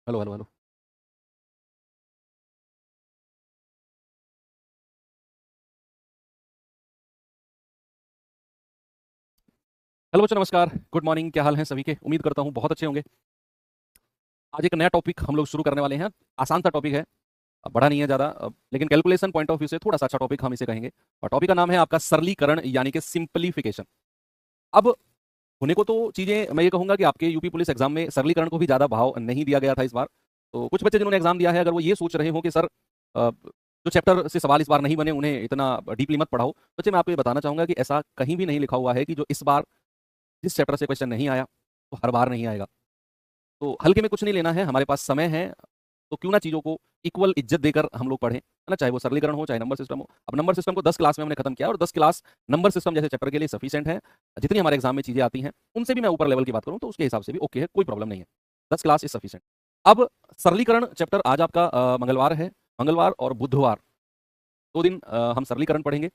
Hello hello hello. Hello बच्चों, नमस्कार, good morning. क्या हाल है सभी के? उम्मीद करता हूँ बहुत अच्छे होंगे। आज एक नया टॉपिक हम लोग शुरू करने वाले हैं। आसान सा टॉपिक है, बड़ा नहीं है ज़्यादा, लेकिन कैलकुलेशन पॉइंट ऑफ व्यू से थोड़ा सा अच्छा टॉपिक हम इसे कहेंगे। और टॉपिक का नाम है आपका सरलीकरण, यानी कि सिंपलीफिकेशन। अब होने को तो चीज़ें मैं ये कहूँगा कि आपके यूपी पुलिस एग्जाम में सरलीकरण को भी ज़्यादा भाव नहीं दिया गया था इस बार। तो कुछ बच्चे जिन्होंने एग्जाम दिया है, अगर वो ये सोच रहे हो कि सर जो चैप्टर से सवाल इस बार नहीं बने उन्हें इतना डीपली मत पढ़ाओ, बच्चे मैं आपको ये बताना चाहूंगा कि ऐसा कहीं भी नहीं लिखा हुआ है कि जो इस बार जिस चैप्टर से क्वेश्चन नहीं आया तो हर बार नहीं आएगा। तो हल्के में कुछ नहीं लेना है, हमारे पास समय है। तो क्यों ना चीज़ों को इक्वल इज्जत देकर हम लोग पढ़ें, है ना? चाहे वो सरलीकरण हो, चाहे नंबर सिस्टम हो। अब नंबर सिस्टम को 10 क्लास में हमने खत्म किया और 10 क्लास नंबर सिस्टम जैसे चैप्टर के लिए सफिशिएंट है। जितनी हमारे एग्जाम में चीज़ें आती हैं उनसे भी मैं ऊपर लेवल की बात करूँ तो उसके हिसाब से भी ओके है, कोई प्रॉब्लम नहीं है। 10 क्लास इज सफिशिएंट। अब सरलीकरण चैप्टर आज आपका मंगलवार है। मंगलवार और बुधवार 2 दिन हम सरलीकरण पढ़ेंगे।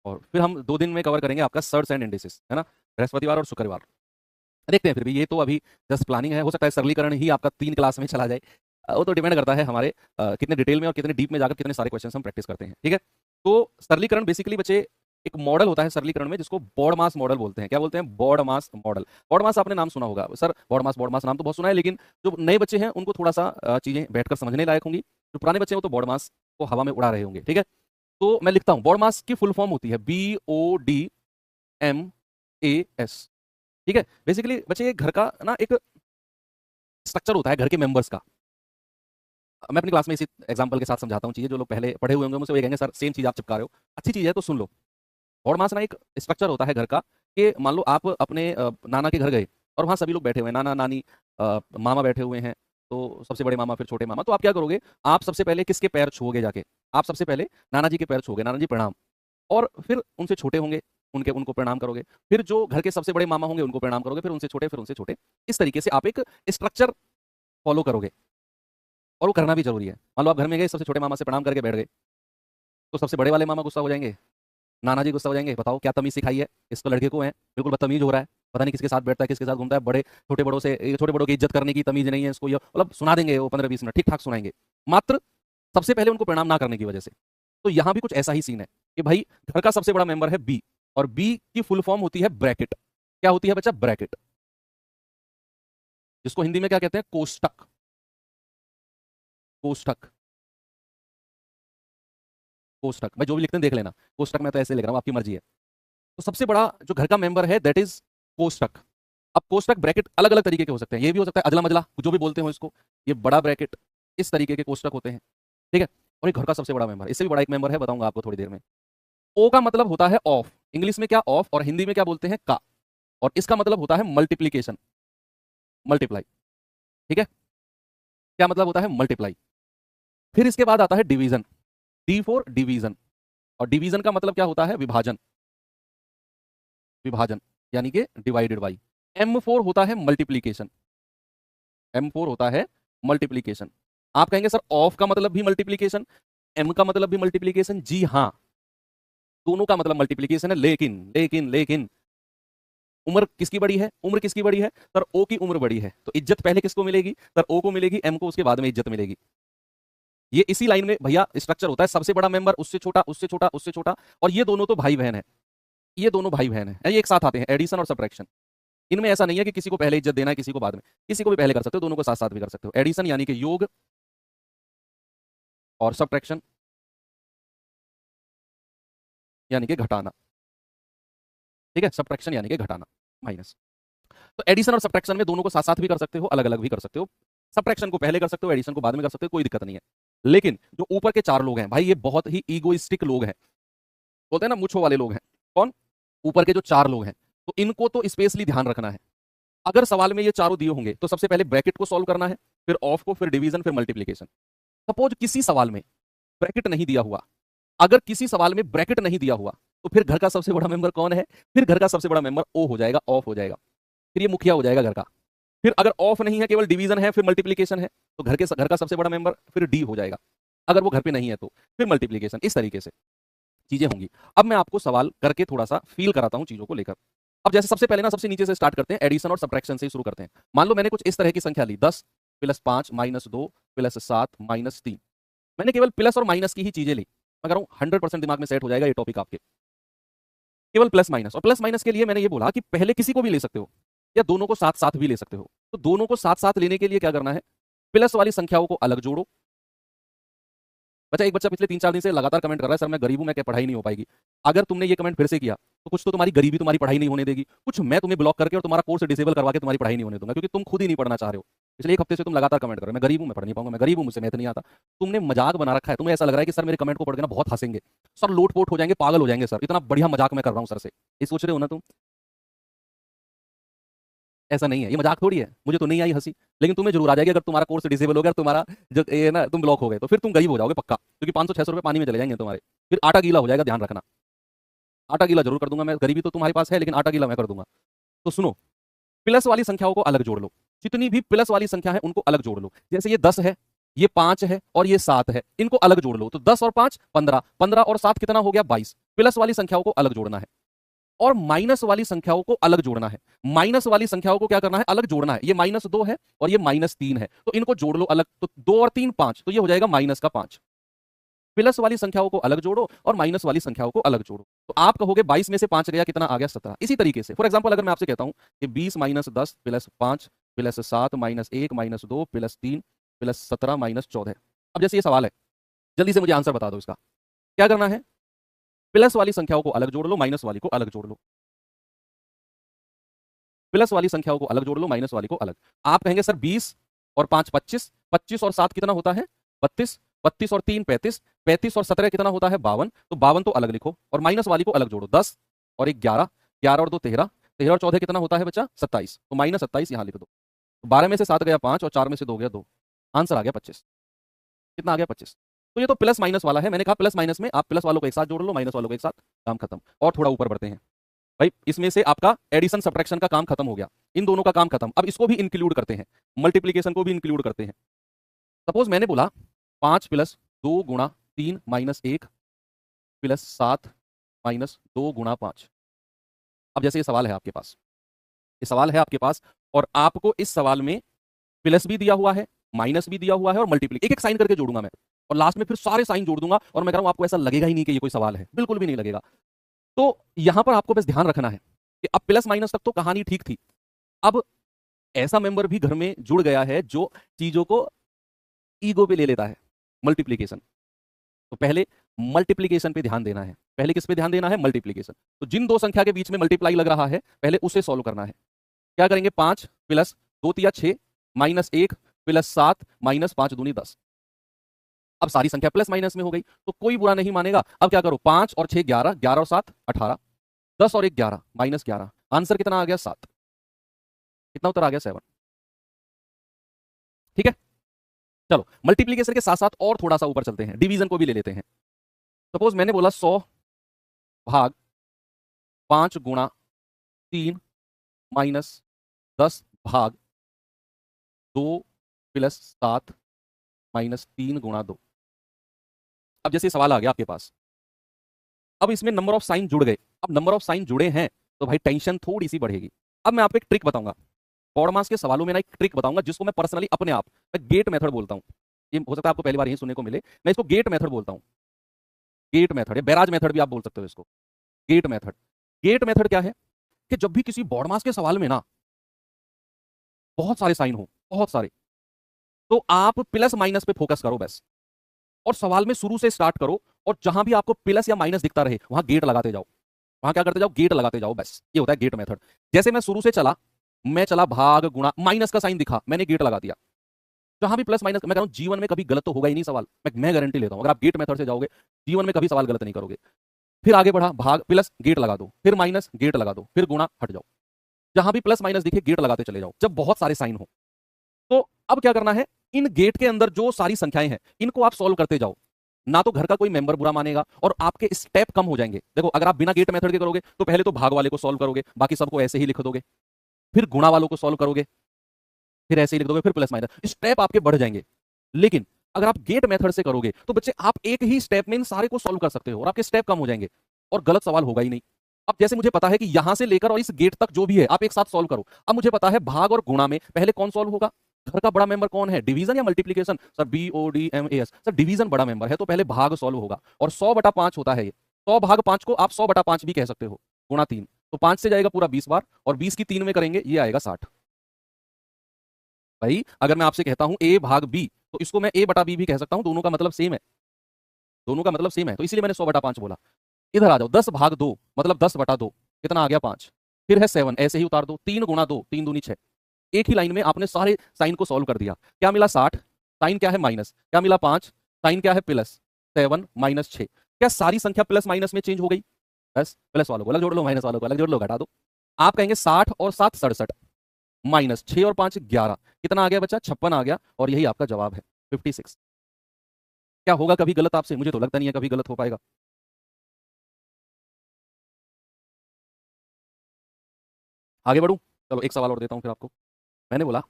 और फिर हम 2 दिन में कवर करेंगे आपका सर्ट्स एंड इंडिसेस, है ना? बृहस्पतिवार और शुक्रवार। देखते हैं, फिर भी ये तो अभी जस्ट प्लानिंग है। हो सकता है सरलीकरण ही आपका 3 क्लास में चला जाए। वो तो डिपेंड करता है हमारे कितने डिटेल में और कितने डीप में जाकर कितने सारे क्वेश्चन हम प्रैक्टिस करते हैं, ठीक है? तो सरलीकरण बेसिकली बच्चे एक मॉडल होता है सरलीकरण में, जिसको बॉड मास मॉडल बोलते हैं। क्या बोलते हैं? बॉड मास मॉडल। बॉड मास आपने नाम सुना होगा सर, बॉड मास नाम तो बहुत सुना है, लेकिन जो नए बच्चे हैं उनको थोड़ा सा चीजें बैठकर समझने लायक होंगी। जो पुराने बच्चे हैं वो तो बॉड मास को हवा में उड़ा रहे होंगे, ठीक है? तो मैं लिखता हूं, बॉड मास की फुल फॉर्म होती है BODMAS। ठीक है? बेसिकली बच्चे ये घर का ना एक स्ट्रक्चर होता है, घर के मेंबर्स का। मैं अपनी क्लास में इसी एग्जांपल के साथ समझाता हूँ चीजें। जो लोग पहले पढ़े हुए होंगे मुझसे वो ये कहेंगे सर सेम चीज आप चिपका रहे हो। अच्छी चीज है तो सुन लो। और मास ना एक स्ट्रक्चर होता है घर का, कि मान लो आप अपने नाना के घर गए और वहाँ सभी लोग बैठे हुए हैं, नाना नानी, मामा बैठे हुए हैं। तो सबसे बड़े मामा, फिर छोटे मामा। तो आप क्या करोगे? आप सबसे पहले किसके पैर छुओगे जाके? आप सबसे पहले नाना जी के पैर छुओगे, नाना जी प्रणाम। और फिर उनसे छोटे होंगे, उनके उनको प्रणाम करोगे। फिर जो घर के सबसे बड़े मामा होंगे उनको प्रणाम करोगे, फिर उनसे छोटे, फिर उनसे छोटे। इस तरीके से आप एक स्ट्रक्चर फॉलो करोगे। और वो करना भी जरूरी है। मान लो आप घर में गए, सबसे छोटे मामा से प्रणाम करके बैठ गए, तो सबसे बड़े वाले मामा गुस्सा हो जाएंगे, नाना जी गुस्सा हो जाएंगे। बताओ क्या तमीज सिखाई है इसको? लड़के को है, बिल्कुल बदतमीज हो रहा है। पता नहीं किसके साथ बैठता है, किसके साथ घूमता है। बड़े छोटे बड़ों से, छोटे बड़ों की इज्जत करने की तमीज नहीं है इसको। ये मतलब सुना देंगे वो 15-20 मिनट ठीक ठाक सुनाएंगे, मात्र सबसे पहले उनको प्रणाम ना करने की वजह से। तो यहां भी कुछ ऐसा ही सीन है कि भाई घर का सबसे बड़ा मेंबर है बी, और बी की फुल फॉर्म होती है ब्रैकेट। क्या होती है बच्चा? ब्रैकेट, जिसको हिंदी में क्या कहते हैं? कोष्टक। कोष्टक। कोष्टक भाई जो भी लिखते हैं देख लेना। कोष्टक मैं तो ऐसे लिख रहा हूं, आपकी मर्जी है। तो सबसे बड़ा जो घर का मेंबर है दैट इज कोष्टक। अब कोष्टक ब्रैकेट अलग अलग तरीके के हो सकते हैं। ये भी हो सकता है अजला मजला, जो भी बोलते हो इसको, ये बड़ा ब्रैकेट, इस तरीके के कोष्टक होते हैं, ठीक है? और एक घर का सबसे बड़ा मेंबर, इससे भी बड़ा एक मेंबर है, बताऊंगा आपको थोड़ी देर में। ओ का मतलब होता है ऑफ। इंग्लिश में क्या? ऑफ। और हिंदी में क्या बोलते हैं? का। और इसका मतलब होता है मल्टीप्लीकेशन, मल्टीप्लाई, ठीक है? क्या मतलब होता है? मल्टीप्लाई। फिर इसके बाद आता है डिवीजन, डी फॉर डिवीजन। और डिवीजन का मतलब क्या होता है? विभाजन, विभाजन, यानी कि डिवाइडेड बाई। एम फोर होता है मल्टीप्लीकेशन, एम फोर होता है मल्टीप्लीकेशन। आप कहेंगे सर ऑफ का मतलब भी मल्टीप्लीकेशन, एम का मतलब भी मल्टीप्लीकेशन। जी हाँ, दोनों का मतलब मल्टीप्लीकेशन है, लेकिन लेकिन लेकिन उम्र किसकी बड़ी है? उम्र किसकी बड़ी है? सर ओ की उम्र बड़ी है, तो इज्जत पहले किसको मिलेगी? सर ओ को मिलेगी, एम को उसके बाद में इज्जत मिलेगी। ये इसी लाइन में भैया स्ट्रक्चर होता है, सबसे बड़ा मेंबर, उससे छोटा, उससे छोटा, उससे छोटा। और ये दोनों तो भाई बहन है, ये दोनों भाई बहन है, ये एक साथ आते हैं, एडिशन और सब्ट्रैक्शन। इनमें ऐसा नहीं है कि किसी को पहले इज्जत देना है, किसी को बाद में। किसी को भी पहले कर सकते हो, दोनों को साथ साथ भी कर सकते हो। एडिशन यानी कि योग, और सब्ट्रैक्शन यानी कि घटाना, ठीक है? सब्ट्रैक्शन यानी कि घटाना, माइनस। तो एडिशन और सब्ट्रैक्शन में दोनों को साथ साथ भी कर सकते हो, अलग अलग भी कर सकते हो। सब्ट्रैक्शन को पहले कर सकते हो, एडिशन को बाद में कर सकते हो, कोई दिक्कत नहीं है। लेकिन जो ऊपर के 4 लोग हैं भाई, ये बहुत ही ईगोइस्टिक लोग हैं, बोलते हैं ना मुछो वाले लोग हैं। कौन? ऊपर के जो 4 लोग हैं। तो इनको तो स्पेशली ध्यान रखना है। अगर सवाल में ये चारों दिए होंगे तो सबसे पहले ब्रैकेट को सॉल्व करना है, फिर ऑफ को, फिर डिवीजन, फिर मल्टीप्लीकेशन। सपोज किसी सवाल में ब्रैकेट नहीं दिया हुआ, अगर किसी सवाल में ब्रैकेट नहीं दिया हुआ, तो फिर घर का सबसे बड़ा मेंबर कौन है? फिर घर का सबसे बड़ा मेंबर ओ हो जाएगा, ऑफ हो जाएगा। फिर ये मुखिया हो जाएगा घर का। फिर अगर ऑफ नहीं है, केवल डिवीजन है, फिर मल्टीप्लीकेशन है, तो घर का सबसे बड़ा मेंबर फिर डी हो जाएगा। अगर वो घर पे नहीं है तो फिर मल्टीप्लीकेशन। इस तरीके से चीजें होंगी। अब मैं आपको सवाल करके थोड़ा सा फील कराता हूं चीजों को लेकर। अब जैसे सबसे पहले ना, सबसे नीचे से स्टार्ट करते हैं, एडिशन और सब्ट्रैक्शन से ही शुरू करते हैं। मान लो मैंने कुछ इस तरह की संख्या ली 10, प्लस 5 माइनस 2 प्लस 7 माइनस 3। मैंने केवल प्लस और माइनस की ही चीजें ली। मैं कह रहा हूं 100% दिमाग में सेट हो जाएगा ये टॉपिक आपके। केवल प्लस माइनस, और प्लस माइनस के लिए मैंने ये बोला कि पहले किसी को भी ले सकते हो या दोनों को साथ साथ भी ले सकते हो। तो दोनों को साथ साथ लेने के लिए क्या करना है, प्लस वाली संख्याओं को अलग जोड़ो। बच्चा, एक बच्चा पिछले 3-4 दिन से लगातार कमेंट कर रहा है, सर मैं गरीब हूं, मैं क्या पढ़ाई नहीं हो पाएगी। अगर तुमने ये कमेंट फिर से किया तो कुछ तो तुम्हारी गरीबी तुम्हारी पढ़ाई नहीं होने देगी, कुछ मैं तुम्हें ब्लॉक करके और तुम्हारा कोर्स डिसेबल करवा के तुम्हारी पढ़ाई नहीं होने दूंगा, क्योंकि तुम खुद ही नहीं पढ़ना चाह रहे हो। इसलिए एक हफ्ते से तुम लगातार कमेंट कर रहे हो, मैं गरीब हूं, मैं पढ़ नहीं पाऊंगा, मैं गरीब हूं, मुझसे मैथ नहीं आता। तुमने मजाक बना रखा है, तुम्हें ऐसा लग रहा है कि सर मेरे कमेंट को पढ़ के ना बहुत हंसेंगे, सर लोटपोट हो जाएंगे, पागल हो जाएंगे, सर इतना बढ़िया मजाक मैं कर रहा हूं सर से, ये सोच रहे हो ना तुम। ऐसा नहीं है, ये मजाक थोड़ी है, मुझे तो नहीं आई हंसी, लेकिन तुम्हें जरूर आ जाएगी अगर तुम्हारा कोर्स डिसेबल हो गया, तुम्हारा जो ये ना तुम ब्लॉक हो गए, तो फिर तुम गरीब हो जाओगे पक्का, क्योंकि 500-600 रुपए पानी में चले जाएंगे तुम्हारे, फिर आटा गीला हो जाएगा, ध्यान रखना। आटा गीला जरूर कर दूंगा मैं, गरीबी तो तुम्हारे पास है लेकिन आटा गीला मैं कर दूंगा। तो सुनो, प्लस वाली संख्याओं को अलग जोड़ लो, जितनी भी प्लस वाली संख्या है उनको अलग जोड़ लो। जैसे ये 10 है, ये 5 है और ये 7 है, इनको अलग जोड़ लो। तो 10 और 5 15, 15 और 7 कितना हो गया 22। प्लस वाली संख्याओं को अलग जोड़ना है और माइनस वाली संख्याओं को अलग जोड़ना है। माइनस वाली संख्याओं को क्या करना है, अलग जोड़ना है। ये -2 है और ये -3 है, तो इनको जोड़ लो अलग। तो 2 और 3 5, तो ये हो जाएगा माइनस का 5। प्लस वाली संख्याओं को अलग जोड़ो और माइनस वाली संख्याओं को अलग जोड़ो। तो आप कहोगे 22 में से 5 गया, कितना आ गया 17। इसी तरीके से फॉर एग्जांपल अगर मैं आपसे कहता हूं कि 20 - 10 प्लस 5 प्लस 7 -1 -2 प्लस 3 प्लस 17 -14। अब जैसे ये सवाल है, जल्दी से मुझे आंसर बता दो इसका। क्या करना है, प्लस वाली संख्याओं को अलग जोड़ लो, माइनस वाली को अलग जोड़ लो। प्लस वाली संख्याओं को अलग जोड़ लो, माइनस वाली को अलग। आप कहेंगे सर 20 और 5 25, 25 और 7 कितना होता है 32, 32 और 3 35, 35 और 17 कितना होता है 52। तो 52 तो अलग लिखो और माइनस वाली को अलग जोड़ो। 10 और 1 11, 11 और 2 13, 13 और 14 कितना होता है बच्चा 27। तो -27 यहां लिख दो। 12 में से 7 गया 5 और 4 में से 2 गया 2, आंसर आ गया 25। कितना आ गया 25। तो ये तो प्लस माइनस वाला है। मैंने कहा प्लस माइनस में आप प्लस वालों को एक साथ जोड़ लो, माइनस वालों को एक साथ, काम खत्म। और थोड़ा ऊपर बढ़ते हैं भाई, इसमें से आपका एडिशन सब्ट्रैक्शन का काम खत्म हो गया, इन दोनों का काम खत्म। अब इसको भी इंक्लूड करते हैं, मल्टीप्लीकेशन को भी इंक्लूड करते हैं। सपोज मैंने बोला 5 + 2 × 3 - 1 प्लस 7 - 2 × 5। अब जैसे ये सवाल है आपके पास, ये सवाल है आपके पास और आपको इस सवाल में प्लस भी दिया हुआ है, माइनस भी दिया हुआ है और मल्टीप्ली, एक एक साइन करके जोड़ूंगा मैं और लास्ट में फिर सारे साइन जोड़ दूंगा। और मैं कह रहा हूं आपको ऐसा लगेगा ही नहीं कि ये कोई सवाल है, बिल्कुल भी नहीं लगेगा। तो यहां पर आपको बस ध्यान रखना है कि अब प्लस माइनस तक तो कहानी ठीक थी। अब ऐसा मेंबर भी घर में जुड़ गया है जो चीजों को ईगो पे ले लेता है, मल्टीप्लीकेशन। तो पहले मल्टीप्लीकेशन पे ध्यान देना है। पहले किस पे ध्यान देना है, मल्टीप्लीकेशन। तो जिन दो संख्या के बीच में मल्टीप्लाई लग रहा है पहले उसे सॉल्व करना है। क्या करेंगे, 5 + 2 × 6 -1 + 7 -5 दूनी 10। अब सारी संख्या प्लस माइनस में हो गई तो कोई बुरा नहीं मानेगा। अब क्या करो, 5 और 6 11, 11 और 7 18, 10 और 1 11 -11, आंसर कितना आ गया 7। कितना उत्तर आ गया 7। ठीक है, चलो मल्टीप्लीकेशन के साथ साथ और थोड़ा सा ऊपर चलते हैं, डिवीजन को भी ले लेते हैं। सपोज मैंने बोला 100 भाग 5 × 3 - 10 भाग 2 + 7 -3 × 2। अब जैसे सवाल आ गया आपके पास, अब इसमें नंबर ऑफ साइन जुड़ गए। अब नंबर ऑफ साइन जुड़े हैं तो भाई टेंशन थोड़ी सी बढ़ेगी। अब मैं आपको एक ट्रिक बताऊंगा, पॉडमास के सवालों में ना एक ट्रिक बताऊंगा जिसको मैं पर्सनली अपने आप, मैं गेट मेथड बोलता हूं। ये हो सकता है आपको पहली बार यही सुनने को मिले, मैं इसको गेट मेथड बोलता हूं। गेट मेथड है, बैराज मेथड भी आप बोल सकते हो इसको। गेट मेथड, गेट मेथड क्या है कि जब भी किसी बॉडमास के सवाल में ना बहुत सारे साइन हो, बहुत सारे, तो आप प्लस माइनस पे फोकस करो बस, और सवाल में शुरू से स्टार्ट करो और जहां भी आपको प्लस या माइनस दिखता रहे वहां गेट लगाते जाओ। वहां क्या करते जाओ, गेट लगाते जाओ, बस ये होता है गेट मेथड। जैसे मैं शुरू से चला, मैं चला भाग गुणा, माइनस का साइन दिखा, मैंने गेट लगा दिया। जहां भी प्लस माइनस, मैं कह रहा हूं जीवन में कभी गलत तो होगा ही नहीं सवाल, मैं गारंटी लेता हूं। अगर आप गेट मेथड से जाओगे जीवन में कभी सवाल गलत नहीं करोगे। फिर आगे बढ़ा, भाग प्लस गेट लगा दो, फिर माइनस गेट लगा दो, फिर गुणा हट जाओ। जहां भी प्लस माइनस दिखे गेट लगाते चले जाओ जब बहुत सारे साइन हो। तो अब क्या करना है, इन गेट के अंदर जो सारी संख्याएं हैं इनको आप सॉल्व करते जाओ। ना तो घर का कोई मेंबर बुरा मानेगा और आपके स्टेप कम हो जाएंगे। देखो अगर आप बिना गेट मेथड के करोगे तो पहले तो भाग वाले को सॉल्व करोगे, बाकी सबको ऐसे ही लिख दोगे, फिर गुणा वालों को सॉल्व करोगे, फिर ऐसे ही लिख दोगे, फिर प्लस माइनस, स्टेप आपके बढ़ जाएंगे। लेकिन अगर आप गेट मेथड से करोगे तो बच्चे आप एक ही स्टेप में इन सारे को सॉल्व कर सकते हो और आपके स्टेप कम हो जाएंगे और गलत सवाल होगा ही नहीं। अब जैसे मुझे पता है कि यहां से लेकर और इस गेट तक जो भी है आप एक साथ सॉल्व करो। अब मुझे पता है भाग और गुणा में पहले कौन सॉल्व होगा, घर का बड़ा मेंबर कौन है, डिवीजन या multiplication? Sir BODMAS, sir division बड़ा मेंबर है, तो पहले भाग सॉल्व होगा, और 100/5 होता है ये। 100/5 को आप 100/5 भी कह सकते हो, गुणा 3, तो 5 से जाएगा पूरा 20 बार, और 20 की 3 में करेंगे, ये आएगा 60। भाई अगर मैं आपसे कहता हूं A/B, तो इसको मैं A/B भी कह सकता हूं, दोनों का मतलब सेम है, दोनों का मतलब सेम है, तो इसीलिए मैंने 100/5 बोला। इधर आ जाओ, 10/2 मतलब 10/2, कितना आ गया 5, फिर है 7, ऐसे ही उतार दो, 3 × 2, 3 दूनी 6। एक ही लाइन में आपने सारे साइन को सॉल्व कर दिया। क्या मिला 60, साइन क्या है माइनस, क्या मिला 5, साइन क्या है प्लस, 7 - 6। क्या सारी संख्या प्लस माइनस में चेंज हो गई? बस प्लस वालों को अलग जोड़ लो, माइनस वालों को अलग जोड़ लो, घटा दो। आप कहेंगे 60 और 7 67, माइनस 6 और 5 11, कितना आ गया बच्चा, 56 आ गया, और यही आपका जवाब है 56। क्या होगा कभी गलत आपसे? मुझे तो लगता नहीं है कभी गलत हो पाएगा। आगे बढ़ूं? चलो एक सवाल और देता हूं फिर आपको। मैंने बोला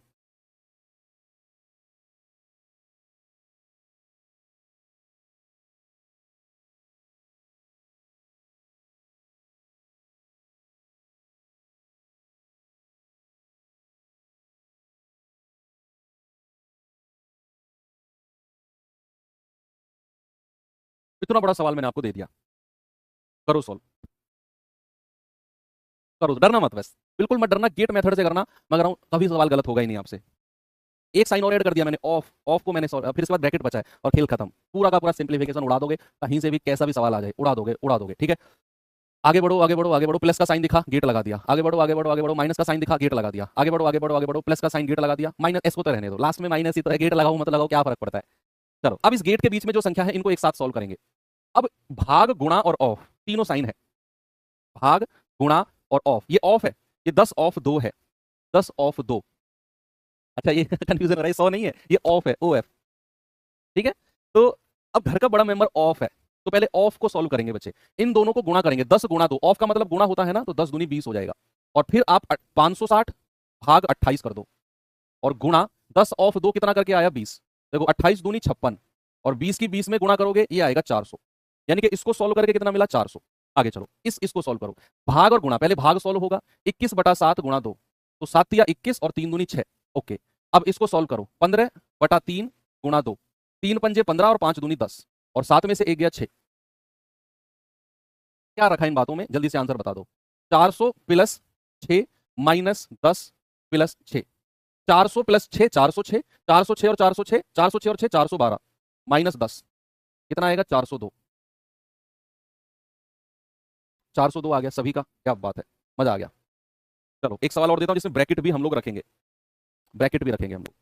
इतना बड़ा सवाल मैंने आपको दे दिया, करो सॉल्व, करो, डरना मत, बस बिल्कुल मत डरना, गेट मेथड से करना, मगर कभी सवाल गलत होगा ही नहीं आपसे। एक साइन और ऐड कर दिया मैंने, ऑफ, ऑफ को मैंने फिर इसके बाद ब्रैकेट बचा है, और खेल खत्म, पूरा का पूरा सिंप्लीफिकेशन उड़ा दोगे, कहीं से भी कैसा भी सवाल आ जाए उड़ा दोगे, उड़ा दोगे, ठीक है। आगे बढ़ो, आगे बढ़ो, आगे बढ़ो, प्लस का साइन दिखा, गेट लगा दिया, आगे बढ़ो, आगे बढ़ो, आगे बढ़ो, माइनस का साइन दिखा, गेट लगा दिया, आगे बढ़ो, आगे बढ़ो, आगे बढ़ो, प्लस का साइन, गेट लगा दिया, माइनस, इसको तो रहने दो, लास्ट में माइनस ही तो है, गेट लगाओ मत लगाओ क्या फर्क पड़ता है। चलो अब इस गेट के बीच में जो संख्या है इनको एक साथ सॉल्व करेंगे। अब भाग, गुणा और ऑफ तीनों साइन है, भाग, गुणा और ऑफ, ये ऑफ है, ये 10/2 है, 10/2। अच्छा ये कंफ्यूजन हो रहा है, 100 नहीं है, ये ऑफ है, OF, ठीक है। तो अब घर का बड़ा मेंबर ऑफ है, तो पहले ऑफ को सॉल्व करेंगे बच्चे, इन दोनों को गुणा करेंगे, 10 × 2, ऑफ का मतलब गुणा होता है ना, तो 10 दूनी 20 हो जाएगा, और फिर आप 560 भाग 28 कर दो, और गुणा 10/2 कितना करके आया 20, देखो 28 दूनी 56, और 20 की 20 में गुणा करोगे ये आएगा 400, यानी कि इसको सॉल्व करके कितना मिला 400। आगे चलो, इसको सॉल्व करो, भाग और गुणा, पहले भाग सॉल्व होगा, 21/7 × 2, तो 7 या 21 और 3 दूनी 6, ओके। अब इसको सॉल्व करो, 15/3 × 2, 3 पंजे 15 और 5 दूनी 10, और 7 में से 1 गया 6। क्या रखा इन बातों में, जल्दी से आंसर बता दो। 400 + 6 - 10 + 6, 400 + 6 406, 406 और 406, 406 और 6 412, -10, कितना आएगा 402। 402 आ गया सभी का, क्या बात है, मजा आ गया। चलो एक सवाल और देता हूं जिसमें ब्रैकेट भी हम लोग रखेंगे, ब्रैकेट भी रखेंगे हम लोग।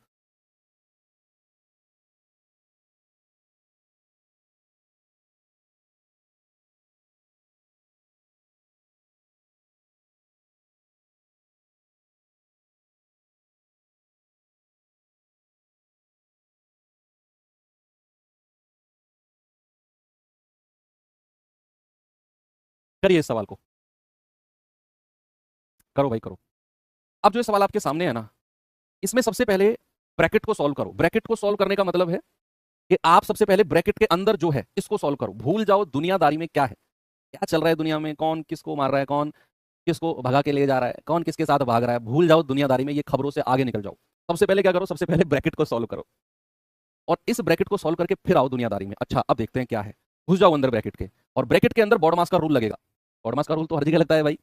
करिए इस सवाल को, करो भाई करो। अब जो ये सवाल आपके सामने है ना, इसमें सबसे पहले ब्रैकेट को सॉल्व करो। ब्रैकेट को सॉल्व करने का मतलब है कि आप सबसे पहले ब्रैकेट के अंदर जो है इसको सॉल्व करो, भूल जाओ दुनियादारी में क्या है, क्या चल रहा है दुनिया में, कौन किसको मार रहा है, कौन किसको भगा के ले जा रहा है, कौन किसके साथ भाग रहा है, भूल जाओ दुनियादारी में, ये खबरों से आगे निकल जाओ। सबसे पहले क्या करो, सबसे पहले ब्रैकेट को सॉल्व करो, और इस ब्रैकेट को सॉल्व करके फिर आओ दुनियादारी में। अच्छा अब देखते हैं क्या है, घुस जाओ अंदर ब्रैकेट के, और ब्रैकेट के अंदर बॉडमास का रूल लगेगा। बॉडमास का रूल तो हर जगह लगता है भाई।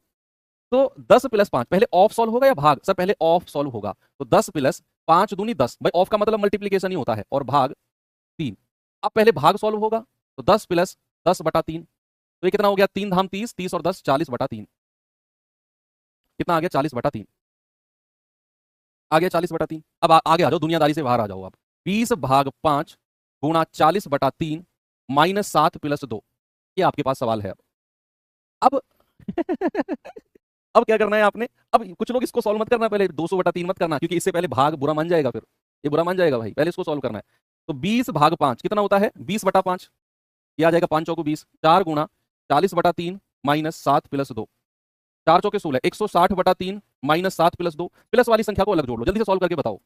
तो 10 + 5, पहले ऑफ सॉल्व होगा या भाग? सर पहले ऑफ सॉल्व होगा, तो 10 + 5 दूनी 10, भाई ऑफ का मतलब मल्टीप्लीकेशन ही होता है, और भाग 3। अब पहले भाग सॉल्व होगा, तो 10 + 10/3, तो ये कितना हो गया, 3 धाम 30, 30 और 10 40/3, कितना आ गया 40/3, आ गया 40/3। अब आगे आ जाओ, दुनियादारी से बाहर आ जाओ आप। 20/5 गुणा 40/3 -7 + 2, ये आपके पास सवाल है। अब अब क्या करना है आपने, अब कुछ लोग इसको सॉल्व मत करना, पहले 200/3 मत करना, क्योंकि इससे पहले भाग बुरा मान जाएगा, फिर ये बुरा मान जाएगा भाई, पहले इसको सॉल्व करना है। तो 20/5 कितना होता है, 20/5, ये आ जाएगा 5 चौको 20, 4 गुणा 40/3 -7 + 2, 4 चौके 16, 160/3 -7 + 2, प्लस वाली संख्या को अलग जोड़ लो, जल्दी से सॉल्व करके बताओ।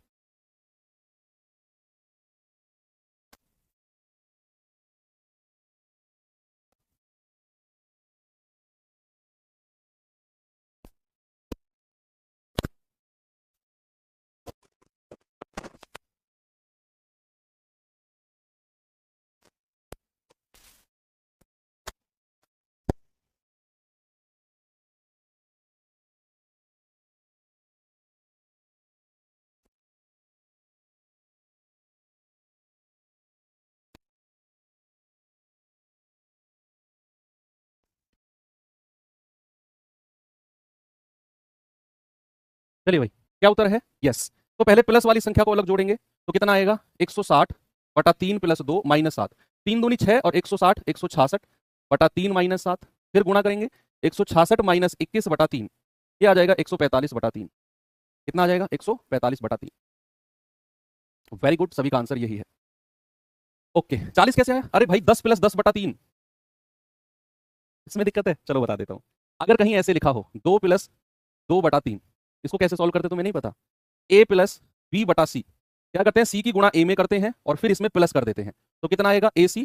चलिए भाई, क्या उत्तर है? यस। तो पहले प्लस वाली संख्या को अलग जोड़ेंगे तो कितना आएगा? 160 बटा 3 प्लस 2 माइनस 7। 3 दूनी 6 और 160 166 बटा 3 माइनस 7। फिर गुणा करेंगे 166 माइनस 21 बटा 3, ये आ जाएगा 145 बटा 3। कितना आ जाएगा? 145 बटा 3। वेरी गुड, सभी का आंसर यही है। ओके, 40 कैसे आया? अरे भाई 10 प्लस 10 बटा 3, इसमें दिक्कत है? चलो बता देता हूं। अगर कहीं ऐसे लिखा हो 2 प्लस 2 बटा 3, इसको कैसे सॉल्व करते तुम्हें नहीं पता? ए प्लस बी बटा सी, क्या करते हैं? सी की गुणा ए में करते हैं और फिर इसमें प्लस कर देते हैं, तो कितना आएगा? ए सी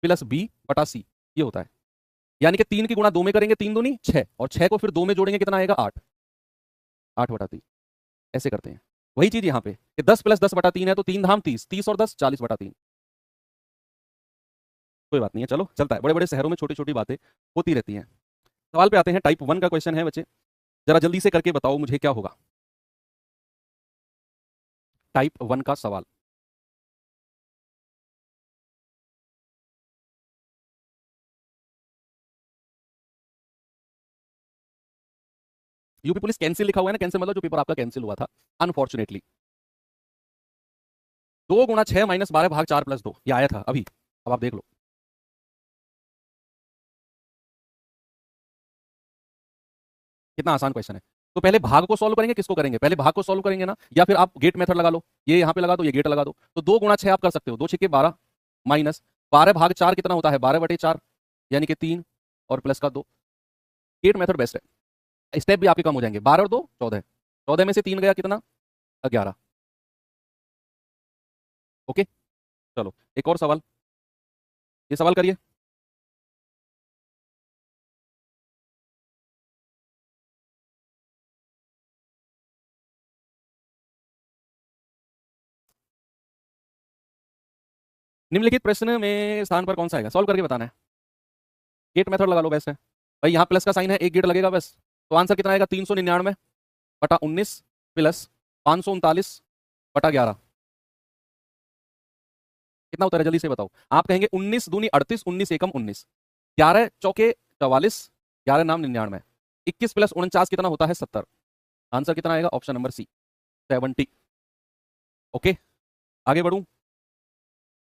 प्लस बी बटा सी, ये होता है। यानी कि 3 की गुणा 2 में करेंगे, 3 दूनी 6, और 6 को फिर 2 में जोड़ेंगे, कितना आएगा? 8। 8 बटा 3, ऐसे करते हैं। वही चीज यहाँ पे कि 10 प्लस 10 बटा 3 है तो 3 धाम 30, 30 और 10 40 बटा 3। कोई बात नहीं है, चलो चलता है। बड़े बड़े शहरों में छोटी छोटी बातें होती रहती हैं। सवाल पे आते हैं। टाइप 1 का क्वेश्चन है बच्चे, जरा जल्दी से करके बताओ मुझे क्या होगा। टाइप 1 का सवाल। यूपी पुलिस कैंसिल लिखा हुआ है ना, कैंसिल मतलब जो पेपर आपका कैंसिल हुआ था अनफॉर्चुनेटली। 2 गुणा 6 माइनस 12 भाग 4 प्लस 2, ये आया था अभी, अब आप देख लो। कितना आसान क्वेश्चन है। तो पहले भाग को सॉल्व करेंगे, किसको करेंगे? पहले भाग को सॉल्व करेंगे ना, या फिर आप गेट मेथड लगा लो, ये यहां पे लगा दो, ये गेट लगा दो। तो 2 गुणा 6 आप कर सकते हो, 2 6 12 माइनस 12 भाग 4 कितना होता है? 12 बटे 4, यानी कि 3 और प्लस का 2। गेट मेथड बेस्ट है, स्टेप भी आपके कम हो जाएंगे। 12 और 2 14, 14 में से 3 गया, कितना? 11। ओके, चलो एक और सवाल, ये सवाल करिए। निम्नलिखित प्रश्न में स्थान पर कौन सा आएगा? सॉल्व करके बताना है। गेट मेथड लगा लो, बेस्ट है भाई। यहाँ प्लस का साइन है, एक गेट लगेगा बस। तो आंसर कितना आएगा? 399 बटा 19 प्लस 539 बटा 11। कितना उत्तर है? जल्दी से बताओ। आप कहेंगे 19 दूनी 38, 19 एकम 19, 11 चौके 44, 11 नाम 99, 21 प्लस 49 कितना होता है? 70। आंसर कितना आएगा? ऑप्शन नंबर सी, 70। ओके, आगे बढ़ूं?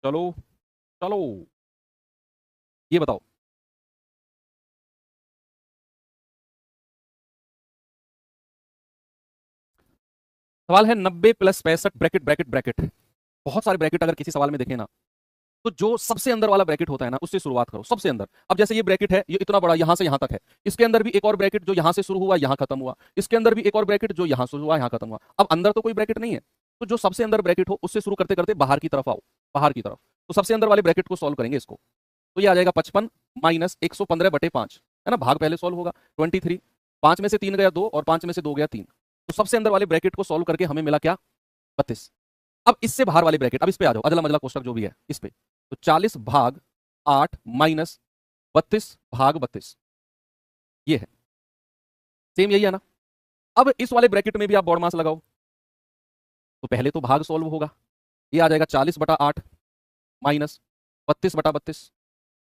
चलो चलो, ये बताओ। सवाल है 90 प्लस 65 ब्रैकेट ब्रैकेट ब्रैकेट। बहुत सारे ब्रैकेट अगर किसी सवाल में देखे ना, तो जो सबसे अंदर वाला ब्रैकेट होता है ना, उससे शुरुआत करो, सबसे अंदर। अब जैसे ये ब्रैकेट है, ये इतना बड़ा, यहां से यहां तक है। इसके अंदर भी एक और ब्रैकेट जो यहां से शुरू हुआ यहां खत्म हुआ, इसके अंदर भी एक और ब्रैकेट जो यहां शुरू हुआ यहां खत्म हुआ। अब अंदर तो कोई ब्रैकेट नहीं है, तो जो सबसे अंदर ब्रैकेट हो उससे शुरू करते करते बाहर की तरफ आओ, बाहर की तरफ। तो सबसे अंदर वाले ब्रैकेट को सॉल्व करेंगे इसको, तो ये आ जाएगा 55 माइनस 115 बटे 5, है ना? भाग पहले सॉल्व होगा, 23। 5 में से 3 गया 2 और 5 में से 2 गया 3। तो सबसे अंदर वाले ब्रैकेट को सॉल्व करके हमें मिला क्या? 32। अब इससे बाहर वाले ब्रैकेट, अब इस पे आ जाओ, अदला मजला कोष्टक जो भी है इस पे। तो 40 भाग 8 माइनस 32 भाग 32, ये है। सेम यही है ना? अब इस वाले ब्रैकेट में भी आप बॉड मास लगाओ, तो पहले तो भाग सॉल्व होगा, ये आ जाएगा 40 बटा 8 माइनस 32 बटा 32।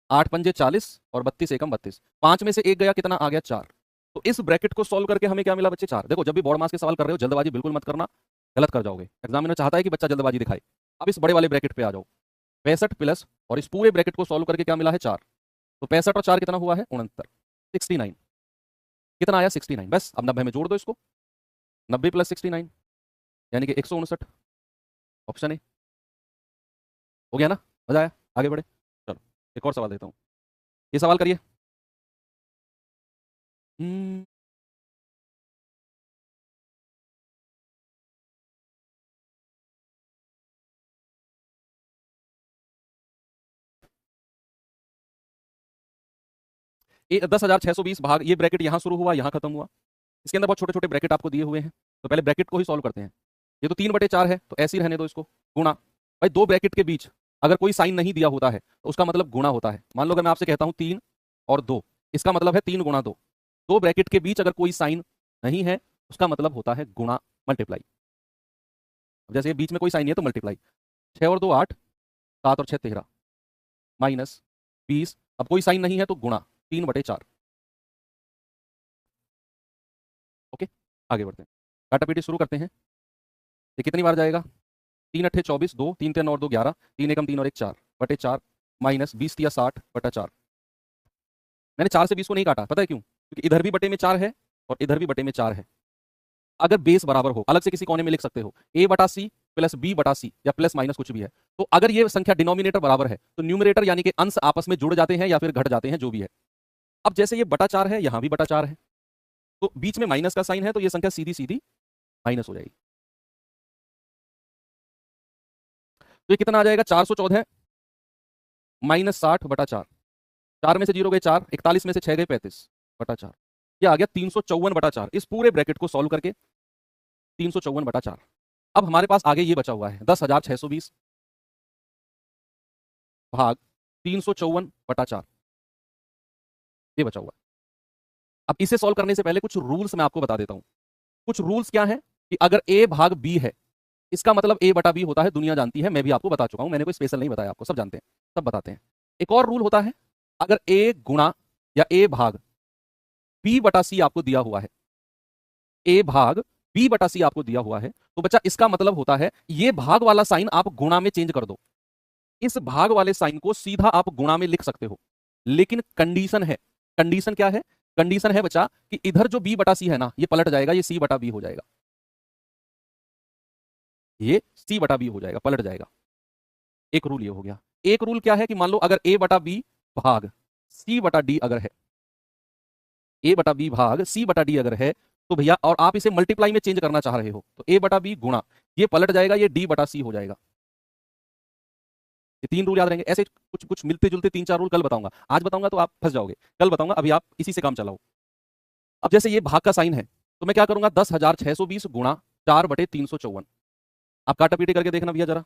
8 पंजे 40 और 32 एकम 32, 5 में से 1 गया, कितना आ गया? 4। तो इस ब्रैकेट को सॉल्व करके हमें क्या मिला बच्चे? 4। देखो, जब भी बॉड मास के सवाल कर रहे हो जल्दबाजी बिल्कुल मत करना, गलत कर जाओगे। एग्जामिनर चाहता है कि बच्चा जल्दबाजी दिखाए। अब इस बड़े वाले ब्रैकेट पे आ जाओ, 65 प्लस, और इस पूरे ब्रैकेट को सॉल्व करके क्या मिला है? 4। तो 65 और 4 कितना हुआ है? 69, 69। कितना आया? 69। बस अब 90 में जोड़ दो इसको, 90 प्लस 69 यानी कि 159, ऑप्शन ए। हो गया ना? मजा आया? आगे बढ़े, चलो एक और सवाल देता हूँ, ये सवाल करिए। हम्म, ये 10,620 भाग, ये ब्रैकेट यहाँ शुरू हुआ यहाँ खत्म हुआ। इसके अंदर बहुत छोटे छोटे ब्रैकेट आपको दिए हुए हैं, तो पहले ब्रैकेट को ही सॉल्व करते हैं। ये तो 3/4 है, तो ऐसे ही रहने दो इसको। गुणा, भाई दो ब्रैकेट के बीच अगर कोई साइन नहीं दिया होता है तो उसका मतलब गुणा होता है। मान लो अगर मैं आपसे कहता हूँ 3 और 2, इसका मतलब है 3 गुणा 2। दो ब्रैकेट के बीच अगर कोई साइन नहीं है उसका मतलब होता है गुणा, मल्टीप्लाई। जैसे बीच में कोई साइन नहीं है तो मल्टीप्लाई। 6 और 2 8, 7 और 6 13, माइनस 20। अब कोई साइन नहीं है तो गुणा, 3/4। ओके, आगे बढ़ते हैं। काटापीटी शुरू करते हैं। ये कितनी बार जाएगा? 3 अट्ठे 24, 2 3 3 और 2 11, 3 एकम 3 और 1 4 बटे 4 माइनस 20 या 60 बटा 4। मैंने 4 से 20 को नहीं काटा, पता है क्यों? क्योंकि इधर भी बटे में 4 है और इधर भी बटे में 4 है। अगर बेस बराबर हो, अलग से किसी कोने में लिख सकते हो a बटा सी प्लस b बटा सी, या प्लस माइनस कुछ भी है, तो अगर ये संख्या डिनोमिनेटर बराबर है तो न्यूमरेटर यानी कि अंश आपस में जुड़ जाते हैं या फिर घट जाते हैं, जो भी है। अब जैसे ये बटा 4 है, यहां भी बटा 4 है, तो बीच में माइनस का साइन है, तो ये संख्या सीधी सीधी माइनस हो जाएगी। तो ये कितना आ जाएगा? 414 माइनस 60 बटा 4। 4 में से 0 गए 4, 41 में से 6 गए 35 बटा 4। ये आ गया 354 बटा 4। इस पूरे ब्रैकेट को सॉल्व करके 354 बटा 4। अब हमारे पास आगे ये बचा हुआ है 10,620 भाग 354 बटा 4, ये बचा हुआ है। अब इसे सॉल्व करने से पहले कुछ रूल्स मैं आपको बता देता हूं। कुछ रूल्स क्या है कि अगर a भाग b है, इसका मतलब a बटा b होता है, दुनिया जानती है, मैं भी आपको बता चुका हूं, मैंने कोई स्पेशल नहीं बताया आपको, सब जानते हैं, सब बताते हैं। एक और रूल होता है, अगर a गुणा या a भाग b बटा c आपको दिया हुआ है, a भाग b बटा c आपको दिया हुआ है, तो बच्चा इसका मतलब होता है ये भाग वाला साइन आप गुणा में चेंज कर दो, इस भाग वाले साइन को सीधा आप गुणा में लिख सकते हो। लेकिन कंडीशन है, कंडीशन क्या है? कंडीशन है बच्चा कि इधर जो b बटा c है ना, ये पलट जाएगा, ये c बटा b हो जाएगा, ये c बटा b हो जाएगा, पलट जाएगा। एक रूल ये हो गया। एक रूल क्या है कि मान लो अगर a बटा b भाग c बटा d अगर है, a बटा b भाग c बटा d अगर है, तो भैया और आप इसे मल्टीप्लाई में चेंज करना चाह रहे हो, तो a बटा b गुणा, ये पलट जाएगा, ये d बटा c हो जाएगा। ये 3 रूल याद रहेंगे। ऐसे कुछ कुछ मिलते जुलते 3-4 रूल कल बताऊंगा, आज बताऊंगा तो आप फंस जाओगे, कल बताऊंगा, अभी आप इसी से काम चलाओ। अब जैसे ये भाग का साइन है, तो मैं क्या करूंगा? 10,620 गुणा 4 बटे 354। आप काटापीटी करके देखना भैया जरा,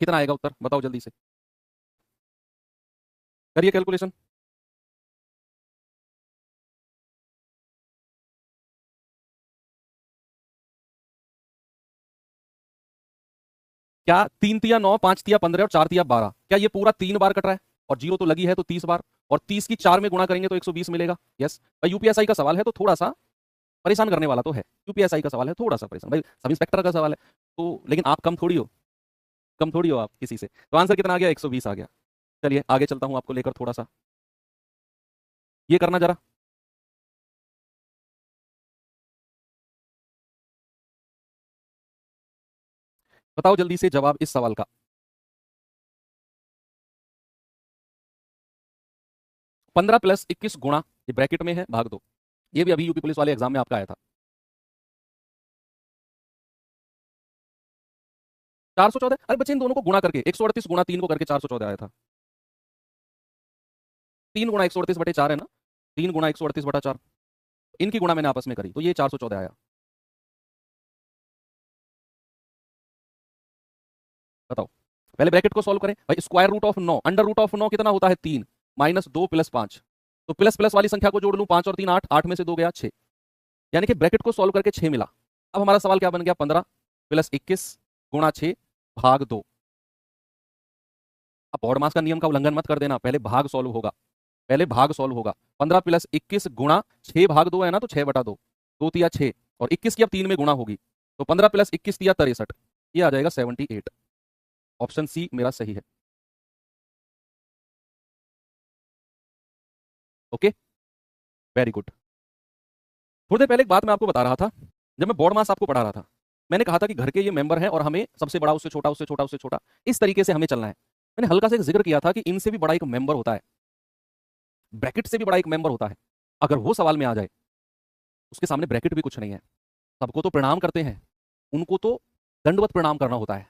कितना आएगा उत्तर, बताओ जल्दी से, करिए कैलकुलेशन। क्या 3 तिया 9, 5 तिया 15 और 4 तिया 12, क्या ये पूरा 3 बार कट रहा है? और जीरो तो लगी है तो 30 बार, और 30 की 4 में गुणा करेंगे तो 120 मिलेगा। यस भाई, यूपीएसआई का सवाल है तो थोड़ा सा परेशान करने वाला तो है, यूपीएसआई का सवाल है थोड़ा सा परेशान, भाई सब इंस्पेक्टर का सवाल है तो, लेकिन आप कम थोड़ी हो, कम थोड़ी हो आप किसी से। तो आंसर कितना आ गया? 120 आ गया। चलिए आगे चलता हूं आपको लेकर थोड़ा सा, ये करना जरा। बताओ जल्दी से जवाब इस सवाल का। 15 प्लस 21 गुणा, ये ब्रैकेट में है, भाग दो, ये भी अभी यूपी पुलिस वाले एग्जाम में आपका आया था। 414, अरे बच्चे इन दोनों को गुणा करके 138 गुणा 3 को करके 414 आया था। 3 गुणा 138 बटे 4 है ना, 3 गुणा 138 बटा 4, इनकी गुणा मैंने आपस में करी तो ये 414 आया। बताओ, पहले ब्रैकेट को सॉल्व करें भाई। Square root of 9, under root of 9 कितना होता है? 3, माइनस 2 प्लस 5, तो प्लस प्लस वाली संख्या को जोड़ लूं, 5 और 3 8, 8 में से 2 गया 6, यानी कि ब्रैकेट को सॉल्व करके 6 मिला। अब हमारा सवाल क्या बन गया? 15 प्लस 21 गुणा 6 भाग 2। अब बॉड मास का नियम का उल्लंघन मत कर देना, पहले भाग सॉल्व होगा, पहले भाग सॉल्व होगा। 15 प्लस 21 गुणा 6 भाग 2 है ना, तो 6 बटा 2, 2 तिया 6, और 21 की अब 3 में गुणा होगी, तो 15 प्लस 21 तिया 63, ये आ जाएगा 78। ऑप्शन सी मेरा सही है। Okay, very good. थोड़ी देर पहले एक बात मैं आपको बता रहा था, जब मैं बॉड मास आपको पढ़ा रहा था, मैंने कहा था कि घर के ये मेंबर हैं और हमें सबसे बड़ा उससे छोटा, उससे छोटा, उससे छोटा, इस तरीके से हमें चलना है। मैंने हल्का से जिक्र किया था कि इनसे भी बड़ा एक मेंबर होता है, ब्रैकेट से भी बड़ा एक मेंबर होता है। अगर वो सवाल में आ जाए, उसके सामने ब्रैकेट भी कुछ नहीं है, सबको तो प्रणाम करते हैं, उनको तो दंडवत प्रणाम करना होता है,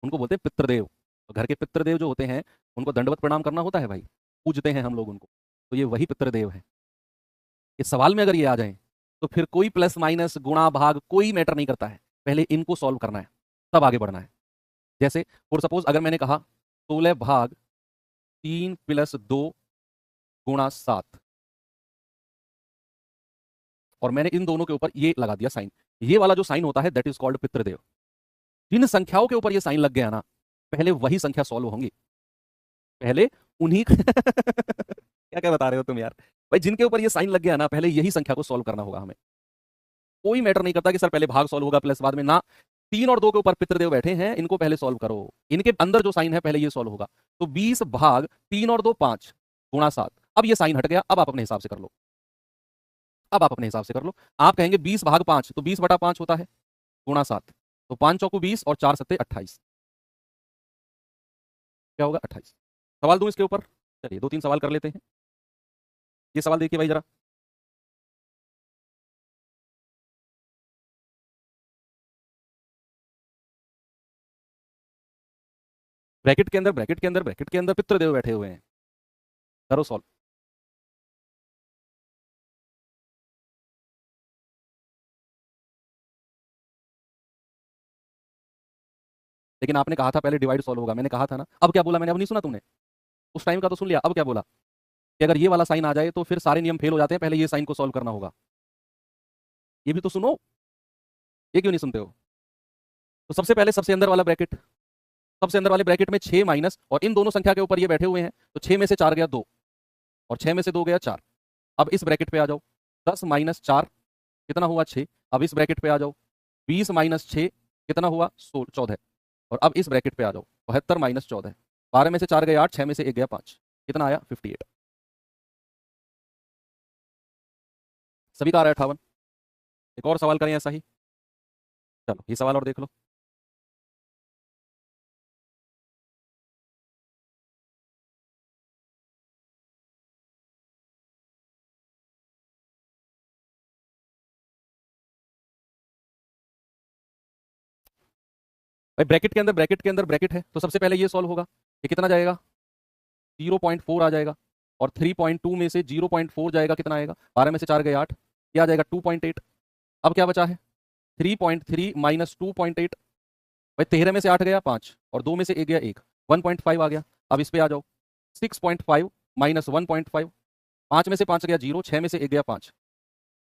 उनको बोलते हैं पितृदेव। तो घर के पितृदेव जो होते हैं उनको दंडवत प्रणाम करना होता है भाई, पूजते हैं हम लोग उनको, तो ये वही पितृदेव है। इस सवाल में अगर ये आ जाए तो फिर कोई प्लस माइनस गुणा भाग कोई मैटर नहीं करता है, पहले इनको सॉल्व करना है, तब आगे बढ़ना है। जैसे फॉर सपोज अगर मैंने कहा 16 भाग 3 प्लस 2 गुणा 7, और मैंने इन दोनों के ऊपर ये लगा दिया साइन, ये वाला जो साइन होता है दैट इज कॉल्ड पितृदेव। जिन संख्याओं के ऊपर ये साइन लग गया ना, पहले वही संख्या सॉल्व होंगी, पहले उन्हीं क्या क्या बता रहे हो तुम यार, भाई जिनके ऊपर ये साइन लग गया ना, पहले यही संख्या को सॉल्व करना होगा हमें। कोई मैटर नहीं करता कि सर पहले भाग सॉल्व होगा प्लस बाद में, ना। 3 और 2 के ऊपर पितृदेव बैठे हैं, इनको पहले सॉल्व करो, इनके अंदर जो साइन है पहले ये सॉल्व होगा। तो 20 भाग 3 और 2 5 गुणा 7। अब ये साइन हट गया, अब आप अपने हिसाब से कर लो, अब आप अपने हिसाब से कर लो। आप कहेंगे 20 भाग 5, तो 20/5 होता है गुणा 7, तो 5 चौको 20 और 4 सत्ते 28, क्या होगा 28। सवाल दूं इसके ऊपर? चलिए 2-3 सवाल कर लेते हैं। ये सवाल देखिए भाई जरा, ब्रैकेट के अंदर पितृदेव बैठे हुए हैं, करो सॉल्व। लेकिन आपने कहा था पहले डिवाइड सॉल्व होगा, मैंने कहा था ना। अब क्या बोला मैंने? अब नहीं सुना तुमने? उस टाइम का तो सुन लिया, अब क्या बोला कि अगर ये वाला साइन आ जाए तो फिर सारे नियम फेल हो जाते हैं, पहले ये साइन को सॉल्व करना होगा। ये भी तो सुनो, ये क्यों नहीं सुनते हो? तो सबसे पहले सबसे अंदर वाला ब्रैकेट, सबसे अंदर वाले ब्रैकेट में 6 माइनस, और इन दोनों संख्या के ऊपर ये बैठे हुए हैं, तो 6 में से 4 गया 2, और 6 में से 2 गया 4। अब इस ब्रैकेट पे आ जाओ, 10 माइनस 4 कितना हुआ 6। अब इस ब्रैकेट पे आ जाओ, 20 माइनस 6 कितना हुआ 14। और अब इस ब्रैकेट पे आ जाओ, 72 माइनस 14, 12 में से 4 गए 8, 6 में से 1 गया 5, कितना आया 58। सभी का आ रहा है 58। एक और सवाल करें ऐसा ही, चलो ये सवाल और देख लो। भाई ब्रैकेट के अंदर ब्रैकेट है, तो सबसे पहले ये सॉल्व होगा। ये कितना जाएगा 0.4 आ जाएगा, और 3.2 में से 0.4 जाएगा, कितना आएगा 12 में से 4 गए 8, क्या आ जाएगा 2.8। अब क्या बचा है 3.3 माइनस 2.8, भाई 13 में से 8 गया 5, और 2 में से 1 गया 1, 1.5 आ गया। अब इस पे आ जाओ, 6.5 माइनस 1.5, 5 में से 5 गया 0, 6 में से 1 गया 5,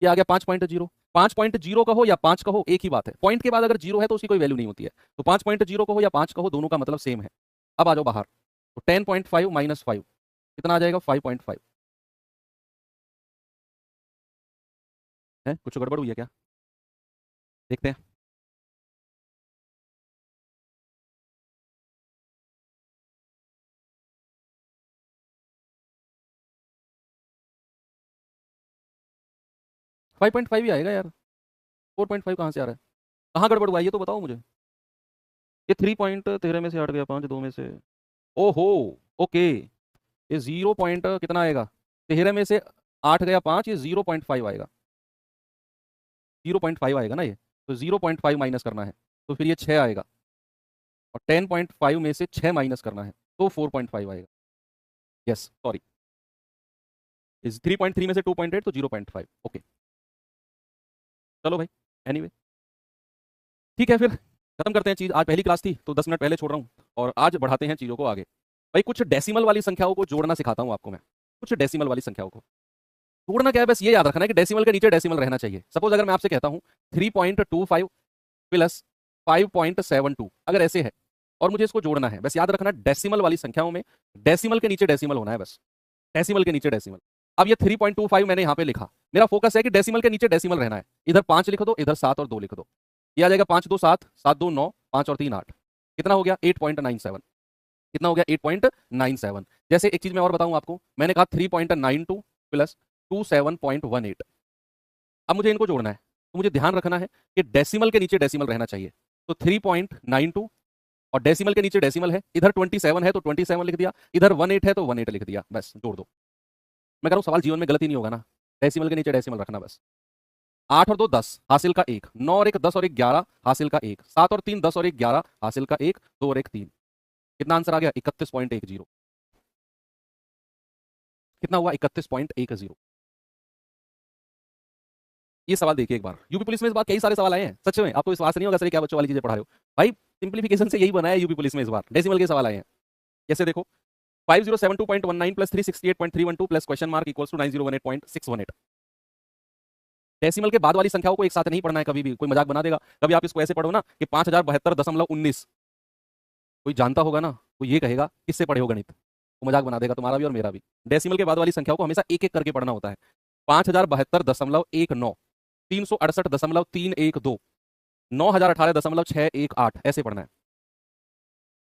ये आ गया 5.0। 5.0 कहो या 5 कहो एक ही बात है, पॉइंट के बाद अगर 0 है तो उसकी कोई वैल्यू नहीं होती है, तो 5.0 कहो या 5 कहो दोनों का मतलब सेम है। अब आ जाओ बाहर, तो 10.5 माइनस 5 कितना आ जाएगा 5.5 है। कुछ गड़बड़ हुई है क्या? देखते हैं। 5.5 ही आएगा यार, 4.5 कहाँ से आ रहा है? कहाँ गड़बड़ हुआ है ये तो बताओ मुझे। ये 3.13 में से हट गया 5, 2 में से, ओहो, ओके। ये 0 पॉइंट कितना आएगा, 13 में से 8 गया 5, ये 0.5 आएगा, 0.5 आएगा ना ये। तो 0.5 माइनस करना है, तो फिर ये 6 आएगा, और 10.5 में से 6 माइनस करना है, तो 4.5 आएगा। यस सॉरी, इस 3.3 में से 2.8 तो 0.5, ओके। चलो भाई, एनीवे ठीक है, फिर खत्म करते हैं चीज। आज पहली क्लास थी तो 10 मिनट पहले छोड़ रहा हूँ, और आज बढ़ाते हैं चीजों को आगे। भाई कुछ डेसिमल वाली संख्याओं को जोड़ना सिखाता हूँ आपको मैं, कुछ डेसिमल वाली संख्याओं को जोड़ना क्या है, बस ये याद रखना है कि डेसिमल के नीचे डेसिमल रहना चाहिए। सपोज अगर मैं आपसे कहता हूँ 3.25 प्लस 5.72, अगर ऐसे है और मुझे इसको जोड़ना है, बस याद रखना डेसिमल वाली संख्याओं में डेसिमल के नीचे डेसिमल होना है, बस डेसिमल के नीचे डेसिमल। अब ये 3.25 मैंने यहाँ पे लिखा, मेरा फोकस है कि डेसिमल के नीचे डेसिमल रहना है। इधर 5 लिख दो, इधर 7 और 2 लिख दो, ये आ जाएगा 5 2 7, 7 2 9, 5 और 3 8, कितना हो गया 8.97, कितना हो गया 8.97। जैसे एक चीज मैं और बताऊं आपको, मैंने कहा 3.92 प्लस 27.18, अब मुझे इनको जोड़ना है, तो मुझे ध्यान रखना है कि डेसिमल के नीचे डेसिमल रहना चाहिए। तो 3.92, और डेसिमल के नीचे डेसिमल है, इधर 27 है तो 27 लिख दिया, इधर 18 है तो 18 लिख दिया, बस जोड़ दो। मैं कह रहा हूं सवाल जीवन में गलती नहीं होगा ना, डेसिमल के नीचे डेसिमल रखना बस। 8 और 2 10 हासिल का 1, 9 और 1 10 और 1 11 हासिल का 1, 7 और 3 10 और 1 11 हासिल का 1, 2 और 1 3, कितना आंसर आ गया 31.10, कितना हुआ 31.10। ये सवाल देखिए एक बार, यूपी पुलिस में इस बार कई सारे सवाल आए हैं, सच में आपको विश्वास नहीं होगा सर क्या बच्चों वाली चीजें पढ़ा रहे हो। भाई सिंप्लीफिकेशन से यही बना है यूपी पुलिस में, इस बार डेसिमल के सवाल आए हैं। जैसे देखो 5072.19 plus 368.312 plus question mark equals to 9018.618। Decimal के बाद वाली संख्याओं को एक साथ नहीं पढ़ना है कभी भी, कोई मजाक बना देगा। कभी आप इसको ऐसे पढ़ो ना कि 5072.19, कोई जानता होगा ना, वो ये कहेगा किससे पढ़े हो गणित, वो मजाक बना देगा तुम्हारा भी और मेरा भी। डेसिमल के बाद वाली संख्याओं को हमेशा एक एक करके पढ़ना होता है। 5072.19, 368.312, 9018.618, ऐसे पढ़ना है।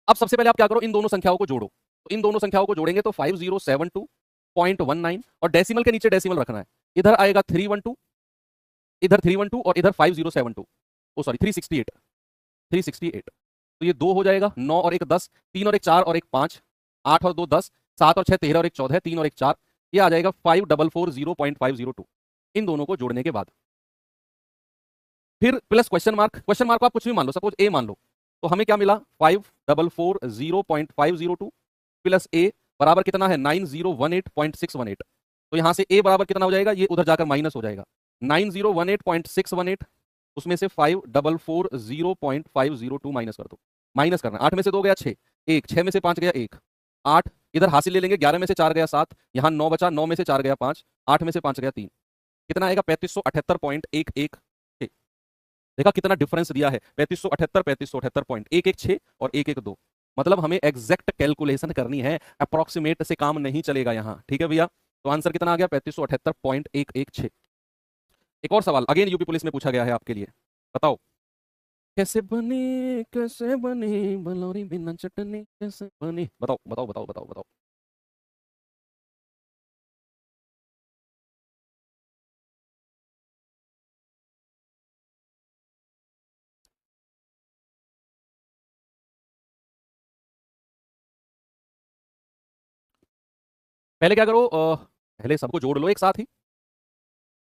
अब सबसे पहले आप क्या करो, इन दोनों संख्याओं को जोड़ो। तो इन दोनों संख्याओं को जोड़ेंगे तो 5072.19 और डेसिमल के नीचे डेसिमल रखना है। इधर आएगा 312, इधर 312 और इधर 5072, ओ सॉरी 368, 368। तो ये 2 हो जाएगा, 9 और 1 10, 3 और 1 4 और 1 5, 8 और 2 10, 7 और 6 13 और 1 14, 3 और 1 4, ये आ जाएगा 5440.502। इन दोनों को जोड़ने के बाद फिर plus question mark, question mark को आप कुछ भी मान लो, सपोज ए मान लो, तो हमें क्या मिला 5440.502 प्लस ए बराबर कितना है 9018.618। तो यहां से ए बराबर कितना हो जाएगा, ये उधर जाकर माइनस हो जाएगा 9018.618, उसमें से 5440.502 माइनस कर दो। माइनस करना, 8 में से 2 गया 6, 1, 6 में से 5 गया 1, 8, इधर हासिल ले लेंगे, 11 में से 4 गया 7, यहाँ 9 बचा, 9 में से 4 गया 5, 8 में से 5 गया 3, कितना आएगा 3578.116। देखा कितना डिफरेंस दिया है, 3578, 3578.116 और 112। मतलब हमें एग्जैक्ट कैलकुलेशन करनी है, अप्रोक्सीमेट से काम नहीं चलेगा यहाँ, ठीक है भैया। तो आंसर कितना आ गया 3578.116। एक और सवाल अगेन यूपी पुलिस में पूछा गया है आपके लिए, बताओ कैसे बनी बलौरी बिना चटनी कैसे बनी, बताओ बताओ बताओ बताओ बताओ। पहले क्या करो, पहले सबको जोड़ लो एक साथ ही,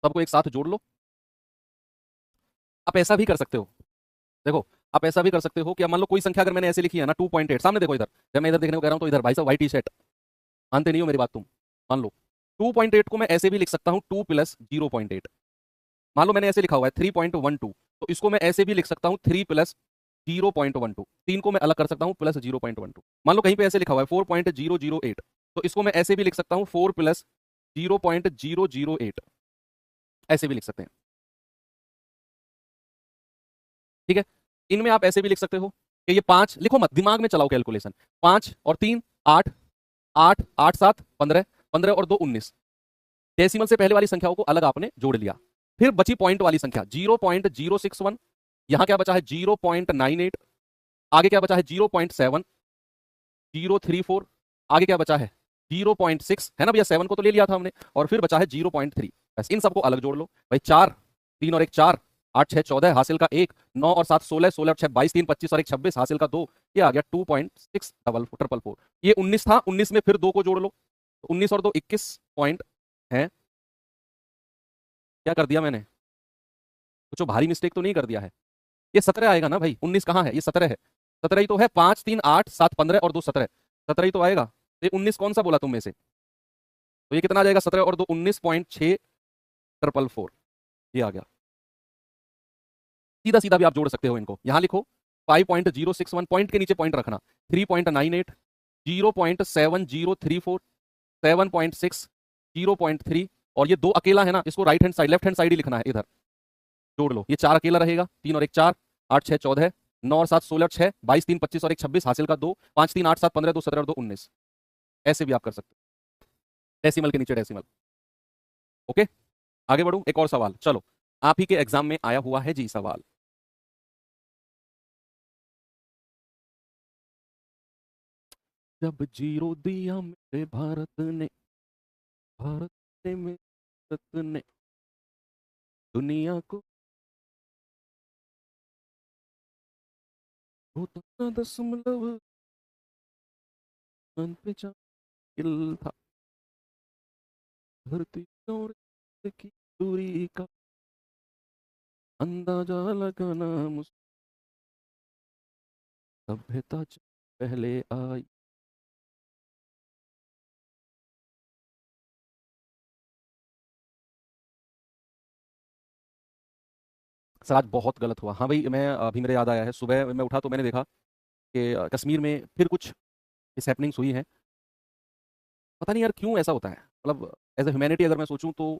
सबको एक साथ जोड़ लो। आप ऐसा भी कर सकते हो, देखो आप ऐसा भी कर सकते हो कि मान लो कोई संख्या अगर मैंने ऐसे लिखी है ना 2.8, सामने देखो इधर, जब मैं इधर देखने को कह रहा हूं तो इधर भाई साहब वाई टी शर्ट, मानते नहीं हो मेरी बात तुम। मान लो 2.8 को मैं ऐसे भी लिख सकता हूं 2 प्लस 0.8। मान लो मैंने ऐसे लिखा हुआ है 3.12, तो इसको मैं ऐसे भी लिख सकता हूं 3 प्लस 0.12। 3 को मैं अलग कर सकता हूं प्लस 0.12। मान लो कहीं पे ऐसे लिखा हुआ है 4.008, तो इसको मैं ऐसे भी लिख सकता हूं 4 प्लस 0.008, ऐसे भी लिख सकते हैं, ठीक है। इनमें आप ऐसे भी लिख सकते हो कि ये 5 लिखो मत, दिमाग में चलाओ कैलकुलेशन, 5 और 3 8, 8 8 7 15, 15 और 2 19। डेसिमल से पहले वाली संख्याओं को अलग आपने जोड़ लिया। फिर बची पॉइंट वाली संख्या 0.061, यहां क्या बचा है 0.98, आगे क्या बचा है 0.7, 034, आगे क्या बचा है 0.6, है ना भैया, 7 को तो ले लिया था हमने, और फिर बचा है 0.3। बस इन सबको अलग जोड़ लो भाई, 4, 3 और 1 4, 8 6 14 हासिल का 1, 9 और 7 16, 16 और 6 22, 3 25 और 1 26 हासिल का 2, ये आ गया 2.64444। ये 19 था, 19 में फिर 2 को जोड़ लो, तो 19 और 2 21 पॉइंट है। क्या कर दिया मैंने, कुछ भारी मिस्टेक तो नहीं कर दिया है? ये 17 आएगा ना भाई, 19 कहाँ है, ये 17 है, 17 ही तो है, 5 3 8 7 15 और 2 17, 17 ही तो आएगा। तो ये 19 कौन सा बोला तुम में से, तो ये कितना आ जाएगा 17 और 2 19.6444, ये आ गया। सीधा सीधा भी आप जोड़ सकते हो इनको, यहां लिखो 5.061, पॉइंट के नीचे पॉइंट रखना, 3.98, 0.7034, 7.6, 0.3, और ये 2 अकेला है ना, इसको right hand side left hand side ही लिखना है इधर, जोड़ लो। ये 4 अकेला रहेगा, 3 और 1 4, 8 6 14, 9 और 7 16 और 6 22, 3 25 और 1 26 हासिल का 2, 5 3 8 7 15, 2 17 और 2 19, ऐसे भी आप कर सकते हो, डेसिमल के नीचे डेसिमल। ओके, आगे बढ़ू, एक और सवाल, चलो आप ही के एग्जाम में आया हुआ है जी सवाल। जब जीरो दिया मेरे भारत ने, भारत ने मेरे भारत ने दुनिया को होता दशमलव पे चाकिल था, धरती और की दूरी का अंदाजा लगाना सभ्यता पहले आई। सर आज बहुत गलत हुआ, हाँ भाई, मैं अभी मेरे याद आया है, सुबह मैं उठा तो मैंने देखा कि कश्मीर में फिर कुछ मिस हैपनिंग्स हुई हैं। पता नहीं यार क्यों ऐसा होता है, मतलब एज ए ह्यूमैनिटी अगर मैं सोचूं तो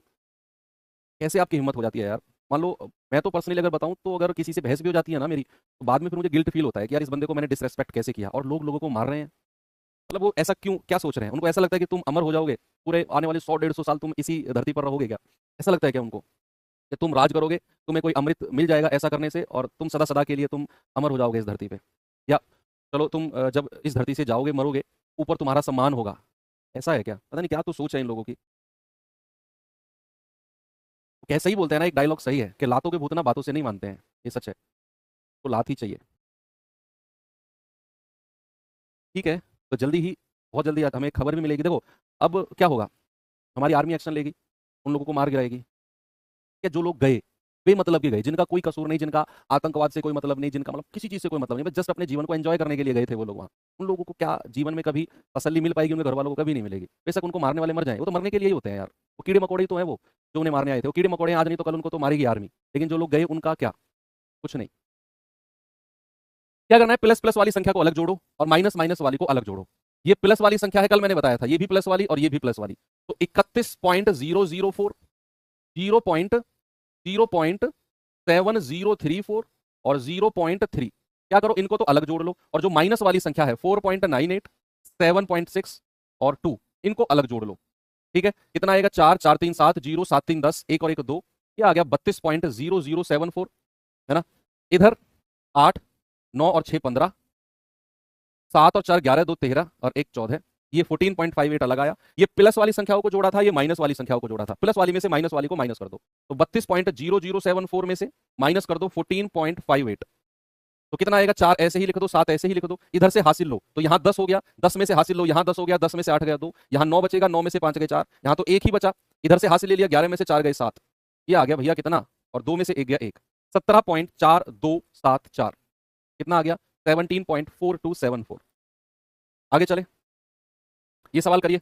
कैसे आपकी हिम्मत हो जाती है यार। मान लो मैं तो पर्सनली अगर बताऊं तो अगर किसी से बहस भी हो जाती है ना मेरी, तो बाद में फिर मुझे गिल्ट फील होता है कि यार इस बंदे को मैंने डिसरेस्पेक्ट कैसे किया, और लोग लोगों को मार रहे हैं। मतलब वो ऐसा क्यों, क्या सोच रहे हैं, उनको ऐसा लगता है कि तुम अमर हो जाओगे, पूरे आने वाले 100 150 साल तुम इसी धरती पर रहोगे क्या, ऐसा लगता है क्या उनको? कि तुम राज करोगे, तुम्हें कोई अमृत मिल जाएगा ऐसा करने से, और तुम सदा सदा के लिए तुम अमर हो जाओगे इस धरती पे। या चलो तुम जब इस धरती से जाओगे, मरोगे, ऊपर तुम्हारा सम्मान होगा। ऐसा है क्या? पता नहीं क्या तो सोच है इन लोगों की। कैसे ही बोलते हैं ना, एक डायलॉग सही है कि लातों के भूत ना बातों से नहीं मानते हैं। ये सच है। तो लात ही चाहिए। ठीक है। तो जल्दी ही, बहुत जल्दी हमें खबर भी मिलेगी। देखो अब क्या होगा, हमारी आर्मी एक्शन लेगी, उन लोगों को मार गिराएगी। कि जो लोग गए, बेमतलब के गए, जिनका कोई कसूर नहीं, जिनका आतंकवाद से कोई मतलब नहीं, जिनका मतलब किसी चीज़ से कोई मतलब नहीं, बस जस्ट अपने जीवन को एंजॉय करने के लिए गए थे वो लोग वहाँ। उन लोगों को क्या जीवन में कभी तसल्ली मिल पाएगी? उनके घर वालों को कभी नहीं मिलेगी। बेशक उनको मारने वाले मर जाएं, वो तो मरने के लिए ही होते हैं यार। वो कीड़े मकोड़े ही तो हैं वो, जो उन्हें मारने आए थे। वो कीड़े मकोड़े हैं, आज नहीं तो कल उनको तो मारेगी आर्मी। लेकिन जो लोग गए उनका क्या? कुछ नहीं। क्या करना है, प्लस प्लस वाली संख्या को अलग जोड़ो और माइनस माइनस वाली को अलग जोड़ो। ये प्लस वाली संख्या है, कल मैंने बताया था, ये भी प्लस वाली और ये भी प्लस वाली। तो 31.004, 0.7034 और 0.3। क्या करो, इनको तो अलग जोड़ लो, और जो माइनस वाली संख्या है 4.98, 7.6 और 2, इनको अलग जोड़ लो। ठीक है, कितना आएगा? 4 4 3 7, 0 7 3 10, एक और एक 2, ये आ गया 32.0074, है ना। इधर 8 9 और 6 15, 7 और 4 11, 2 13 और 1 14, ये 14.58 अलग आया। ये प्लस वाली संख्याओं को जोड़ा था, ये माइनस वाली संख्याओं को जोड़ा था। प्लस वाली में से माइनस वाली को माइनस कर दो, तो 32.0074 में से माइनस कर दो 14.58, तो कितना आएगा? 4 ऐसे ही लिख दो, 7 ऐसे ही लिख दो, इधर से हासिल लो, तो यहां 10 हो गया, 10 में से हासिल लो, यहां 10 हो गया, 10 में से 8 गया 2, यहां 9 बचेगा, 9 में से 5 गए 4, यहां तो एक ही बचा, इधर से हासिल ले लिया, 11 में से 4 गए 7, ये आ गया भैया कितना? और 2 में से 1 गया 1, 17.4274, कितना आ गया? 17.4274। आगे चले, ये सवाल करिए।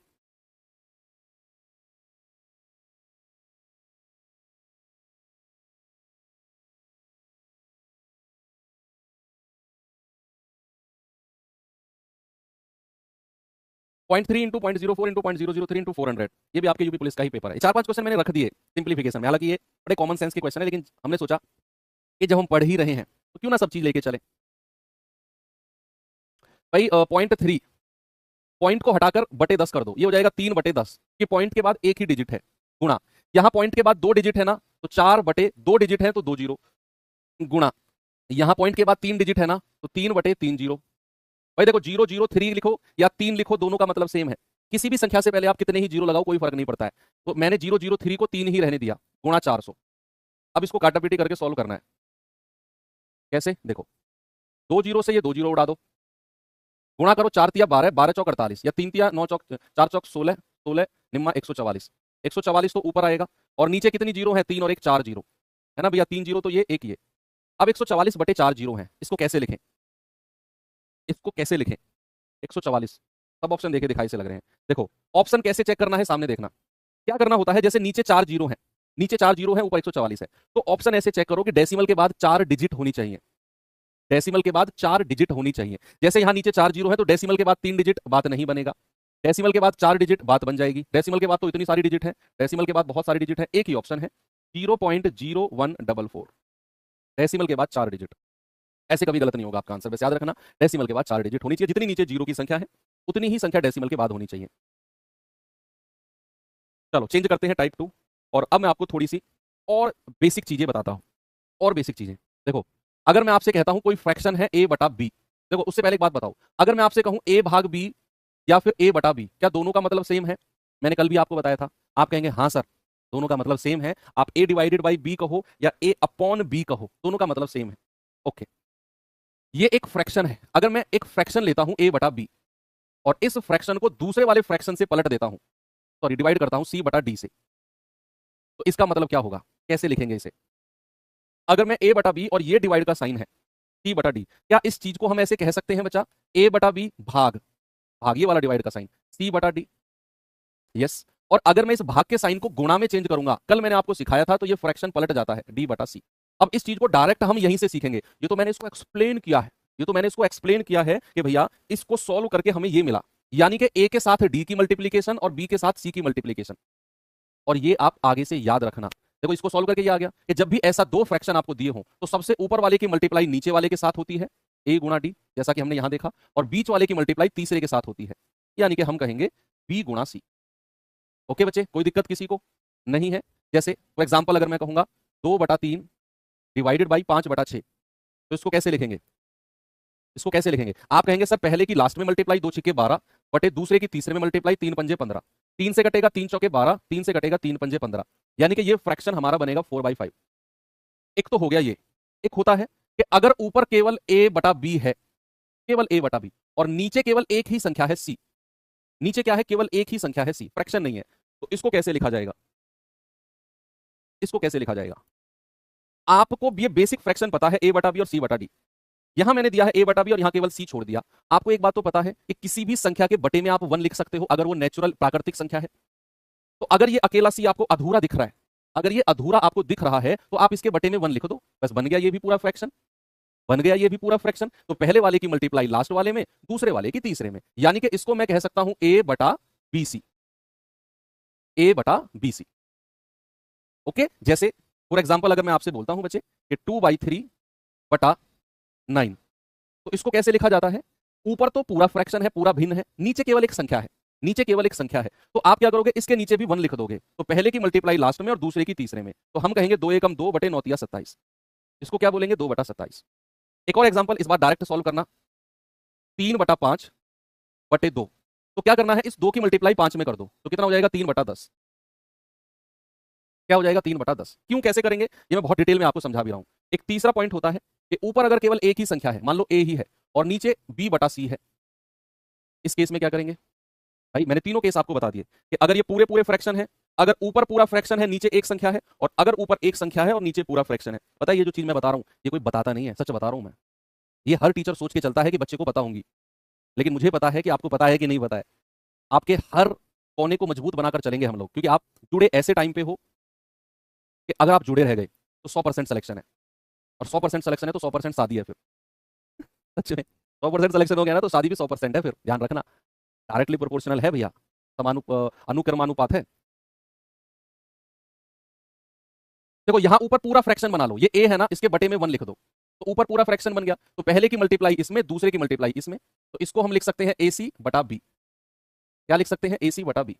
पॉइंट 3 इंटू 0.04 इंटू 0.003 इंटू 400, ये भी आपके यूपी पुलिस का ही पेपर है। 4-5 क्वेश्चन मैंने रख दिए सिंप्लीफिकेशन में, हालांकि ये बड़े कॉमन सेंस के क्वेश्चन है, लेकिन हमने सोचा कि जब हम पढ़ ही रहे हैं तो क्यों ना सब चीज लेके चले। भाई .3, पॉइंट को हटाकर बटे 10 कर दो, ये हो जाएगा 3/10, कि पॉइंट के बाद एक ही डिजिट है, गुणा, यहां पॉइंट के बाद 2 डिजिट है ना, तो 4/2 डिजिट है तो 2 जीरो, गुणा, यहां पॉइंट के बाद 3 डिजिट है ना, तो 3/3 जीरो। भाई देखो 003 लिखो या 3 लिखो, दोनों का मतलब सेम है। किसी भी संख्या से पहले आप कितने ही जीरो लगाओ, कोई फर्क नहीं पड़ता है। तो मैंने 003 को 3 ही रहने दिया, गुणा 400। अब इसको काटापीटी करके सॉल्व करना है। कैसे? देखो, 2 जीरो से ये 2 जीरो उड़ा दो, गुणा करो, 4 तिया 12, 12 चौक 48, या 3 तिया 9 चौक 4 चौक 16, 16 निम्मा 144, 144 तो ऊपर आएगा, और नीचे कितनी जीरो है? 3 और 1 4 जीरो, है ना भैया, 3 जीरो तो ये, एक ये। अब 144/4 जीरो है, इसको कैसे लिखें? इसको कैसे लिखें 144? सब ऑप्शन देखे दिखाई से लग रहे हैं। देखो ऑप्शन कैसे चेक करना है, सामने देखना। क्या करना होता है, जैसे नीचे 4 जीरो है, नीचे 4 जीरो है, ऊपर 144 है, तो ऑप्शन ऐसे चेक करो कि डेसिमल के बाद 4 डिजिट होनी चाहिए, डेसिमल के बाद 4 डिजिट होनी चाहिए। जैसे यहां नीचे 4 जीरो है, तो डेसिमल के बाद 3 डिजिट, बात नहीं बनेगा। डेसिमल के बाद 4 डिजिट, बात बन जाएगी। डेसिमल के बाद तो इतनी सारी डिजिट है, डेसिमल के बाद बहुत सारी डिजिट है, एक ही ऑप्शन है 0.0144, डेसिमल के बाद 4 डिजिट। ऐसे कभी गलत नहीं होगा आपका आंसर, बस याद रखना, डेसिमल के बाद 4 डिजिट होनी चाहिए। जितनी नीचे जीरो की संख्या है उतनी ही संख्या डेसिमल के बाद होनी चाहिए। चलो चेंज करते हैं टाइप 2, और अब मैं आपको थोड़ी सी और बेसिक चीजें बताता हूं, और बेसिक चीजें। देखो अगर मैं आपसे कहता हूं कोई फ्रैक्शन है a/b, देखो उससे पहले एक बात बताओ, अगर मैं आपसे कहूं a/b या फिर a/b, क्या दोनों का मतलब सेम है? मैंने कल भी आपको बताया था, आप कहेंगे हाँ सर दोनों का मतलब सेम है, आप a/b कहो या a/b कहो, दोनों का मतलब सेम है। ओके, ये एक फ्रैक्शन है। अगर मैं एक फ्रैक्शन लेता हूं a/b, और इस फ्रैक्शन को दूसरे वाले फ्रैक्शन से पलट देता हूं, सॉरी डिवाइड करता हूं c/d से, तो इसका मतलब क्या होगा? कैसे लिखेंगे इसे? अगर मैं a/b और ये डिवाइड का साइन है c/d, क्या इस चीज को हम ऐसे कह सकते हैं बच्चा, a/b भाग, भाग ये वाला डिवाइड का साइन c/d? यस। और अगर मैं इस भाग के साइन को गुणा में चेंज करूंगा, कल मैंने आपको सिखाया था, तो ये फ्रैक्शन पलट जाता है d/c। अब इस चीज को डायरेक्ट हम यहीं से सीखेंगे, ये तो मैंने इसको एक्सप्लेन किया है, ये तो मैंने इसको एक्सप्लेन किया है कि भैया इसको सॉल्व करके हमें ये मिला, यानी कि a के साथ d की मल्टीप्लीकेशन और b के साथ c की मल्टीप्लीकेशन, और ये आप आगे से याद रखना। देखो इसको सॉल्व करके ये आ गया कि जब भी ऐसा दो फ्रैक्शन आपको दिए हों, तो सबसे ऊपर वाले की मल्टीप्लाई नीचे वाले के साथ होती है, a गुणा d, जैसा कि हमने यहां देखा, और बीच वाले की मल्टीप्लाई तीसरे के साथ होती है, यानी कि हम कहेंगे b गुणा c। ओके बच्चे, कोई दिक्कत किसी को नहीं है? जैसे फॉर एग्जाम्पल अगर मैं कहूंगा 2/3 डिवाइडेड बाई 5/6। तो इसको कैसे लिखेंगे? इसको कैसे लिखेंगे? आप कहेंगे सर पहले की लास्ट में मल्टीप्लाई 2 छिके 12 बटे दूसरे की तीसरे में मल्टीप्लाई 3 पंजे 15। 3 से कटेगा 3 चौके 12, 3 से कटेगा 3 पंजे 15, यानी कि ये फ्रैक्शन हमारा बनेगा 4/5। एक तो हो गया ये। एक होता है कि अगर ऊपर केवल a बटा b है, केवल a बटा b, और नीचे केवल एक ही संख्या है c। नीचे क्या है? केवल एक ही संख्या है c, फ्रैक्शन नहीं है। तो इसको कैसे लिखा जाएगा? इसको कैसे लिखा जाएगा? आपको ये बेसिक फ्रैक्शन पता है, a बटा b और c बटा d। यहां मैंने दिया है a बटा b और यहां केवल c छोड़ दिया। आपको एक बात तो पता है कि किसी भी संख्या के बटे में आप 1 लिख सकते हो अगर वो नेचुरल प्राकृतिक संख्या है। तो अगर ये अकेला c आपको अधूरा दिख रहा है, अगर ये अधूरा आपको दिख रहा है, तो आप इसके बटे में 1 लिख दो, बस बन गया ये भी पूरा फ्रैक्शन। बन गया ये भी पूरा फ्रैक्शन। तो पहले वाले की मल्टीप्लाई लास्ट वाले में, दूसरे वाले की तीसरे में, यानी कि इसको मैं कह सकता हूं a बटा bc, a बटा bc। ओके, जैसे फॉर एग्जाम्पल अगर मैं आपसे बोलता हूं बच्चे कि 2/3 बटा 9, तो इसको कैसे लिखा जाता है? ऊपर तो पूरा फ्रैक्शन है, पूरा भिन्न है, नीचे केवल एक संख्या है, नीचे केवल एक संख्या है। तो आप क्या करोगे? इसके नीचे भी 1 लिख दोगे, तो पहले की मल्टीप्लाई लास्ट में और दूसरे की तीसरे में। तो हम कहेंगे 2 एकम 2 बटे 9 तिया 27। इसको क्या बोलेंगे? 2/27। एक और एग्जाम्पल, इस बार डायरेक्ट सॉल्व करना। 3/5 बटे 2, तो क्या करना है? इस 2 की मल्टीप्लाई 5 में कर दो, तो कितना हो जाएगा? 3/10। क्या हो जाएगा? 3/10। क्यों, कैसे करेंगे, ये मैं बहुत डिटेल में आपको समझा भी रहा हूं। एक तीसरा पॉइंट होता है कि ऊपर अगर केवल एक ही संख्या है, मान लो a ही है, और नीचे b बटा c है, इस केस में क्या करेंगे? भाई मैंने तीनों केस आपको बता दिए कि अगर ये पूरे पूरे फ्रैक्शन है, अगर ऊपर पूरा फ्रैक्शन है, नीचे एक संख्या है, और अगर ऊपर एक संख्या है और नीचे पूरा फ्रैक्शन है। पता है ये जो चीज मैं बता रहा हूं, ये कोई बताता नहीं है, सच बता रहा हूं मैं। ये हर टीचर सोच के चलता है कि बच्चे को पता होंगी, लेकिन मुझे पता है कि आपको पता है कि नहीं पता है। आपके हर कोने को मजबूत बनाकर चलेंगे हम लोग, क्योंकि आप जुड़े ऐसे टाइम पे हो कि अगर आप जुड़े रह गए तो 100% सिलेक्शन है, और 100% सिलेक्शन है तो 100% शादी है फिर। सच में 100% सिलेक्शन हो गया ना तो शादी भी 100% है फिर, ध्यान रखना। डायरेक्टली प्रोपोर्शनल है भैया, अनुक्रमानुपात है। देखो यहां ऊपर पूरा फ्रैक्शन बना लो, ये a है ना, इसके बटे में 1 लिख दो, तो ऊपर पूरा फ्रैक्शन बन गया। तो पहले की मल्टीप्लाई इसमें, दूसरे की मल्टीप्लाई इसमें, तो इसको हम लिख सकते हैं ac बटा b। क्या लिख सकते हैं? ac बटा b।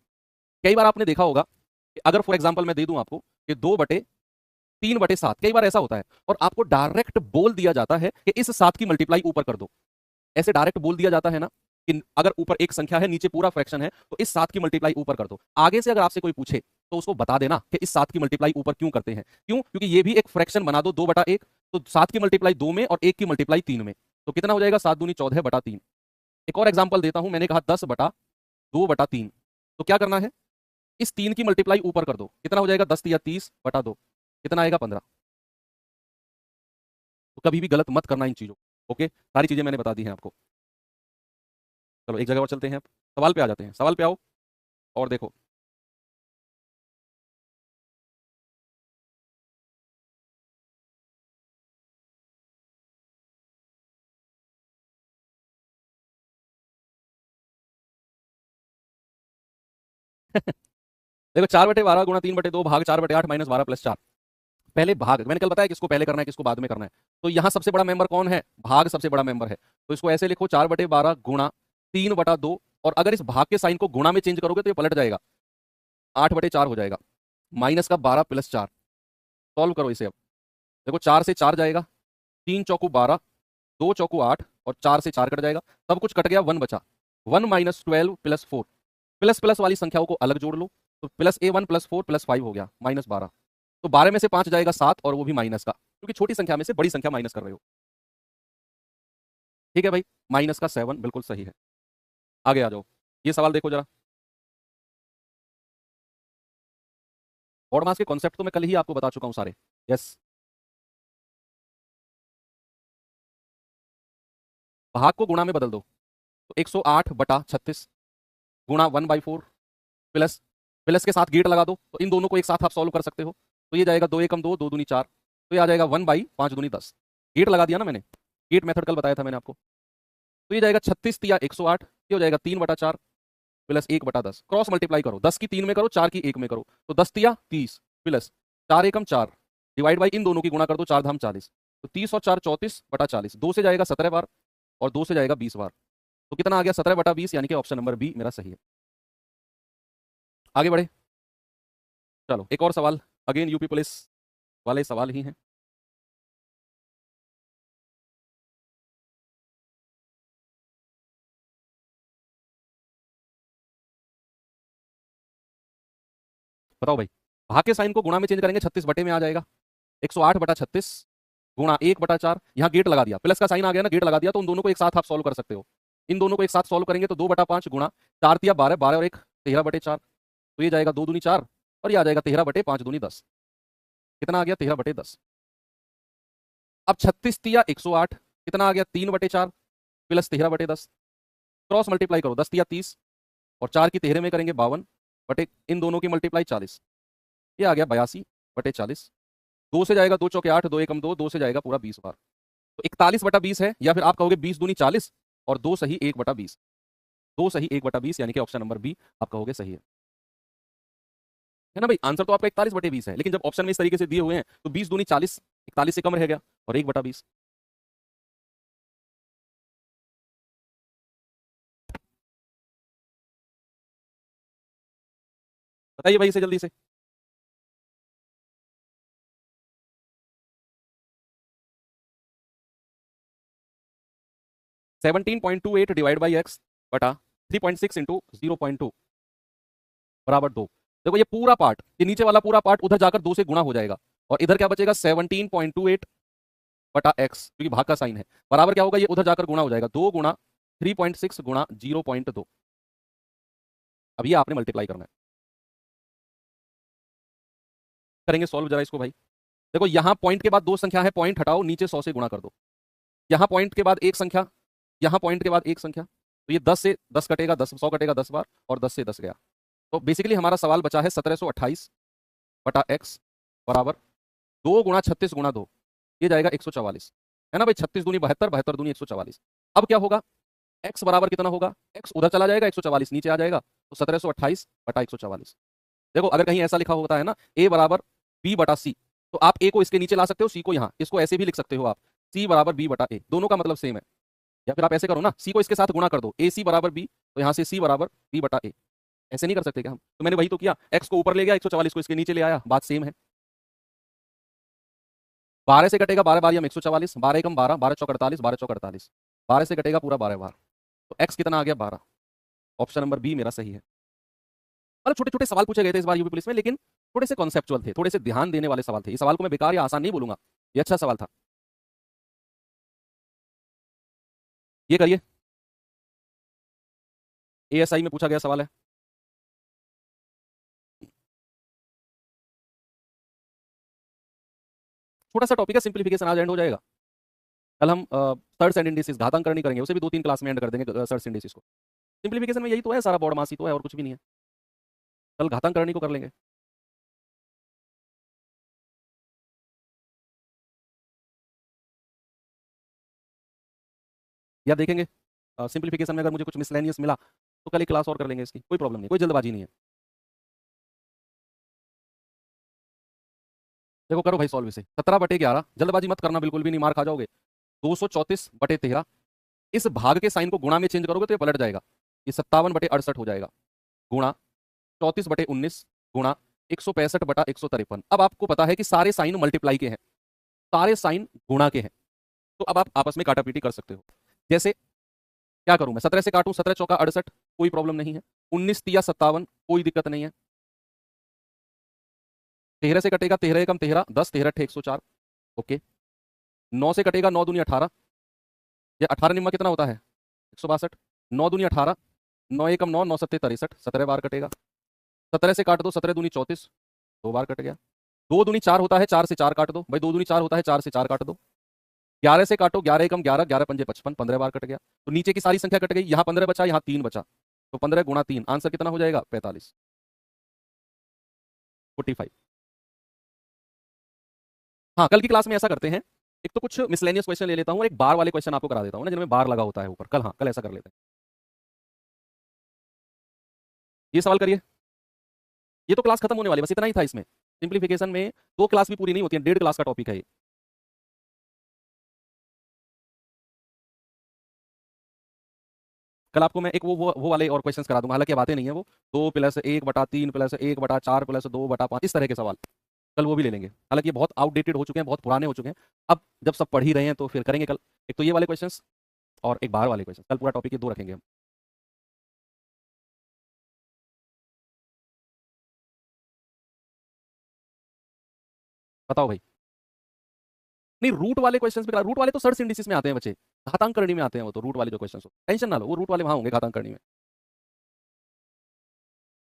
कई बार आपने देखा होगा कि अगर फॉर एग्जाम्पल मैं दे दूं आपको कि 2/3/7, कई बार ऐसा होता है, और आपको डायरेक्ट बोल दिया जाता है कि इस 7 की मल्टीप्लाई ऊपर कर दो। ऐसे डायरेक्ट बोल दिया जाता है ना कि अगर ऊपर एक संख्या है, नीचे पूरा फ्रैक्शन है, तो इस 7 की मल्टीप्लाई ऊपर कर दो। आगे से अगर आपसे कोई पूछे तो उसको बता देना कि इस 7 की मल्टीप्लाई ऊपर क्यों करते हैं। क्यों? क्योंकि ये भी एक फ्रैक्शन बना दो, 2/1, तो 7 की मल्टीप्लाई 2 में और 1 की मल्टीप्लाई 3 में, तो कितना हो जाएगा? 7 दूनी 14/3। एक और एग्जाम्पल देता हूं, मैंने कहा 10/2/3, तो क्या करना है? इस 3 की मल्टीप्लाई ऊपर कर दो, कितना हो जाएगा? 10 या 30/2, कितना आएगा? 15। तो कभी भी गलत मत करना इन चीजों को। ओके, सारी चीजें मैंने बता दी हैं आपको। चलो एक जगह और चलते हैं, अब सवाल पे आ जाते हैं। सवाल पे आओ और देखो। देखो 4/12 गुणा 3/2 भाग 4/8 माइनस 12 प्लस 4। पहले भाग, मैंने कल बताया किसको पहले करना है किसको बाद में करना है। तो यहां सबसे बड़ा मेंबर कौन है? भाग सबसे बड़ा मेंबर है, तो इसको ऐसे लिखो 4/12 गुणा 3/2, और अगर इस भाग के साइन को गुणा में चेंज करोगे तो ये पलट जाएगा, 8/4 हो जाएगा, माइनस का 12 प्लस 4। सॉल्व करो इसे अब। देखो 4 से 4 जाएगा, 3 चौकू 12, 2 चौकू 8, और 4 से 4 कट जाएगा, सब कुछ कट गया, 1 बचा। 1 माइनस 12 प्लस 4, प्लस प्लस वाली संख्याओं को अलग जोड़ लो, तो +a1 + 4 + 5 हो गया, -12। तो 12 में से 5 जाएगा 7, और वो भी माइनस का, क्योंकि छोटी संख्या में से बड़ी संख्या माइनस कर रहे हो। ठीक है भाई, -7 बिल्कुल सही है। आगे आ जाओ, ये सवाल देखो जरा। ऑड मास के कॉन्सेप्ट तो मैं कल ही आपको बता चुका हूं सारे। यस, भाग को गुणा में बदल दो, तो 108/36 गुणा 1/4 प्लस, प्लस के साथ गेट लगा दो, तो इन दोनों को एक साथ आप सॉल्व कर सकते हो। तो ये जाएगा 2 एकम 2, 2 दूनी 4, तो ये आ जाएगा 1/5 दूनी 10। गेट लगा दिया ना मैंने, गेट मेथड कल बताया था मैंने आपको। तो ये जाएगा 36 या 108, ये हो जाएगा 3/4 प्लस 1/10। क्रॉस मल्टीप्लाई करो, 10 की 3 में करो, 4 की 1 में करो, तो 10 या 30 प्लस 4 एकम 4, डिवाइड बाई इन दोनों की गुणा कर दो, 4 धाम 40, तो 30 और 4 34/40। 2 से जाएगा 17 बार, और 2 से जाएगा 20 बार, तो कितना आ गया? 17/20, यानी कि ऑप्शन नंबर बी मेरा सही है। आगे बढ़े, चलो एक और सवाल, अगेन यूपी पुलिस। वाले सवाल ही हैं। बताओ भाई, भाग के साइन को गुणा में चेंज करेंगे, 36 बटे में आ जाएगा। 108 बटा 36 गुणा 1 बटा 4, यहाँ गेट लगा दिया, प्लस का साइन आ गया ना, गेट लगा दिया, तो उन दोनों को एक साथ आप सॉल्व कर सकते हो। इन दोनों को एक साथ सॉल्व करेंगे तो 2 बटा 5 गुणा 4 तिया 12, 12 और 1 13 बटे 4, तो ये जाएगा 2 दूनी 4 और ये आ जाएगा 13 बटे 5 दूनी 10। कितना आ गया? 13 बटे 10। अब 36 तिया 108, कितना आ गया? 3 बटे 4 प्लस 13 बटे 10, क्रॉस मल्टीप्लाई करो, 10 तिया 30 और 4 की 13 में करेंगे 52 बटे इन दोनों की मल्टीप्लाई 40, ये आ गया 82 बटे 40। 2 से जाएगा 2 चौके 8, 2 एकम 2, 2 से जाएगा पूरा 20 बार, तो 41 बटा 20 है, या फिर आप कहोगे 20 दूनी 40 और 2 सही 1 बटा 20, 2 सही 1 बटा 20, यानी कि ऑप्शन नंबर बी आप कहोगे सही है ना भाई। आंसर तो आपका 41 बटे 20 है, लेकिन जब ऑप्शन में इस तरीके से दिए हुए हैं तो 20 दूनी 40, 41 से कम रह गया और 1 बटा 20। बताइए भाई इसे जल्दी से। 17.28 डिवाइड बाई एक्स बटा 3.6 इंटू 0.2 बराबर 2। देखो ये पूरा पार्ट, ये नीचे वाला पूरा पार्ट उधर जाकर 2 से गुणा हो जाएगा और इधर क्या बचेगा? 17.28 बटा एक्स, क्योंकि भाग का साइन है, बराबर क्या होगा? ये उधर जाकर गुणा हो जाएगा, 2 गुणा 3.6 गुणा 0.2। अब ये आपने मल्टीप्लाई करना है, करेंगे सॉल्व जरा इसको भाई। देखो यहाँ पॉइंट के बाद दो संख्या है, पॉइंट हटाओ, नीचे 100 से गुणा कर दो। यहाँ पॉइंट के बाद एक संख्या, यहाँ पॉइंट के बाद एक संख्या, तो ये 10 से 10 कटेगा, 10 100 कटेगा 10 बार और 10 से 10 गया। तो बेसिकली हमारा सवाल बचा है 1728 बटा एक्स बराबर 2 गुणा 36 गुणा 2, ये जाएगा 144, है ना भाई। 36 दूनी 72, 72 दूनी 144। अब क्या होगा? एक्स बराबर कितना होगा? एक्स उधर चला जाएगा, 144 नीचे आ जाएगा, तो 1728 बटा 144। देखो अगर कहीं ऐसा लिखा होता है ना ए बराबर बी बटा सी, तो आप ए को इसके नीचे ला सकते हो, सी को यहाँ, इसको ऐसे भी लिख सकते हो आप, सी बराबर बी बटा ए, दोनों का मतलब सेम है। या फिर आप ऐसे करो ना, सी को इसके साथ गुणा कर दो, ए सी बराबर बी, तो यहाँ से सी बराबर बी बटा ए। ऐसे नहीं कर सकते क्या हम? तो मैंने वही तो किया, एक्स को ऊपर ले गया, 144 को इसके नीचे ले आया, बात सेम है। 12 से कटेगा 12 बार या 144, 12 एकम 12, 12 चौक 48, 12 चौक 48, 12 से कटेगा पूरा 12 बार, तो एक्स कितना आ गया? 12। ऑप्शन नंबर बी मेरा सही है। मतलब छोटे छोटे सवाल पूछे गए थे इस बार यूपी पुलिस में, लेकिन थोड़े से कॉन्सेप्चुअल थे, थोड़े से ध्यान देने वाले सवाल थे। इस सवाल को मैं बेकार या आसान नहीं बोलूंगा, ये अच्छा सवाल था। ये करिए, एएसआई में पूछा गया सवाल है। छोटा सा टॉपिक है, सिंप्लीफिकेशन, आज एंड हो जाएगा। कल हम सर्ट्स एंड इंडिसेस, घातांक करनी करेंगे, उसे भी 2-3 क्लास में एंड कर देंगे सर्ट्स इंडिसेस को। सिंप्लीफिकेशन में यही तो है, सारा बॉड मास ही तो है और कुछ भी नहीं है। कल घातांक करनी को कर लेंगे। या देखेंगे सिंप्लीफिकेशन में अगर मुझे कुछ मिसलेनियस मिला तो कल एक क्लास और कर लेंगे इसकी, कोई प्रॉब्लम नहीं, कोई जल्दबाजी नहीं है। देखो करो भाई सॉल्व इसे, 17 बटे 11, जल्दबाजी मत करना बिल्कुल भी नहीं, मार खा जाओगे। 234 बटे 13, इस भाग के साइन को गुणा में चेंज करोगे तो ये पलट जाएगा, ये 57 बटे 68 हो जाएगा, गुणा 34 बटे 19 गुणा 165 बटा 153। अब आपको पता है कि सारे साइन मल्टीप्लाई के हैं, सारे साइन गुणा के हैं, तो अब आप आपस में काटापीटी कर सकते हो। जैसे क्या करूं मैं, 17 से काटूं, 17 चौका 68, कोई प्रॉब्लम नहीं है। 19 तिया 57, कोई दिक्कत नहीं है। 13 से कटेगा, 13 एकम 13, 10 13 अट्ठे 104, ओके। 9 से कटेगा, 9 दूनी 18, या 18 निम्मा कितना होता है? 162। 9 दूनी 18, 9 एकम 9, 9 सत्ते 63, 17 बार कटेगा। 17 से काट दो, 17 दूनी 34, 2 बार कट गया। 2 दूनी 4 होता है, 4 से 4 काट दो भाई, 2 दूनी 4 होता है, 4 से 4 काट दो। 11 से काटो, 11 एकम 11, 11 पंजे 55, 15 बार कट गया। तो नीचे की सारी संख्या कट गई, यहाँ 15 बचा, यहाँ 3 बचा, तो 15 गुणा 3, आंसर कितना हो जाएगा? 45, 45। हाँ कल की क्लास में ऐसा करते हैं, एक तो कुछ मिसलेनियस क्वेश्चन ले लेता हूँ और एक बार वाले क्वेश्चन आपको करा देता हूँ ना, जिनमें बार लगा होता है ऊपर। कल, हाँ कल ऐसा कर लेते हैं। ये सवाल करिए, ये तो क्लास खत्म होने वाली, बस इतना ही था इसमें। सिंप्लीफिकेशन में 2 क्लास भी पूरी नहीं होती है, 1.5 क्लास का टॉपिक है ये। कल आपको मैं एक वो वाले और क्वेश्चंस करा दूंगा, हालांकि अब आते नहीं है वो, 2 + 1 बटा 3 + 1 बटा 4 + 2 बटा 5, इस तरह के सवाल। कल वो भी ले लेंगे, हालांकि ये बहुत आउटडेटेड हो चुके हैं, बहुत पुराने हो चुके हैं। अब जब सब पढ़ ही रहे हैं तो फिर करेंगे कल। एक तो ये वाले क्वेश्चंस और एक बाहर वाले क्वेश्चन, कल पूरा टॉपिक ये दो रखेंगे हम। बताओ भाई। नहीं, रूट वाले क्वेश्चंस भी, रूट वाले तो सर्च इंडिसेस में आते हैं बच्चे, घातांक करनी में आते हैं वो तो, रूट वाले जो क्वेश्चन हो, टेंशन ना लो, वो रूट वाले वहां होंगे घातांक करनी में।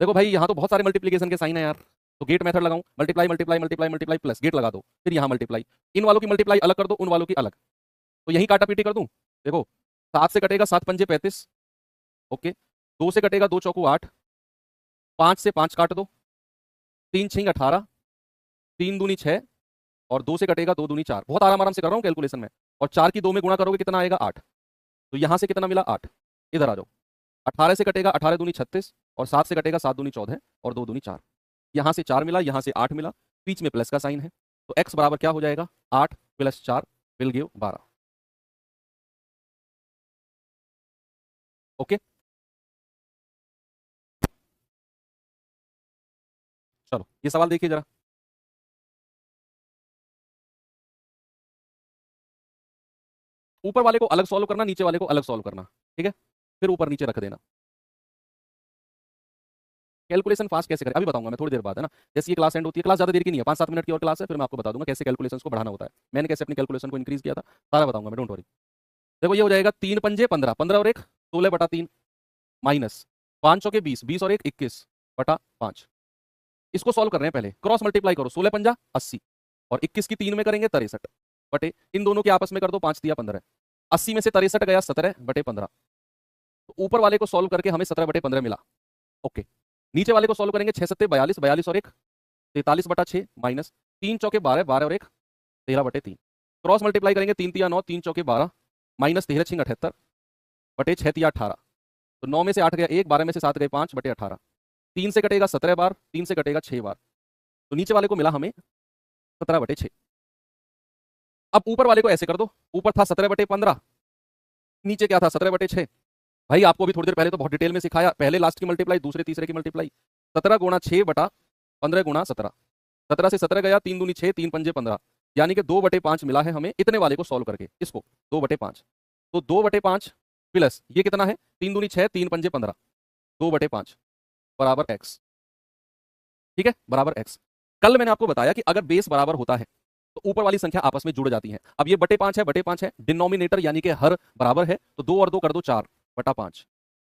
देखो भाई, यहाँ तो बहुत सारे मल्टीप्लीकेशन के साइन है यार, तो गेट मेथड लगाऊं, multiply multiply multiply multiply plus get लगा दो, फिर यहाँ मल्टीप्लाई, इन वालों की मल्टीप्लाई अलग कर दो, उन वालों की अलग, तो यही काटा पीटी कर दूं। देखो, 7 से कटेगा 7 पंजे 35, ओके, 2 से कटेगा 2 चौकू 8, 5 से 5 काट दो, 3 छिंग 18, 3 दूनी 6, और 2 से कटेगा 2 दूनी 4, बहुत आराम आराम से कर रहा हूँ कैलकुलेशन में, और 4 की 2 में गुणा करोगे कितना आएगा 8, तो यहाँ से कितना मिला 8, इधर आ जाओ, 18 से कटेगा 18 दूनी 36, और 7 से कटेगा 7 दूनी 14, और 2 दूनी 4, यहाँ से 4 मिला, यहाँ से 8 मिला, बीच में प्लस का साइन है, तो x बराबर क्या हो जाएगा 8 प्लस 4 विल गिव 12। ओके, चलो ये सवाल देखिए जरा। ऊपर वाले को अलग सॉल्व करना, नीचे वाले को अलग सॉल्व करना, ठीक है, फिर ऊपर नीचे रख देना। कैलकुलेशन फास्ट कैसे करें अभी बताऊंगा मैं थोड़ी देर बाद, है ना। जैसे ये क्लास एंड होती है, क्लास ज्यादा देर की नहीं है, 5-7 मिनट की और क्लास है, फिर मैं आपको बता दूंगा कैसे कैलकुलेशन को बढ़ाना होता है, मैंने कैसे अपनी कैलकुलेशन को इंक्रीज किया था, सारा बताऊंगा मैं, डोंट वरी। देखो ये हो जाएगा 3 पंजे 15, 15 और 1 16/3, माइनस 5 चौके 20, 20 और 1 21/5। इसको सॉल्व कर रहे हैं, पहले क्रॉस मल्टीप्लाई करो, 16 पंजा 80, और 21 की 3 में करेंगे 63 बटे, इन दोनों के आपस में कर दो 5 दिया 15, 80 में से 63 गया 17/15, तो ऊपर वाले को सॉल्व करके हमें 17/15 मिला। ओके, नीचे वाले को सॉल्व करेंगे 6 7 42, 42 और 1 43/6, माइनस 3 चौके 12, 12 और 1 13/3, क्रॉस मल्टीप्लाई करेंगे 3 तिया 9, 3 चौके 12, माइनस 13 छिंग 78 बटे 6 तिया 18, तो 9 में से 8 गया 1, 12 में से 7 गए 5/18, 3 से कटेगा 17 बार, 3 से कटेगा 6 बार, तो नीचे वाले को मिला हमें 17/6। अब ऊपर वाले को ऐसे कर दो, ऊपर था 17/15, नीचे क्या था 17/6। भाई आपको भी थोड़ी देर पहले तो बहुत डिटेल में सिखाया, पहले लास्ट की मल्टीप्लाई, दूसरे तीसरे की मल्टीप्लाई, 17 गुणा 6/15 गुणा 17, 17 से 17 गया, 3 दूनी 6, 3 पंजे 15, यानी कि 2/5 मिला है हमें इतने वाले को सॉल्व करके, इसको 2/5, तो 2/5 प्लस ये कितना है 3 दूनी 6, 3 पंजे 15, 2/5 बराबर एक्स, ठीक है, बराबर एक्स। कल मैंने आपको बताया कि अगर बेस बराबर होता है तो ऊपर वाली संख्या आपस में जुड़ जाती है। अब ये बटे 5 है, डिनोमिनेटर यानी कि हर बराबर है, तो 2 और 2 कर दो 4/5,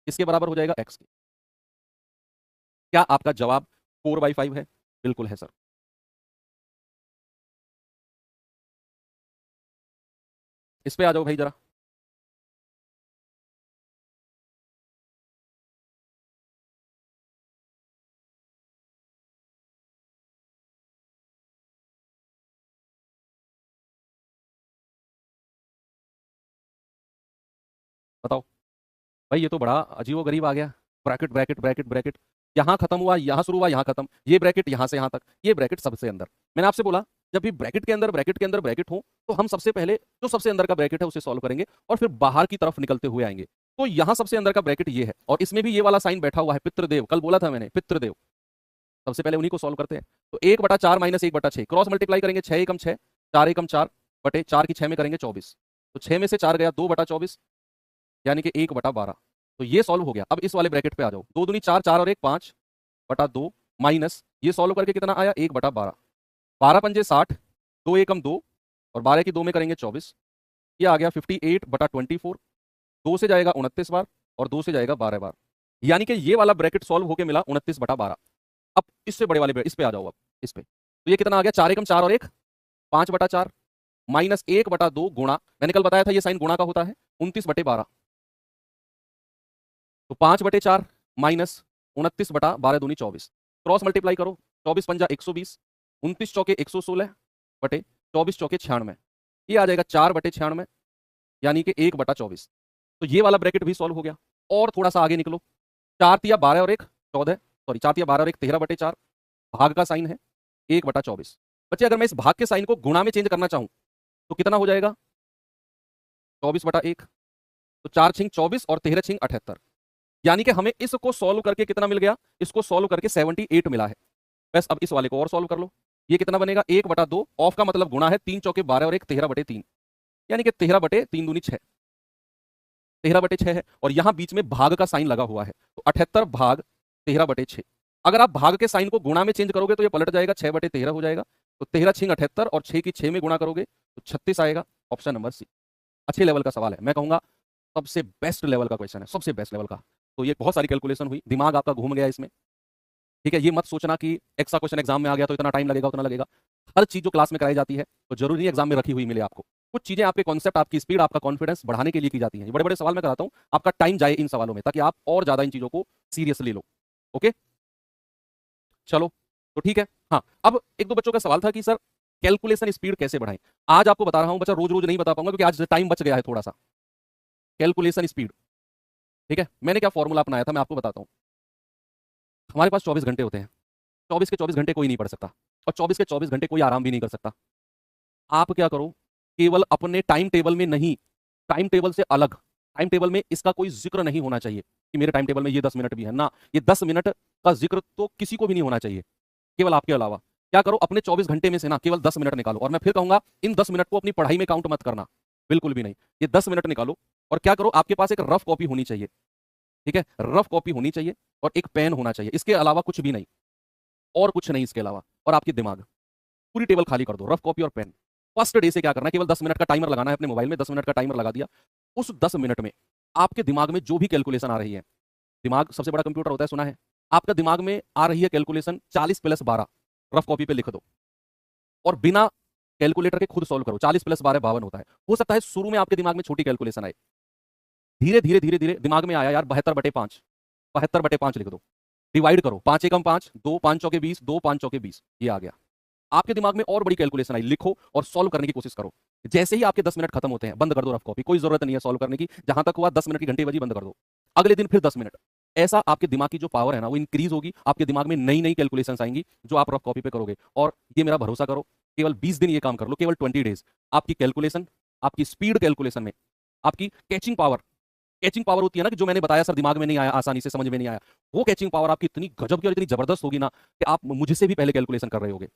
इसके बराबर हो जाएगा एक्स के। क्या आपका जवाब 4/5 है? बिल्कुल है सर। इस पे आ जाओ भाई जरा। बताओ भाई, ये तो बड़ा अजीबो गरीब आ गया, ब्रैकेट ब्रैकेट ब्रैकेट ब्रैकेट, यहां खत्म हुआ, यहां शुरू हुआ, यहां खत्म, ये ब्रैकेट यहां से यहां तक, ये ब्रैकेट सबसे अंदर। मैंने आपसे बोला जब भी ब्रैकेट के अंदर ब्रैकेट के अंदर ब्रैकेट हो, तो हम सबसे पहले जो सबसे अंदर का ब्रैकेट है उसे सॉल्व करेंगे, और फिर बाहर की तरफ निकलते हुए आएंगे। तो यहां सबसे अंदर का ब्रैकेट ये है, और इसमें भी ये वाला साइन बैठा हुआ है पितृदेव, कल बोला था मैंने पितृदेव, सबसे पहले उन्हीं को सॉल्व करते हैं। तो 1/4 माइनस 1/6, क्रॉस मल्टीप्लाई करेंगे, 6 एकम 6, 4 एकम 4 बटे 4 की 6 में करेंगे 24, तो 6 में से 4 गया 2/24, यानी कि 1/12, तो ये सॉल्व हो गया। अब इस वाले ब्रैकेट पे आ जाओ, 2 दूनी 4, 4 और 1 5/2, माइनस ये सॉल्व करके कितना आया 1/12, 12 पंजे 60, 2 एकम 2, और 12 की 2 में करेंगे 24, ये आ गया 58/24, 2 से जाएगा 29 बार, और 2 से जाएगा 12 बार, यानी कि ये वाला ब्रैकेट सॉल्व होके मिला 29/12। अब इससे बड़े वाले इस पे आ जाओ, अब इस पे, तो ये कितना आ गया 4 एकम 4 और 1 5/4, माइनस 1/2 गुणा, मैंने कल बताया था ये साइन गुणा का होता है, 29/12, तो 5/4 माइनस 29/12 दूनी 24, क्रॉस मल्टीप्लाई करो, 24 पंजा 120, 29 चौके 116 बटे 24 चौके 96, ये आ जाएगा 4/96, यानी कि 1/24। तो ये वाला ब्रैकेट भी सॉल्व हो गया। और थोड़ा सा आगे निकलो, 4 तिया 12 और 1 14, सॉरी 4 तिया 12 और 1 13/4, भाग का साइन है 1/24। बच्चे अगर मैं इस भाग के साइन को गुणा में चेंज करना चाहूं तो कितना हो जाएगा 24/1, तो 4 छिंग 24 और 13 छिंग 78, यानी कि हमें इसको सॉल्व करके कितना मिल गया, इसको सॉल्व करके 78 मिला है। बस अब इस वाले को और सॉल्व कर लो, ये कितना बनेगा 1/2, ऑफ का मतलब गुणा है, 3 चौके 12 और 1 13/3, यानी कि 13/3 दूनी 6, 13/6 है। और यहां बीच में भाग का साइन लगा हुआ है, तो 78 भाग 13/6। अगर आप भाग के साइन को गुणा में चेंज करोगे तो ये पलट जाएगा, 6/13 हो जाएगा। तो 13 6 78 और 6 की 6 में गुणा करोगे तो 36 आएगा। Option number C. अच्छे लेवल का सवाल है, मैं कहूंगा सबसे बेस्ट लेवल का क्वेश्चन है, सबसे बेस्ट लेवल का। तो ये बहुत सारी कैलकुलेशन हुई, दिमाग आपका घूम गया इसमें। ठीक है, ये मत सोचना कि एक्स्ट्रा क्वेश्चन एग्जाम में आ गया तो इतना टाइम लगेगा उतना लगेगा। हर चीज जो क्लास में कराई जाती है तो जरूरी नहीं एग्जाम में रखी हुई मिले आपको। कुछ चीजें आपके कॉन्सेप्ट, आपकी स्पीड, आपका कॉन्फिडेंस बढ़ाने के लिए की जाती हैं। ये बड़े बड़े सवाल मैं कराता हूं, आपका टाइम जाए इन सवालों में, ताकि आप और ज्यादा इन चीजों को सीरियसली लो। ओके, चलो तो ठीक है। हाँ, अब एक दो बच्चों का सवाल था कि सर कैलकुलेशन स्पीड कैसे बढ़ाएं। आज आपको बता रहा हूं बच्चा, रोज रोज नहीं बता पाऊंगा क्योंकि आज टाइम बच गया है थोड़ा सा। कैलकुलेशन स्पीड, ठीक है, मैंने क्या फॉर्मूला अपनाया था मैं आपको बताता हूं। हमारे पास 24 घंटे होते हैं, 24 के 24 घंटे कोई नहीं पढ़ सकता, और 24 के 24 घंटे कोई आराम भी नहीं कर सकता। आप क्या करो, केवल अपने टाइम टेबल में नहीं, टाइम टेबल से अलग, टाइम टेबल में इसका कोई जिक्र नहीं होना चाहिए कि मेरे टाइम टेबल में ये 10 मिनट भी है ना, ये 10 मिनट का जिक्र तो किसी को भी नहीं होना चाहिए, केवल आपके अलावा। क्या करो, अपने 24 घंटे में से ना केवल 10 मिनट निकालो। और मैं फिर कहूंगा, इन 10 मिनट को अपनी पढ़ाई में काउंट मत करना, बिल्कुल भी नहीं। ये 10 मिनट निकालो और क्या करो, आपके पास एक रफ कॉपी होनी चाहिए, ठीक है, रफ कॉपी होनी चाहिए और एक पेन होना चाहिए, इसके अलावा कुछ भी नहीं, और कुछ नहीं इसके अलावा। और आपकी दिमाग, पूरी टेबल खाली कर दो, रफ कॉपी और पेन। फर्स्ट डे से क्या करना है, केवल 10 मिनट का टाइमर लगाना है अपने मोबाइल में, 10 मिनट का टाइमर लगा दिया। उस 10 मिनट में आपके दिमाग में जो भी कैलकुलेशन आ रही है, दिमाग सबसे बड़ा कंप्यूटर होता है, सुना है, आपका दिमाग में आ रही है कैलकुलेशन 40 + 12, रफ कॉपी पे लिख दो और बिना कैलकुलेटर के खुद सॉल्व करो। 40 + 12 52 होता है। हो सकता है शुरू में आपके दिमाग में छोटी कैलकुलेशन आए, धीरे धीरे धीरे धीरे दिमाग में आया यार 72/5, 72/5 लिख दो, डिवाइड करो, 5 एकम 5, 2 5 चौके 20, 2 5 चौके 20, ये आ गया। आपके दिमाग में और बड़ी कैलकुलेशन आई, लिखो और सॉल्व करने की कोशिश करो। जैसे ही आपके 10 मिनट खत्म होते हैं, बंद कर दो रफ कॉपी, कोई जरूरत नहीं है सॉल्व करने की। जहां तक हुआ 10 मिनट की घंटी बजी, बंद कर दो। अगले दिन फिर 10 मिनट। ऐसा आपके दिमाग की जो पावर है ना वो इंक्रीज होगी, आपके दिमाग में नई नई कैलकुलेशंस आएंगी जो आप रफ कॉपी पे करोगे। और ये मेरा भरोसा करो, केवल 20 दिन ये काम कर लो, केवल 20 डेज, आपकी कैलकुलेशन, आपकी स्पीड कैलकुलेशन में, आपकी कैचिंग पावर, कैचिंग पावर होती है ना कि जो मैंने बताया सर दिमाग में नहीं आया, आसानी से समझ में नहीं आया, वो कैचिंग पावर आपकी इतनी गजब की और इतनी जबरदस्त होगी ना कि आप मुझसे भी पहले कैलकुलेशन कर रहे होगे।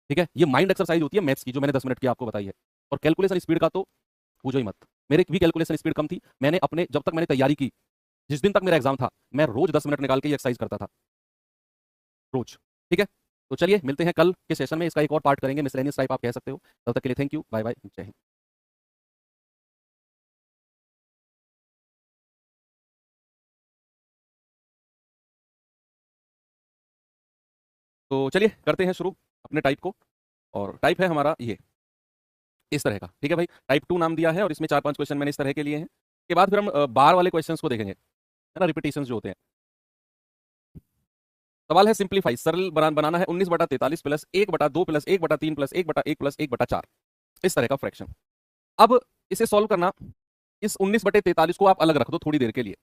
ठीक है, ये माइंड एक्सरसाइज होती है मैथ्स की, जो मैंने 10 मिनट की आपको बताई है। और कैलकुलेशन स्पीड का तो पूछो ही मत, मेरे भी कैलकुलेशन स्पीड कम थी। मैंने अपने, जब तक मैंने तैयारी की, जिस दिन तक मेरा एग्जाम था, मैं रोज 10 मिनट निकाल के ये एक्सरसाइज करता था, रोज। ठीक है, तो चलिए मिलते हैं कल के सेशन में, इसका एक और पार्ट करेंगे, मिसलेनियस टाइप आप कह सकते हो। तब तक के लिए थैंक यू, बाय बाय, जय हिंद। तो चलिए करते हैं शुरू अपने टाइप को। और टाइप है हमारा ये इस तरह का, ठीक है भाई, टाइप 2 नाम दिया है और इसमें 4-5 क्वेश्चन मैंने इस तरह के लिए हैं। के बाद फिर हम बार वाले क्वेश्चंस को देखेंगे, है ना, रिपीटेशंस जो होते हैं। सवाल है सिंप्लीफाई, सरल बनाना है 19/43 + 1/2 + 1/3 + 1/1 + 1/4, इस तरह का फ्रैक्शन। अब इसे सॉल्व करना, इस 19/43 को आप अलग रख दो थोड़ी देर के लिए,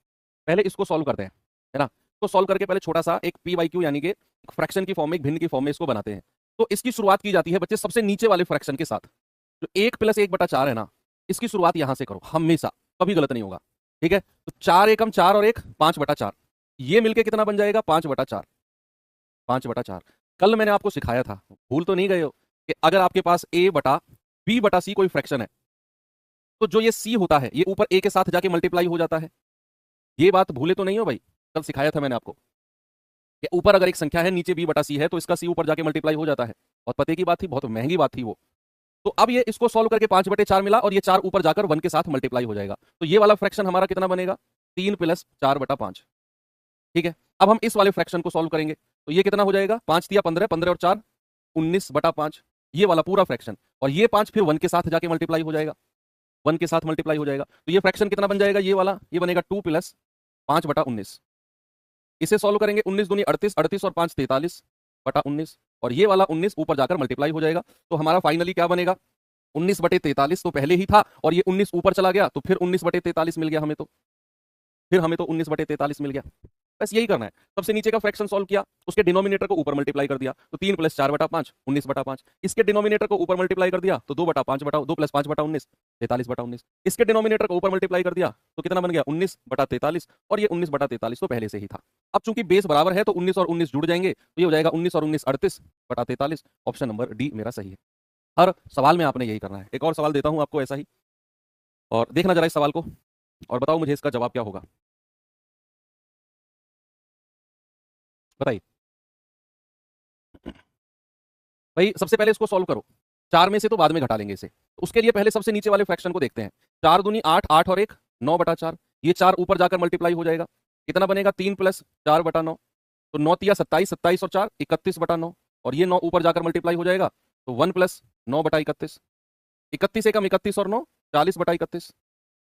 पहले इसको सॉल्व करते हैं, है ना। तो सॉल्व करके पहले छोटा सा एक p/q यानी कि फ्रैक्शन की फॉर्म में, एक भिन्न की फॉर्म में इसको बनाते हैं। तो इसकी शुरुआत की जाती है बच्चे सबसे नीचे वाले फ्रैक्शन के साथ, जो 1 + 1/4 है ना, इसकी शुरुआत यहां से करो हमेशा, कभी गलत नहीं होगा। ठीक है, तो 4 एकम 4 और 1 5/4, ये मिलके कितना बन जाएगा 5/4, 5/4। कल मैंने आपको सिखाया था, भूल तो नहीं गए हो, कि अगर आपके पास a/b/c कोई फ्रैक्शन है, तो जो ये c होता है ये ऊपर a के साथ जाके मल्टीप्लाई हो जाता है। ये बात भूले तो नहीं हो भाई, कल सिखाया था मैंने आपको कि ऊपर अगर एक संख्या है, नीचे b/c है, तो इसका c ऊपर जाके मल्टीप्लाई हो जाता है। और पते की बात थी, बहुत महंगी बात थी वो। तो अब ये इसको सॉल्व करके 5/4 मिला, और ये 4 ऊपर जाकर 1 के साथ मल्टीप्लाई हो जाएगा। तो ये वाला फ्रैक्शन हमारा कितना बनेगा, 3 + 4/5। ठीक है, अब हम इस वाले फ्रैक्शन को सॉल्व करेंगे, तो ये कितना हो जाएगा, 5 × 15, 15 और 4 19/5, ये वाला पूरा फ्रैक्शन। और ये 5 फिर 1 के साथ जाके मल्टीप्लाई हो जाएगा, 1 के साथ मल्टीप्लाई हो जाएगा। तो ये फ्रैक्शन कितना बन जाएगा, ये वाला, ये बनेगा 2 + 5/19। इसे सॉल्व करेंगे, 19 दूनी 38, 38 और 5 43/19, और ये वाला 19 ऊपर जाकर मल्टीप्लाई हो जाएगा। तो हमारा फाइनली क्या बनेगा, 19/43 तो पहले ही था, और ये 19 ऊपर चला गया, तो फिर 19/43 मिल गया हमें, तो फिर हमें तो 19/43 मिल गया। बस यही करना है। सबसे नीचे का फ्रैक्शन सॉल्व किया, उसके डिनोमिनेटर को ऊपर मल्टीप्लाई कर दिया, तो 3 + 4/5 19/5। इसके डिनोमिनेटर को ऊपर मल्टीप्लाई कर दिया तो 2/5 2 + 5/19 43/19। इसके डिनोमिनेटर को ऊपर मल्टीप्लाई कर दिया तो कितना बन गया 19/43, और ये 19/43 तो पहले से ही था। अब चूंकि बेस बराबर है तो 19 और 19 जुड़ जाएंगे, तो ये हो जाएगा 19 और 19 38/43। ऑप्शन नंबर डी मेरा सही है। हर सवाल में आपने यही करना है। एक और सवाल देता हूं आपको ऐसा ही, और देखना जरा इस सवाल को और बताओ मुझे इसका जवाब क्या होगा। बताइए भाई, सबसे पहले इसको सॉल्व करो। 4 में से तो बाद में घटा लेंगे इसे, तो उसके लिए पहले सबसे नीचे वाले फ्रैक्शन को देखते हैं। 4 दूनी 8, 8 और 1 9/4। ये 4 ऊपर जाकर मल्टीप्लाई हो जाएगा, कितना बनेगा 3 + 4/9। तो 9 तिया 27, 27 और 4 31/9, और ये 9 ऊपर जाकर मल्टीप्लाई हो जाएगा तो 1 + 9/31। 31 एकम 31 और 9 40/31,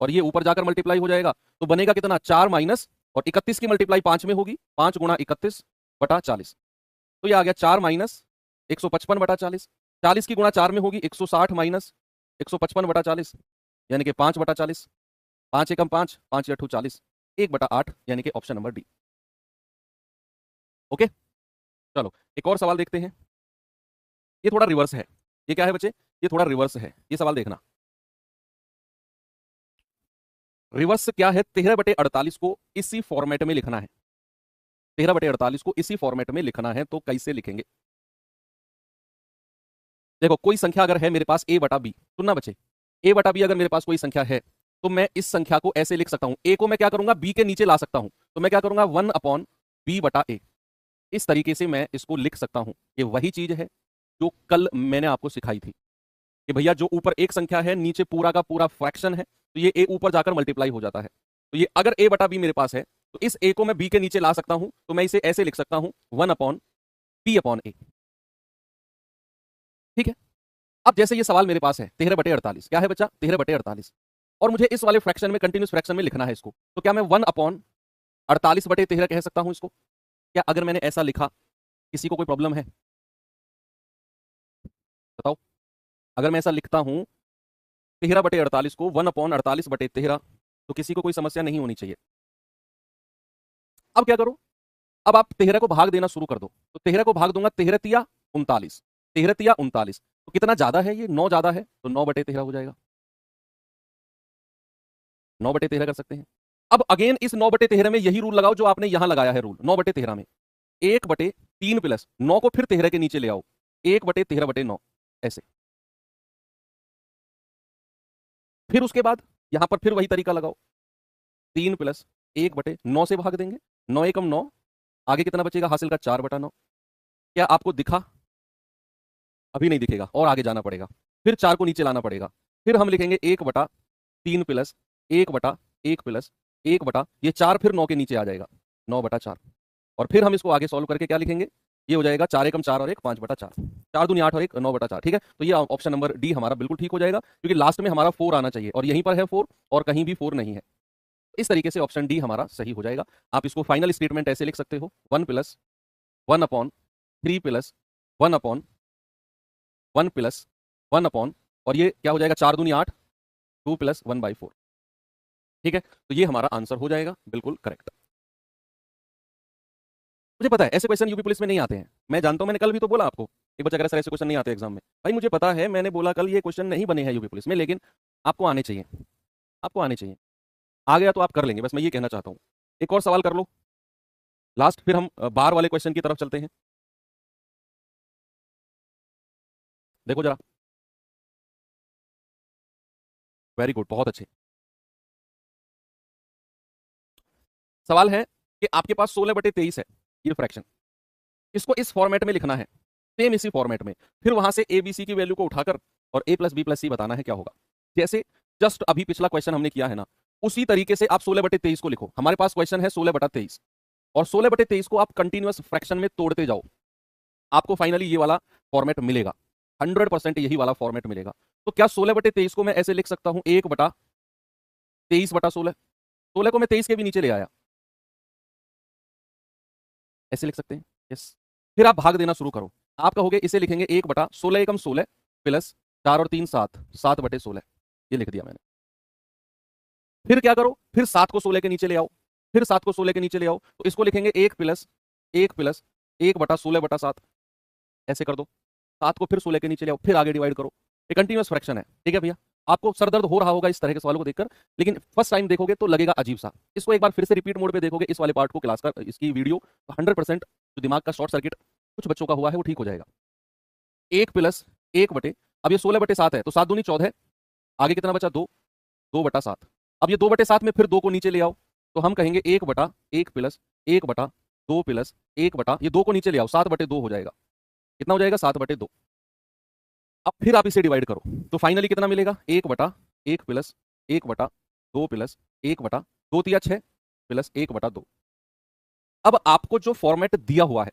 और ये ऊपर जाकर मल्टीप्लाई हो जाएगा तो बनेगा कितना 4 माइनस, और 31 की मल्टीप्लाई 5 में होगी, 5 × 31/40। तो ये आ गया 4 माइनस 155/40। 40 की गुणा 4 में होगी 160 माइनस 155/40, यानी कि 5/40। 5 एकम 5, 5 × 8 40, 1/8, यानी कि ऑप्शन नंबर डी। ओके, चलो एक और सवाल देखते हैं। ये थोड़ा रिवर्स है। ये क्या है बच्चे, ये थोड़ा रिवर्स है। ये सवाल देखना, रिवर्स क्या है। 13/48 को इसी फॉर्मेट में लिखना है। 13/48 को इसी फॉर्मेट में लिखना है, तो कैसे लिखेंगे। देखो, कोई संख्या अगर है मेरे पास a/b, सुनना बच्चे, a/b अगर मेरे पास कोई संख्या है तो मैं इस संख्या को ऐसे लिख सकता हूं। a को मैं क्या करूंगा, b के नीचे ला सकता हूं, तो मैं क्या करूंगा 1/b/a। इस तरीके से मैं इसको लिख सकता हूं। ये वही चीज है जो कल मैंने आपको सिखाई थी कि भैया जो ऊपर एक संख्या है नीचे पूरा का पूरा फ्रैक्शन है, तो ये a ऊपर जाकर मल्टीप्लाई हो जाता है। तो ये अगर a/b मेरे पास है तो इस a को मैं b के नीचे ला सकता हूं, तो मैं इसे ऐसे लिख सकता हूं 1/b/a। ठीक है। अब जैसे ये सवाल मेरे पास है 13/48, क्या है बच्चा 13/48, और मुझे इस वाले फ्रैक्शन में, कंटिन्यूस फ्रैक्शन में लिखना है इसको, तो क्या मैं 1/48/13 कह सकता हूं इसको। क्या अगर मैंने ऐसा लिखा, किसी को कोई प्रॉब्लम है बताओ। अगर मैं ऐसा लिखता हूं 13/48 को 1/48/13, तो किसी को कोई समस्या नहीं होनी चाहिए। अब क्या करो, अब आप 13 को भाग देना शुरू कर दो, तो 13 को भाग दूंगा 13 तिया 39, 13 तिया 39, तो कितना ज्यादा है, ये 9 ज्यादा है, तो 9/13 हो जाएगा। 9/13 कर सकते हैं। अब अगेन इस 9/13 में यही रूल लगाओ जो आपने यहां लगाया है रूल। 9/13 में 1/3 प्लस 9 को फिर 13 के नीचे ले आओ, 1/13/9 ऐसे। फिर उसके बाद यहां पर फिर वही तरीका लगाओ, 3 + 1/9 से भाग देंगे, 9 एकम 9, आगे कितना बचेगा हासिल का 4/9। क्या आपको दिखा, अभी नहीं दिखेगा और आगे जाना पड़ेगा, फिर 4 को नीचे लाना पड़ेगा, फिर हम लिखेंगे 1/3 + 1/1 + 1 ये 4 फिर 9 के नीचे आ जाएगा 9/4, और फिर हम इसको आगे सॉल्व करके क्या लिखेंगे, ये हो जाएगा 4 एकम 4 और 1 5/4, 4 दूनी 8 और 1 9/4। ठीक है, तो ये ऑप्शन नंबर डी हमारा बिल्कुल ठीक हो जाएगा, क्योंकि लास्ट में हमारा 4 आना चाहिए और यहीं पर है 4 और कहीं भी 4 नहीं है। इस तरीके से ऑप्शन डी हमारा सही हो जाएगा। आप इसको फाइनल स्टेटमेंट ऐसे लिख सकते हो 1 + 1/3 + 1/1 + 1 और ये क्या हो जाएगा 4 दूनी 8, 2 + 1/4। ठीक है, तो ये हमारा आंसर हो जाएगा बिल्कुल करेक्ट। मुझे पता है ऐसे क्वेश्चन यूपी पुलिस में नहीं आते हैं, मैं जानता हूं, मैंने कल भी तो बोला आपको। एक बच्चा कह रहा सर ऐसे क्वेश्चन नहीं आते एग्जाम में। भाई मुझे पता है, मैंने बोला कल ये क्वेश्चन नहीं बने हैं यूपी पुलिस में, लेकिन आपको आने चाहिए, आपको आने चाहिए। आ गया तो आप कर लेंगे, बस मैं ये कहना चाहता हूँ। एक और सवाल कर लो लास्ट, फिर हम बार वाले क्वेश्चन की तरफ चलते हैं। देखो जरा, वेरी गुड, बहुत अच्छे। सवाल है कि आपके पास 16/23 है ये फ्रैक्शन, इसको इस फॉर्मेट में लिखना है, सेम इसी फॉर्मेट में, फिर वहां से ए बी सी की वैल्यू को उठाकर और a + b + c बताना है क्या होगा। जैसे जस्ट अभी पिछला क्वेश्चन हमने किया है ना, उसी तरीके से आप 16/23 को लिखो। हमारे पास क्वेश्चन है 16/23, और 16/23 को आप कंटिन्यूअस फ्रैक्शन में तोड़ते जाओ, आपको फाइनली ये वाला फॉर्मेट मिलेगा, 100% यही वाला फॉर्मेट मिलेगा। तो क्या 16/23 को मैं ऐसे लिख सकता हूं 1/23/16, 16 को मैं 23 के भी नीचे ले आया, ऐसे लिख सकते हैं। यस, फिर आप भाग देना शुरू करो। आप कहोगे इसे लिखेंगे 1/16 एकम 16 प्लस 4 और 3 7, 7/16, ये लिख दिया मैंने। फिर क्या करो, फिर 7 को 16 के नीचे ले आओ, फिर 7 को 16 के नीचे ले आओ, तो इसको लिखेंगे 1 प्लस 1/16/7, ऐसे कर दो। 7 को फिर 16 के नीचे ले आओ, फिर आगे डिवाइड करो। ये कंटिन्यूअस फ्रैक्शन है, ठीक है भैया। आपको सरदर्द हो रहा होगा इस तरह के सवालों को देखकर, लेकिन फर्स्ट टाइम देखोगे तो लगेगा अजीब सा। इसको एक बार फिर से रिपीट मोड पे देखोगे, इस वाले पार्ट को, क्लास का, इसकी वीडियो, तो 100% जो दिमाग का शॉर्ट सर्किट कुछ बच्चों का हुआ है वो ठीक हो जाएगा। 1 प्लस 1 बटे, अब ये 16/7 है, तो 7 दूनी 14, आगे कितना बचा, 2, 2/7। अब ये 2/7 में फिर 2 को नीचे ले आओ, तो हम कहेंगे 1/1 प्लस 1/2 प्लस 1/, ये 2 को नीचे ले आओ, 7/2 हो जाएगा। कितना हो जाएगा, 7/2। अब फिर आप इसे डिवाइड करो, तो फाइनली कितना मिलेगा, 1/1 प्लस 1/2 प्लस 1/2 तिया 6 प्लस 1/2। अब आपको जो फॉर्मेट दिया हुआ है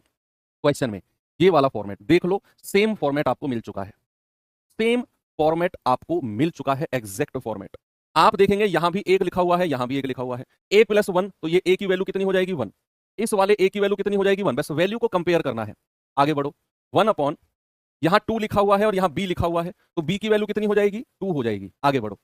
क्वेश्चन में, ये वाला फॉर्मेट देख लो, सेम फॉर्मेट आपको मिल चुका है, सेम फॉर्मेट आपको मिल चुका है, एग्जैक्ट फॉर्मेट। आप देखेंगे यहां भी 1 लिखा हुआ है, यहां भी 1 लिखा हुआ है। a + 1, तो ये a की वैल्यू कितनी हो जाएगी, 1। इस वाले a की वैल्यू कितनी हो जाएगी, 1। बस वैल्यू को कंपेयर करना है, आगे बढ़ो। 1 अपॉन, यहां 2 लिखा हुआ है और यहां b लिखा हुआ है, तो b की वैल्यू कितनी हो जाएगी, 2 हो जाएगी, आगे बढ़ो।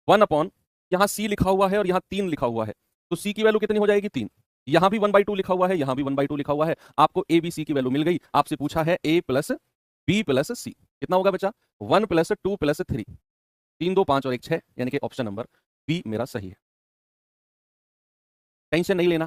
1 अपॉन, यहां c लिखा हुआ है और यहां 3 लिखा हुआ है, तो c की वैल्यू कितनी हो जाएगी, 3। यहां भी 1/2 लिखा हुआ है, यहां भी 1/2 लिखा हुआ है। आपको a b c की वैल्यू मिल गई। आपसे पूछा है a + b + c, कितना होगा बच्चा, 1 + 2 + 3, 3 2 5 और 1 6, यानी कि ऑप्शन नंबर बी मेरा सही है। टेंशन नहीं लेना,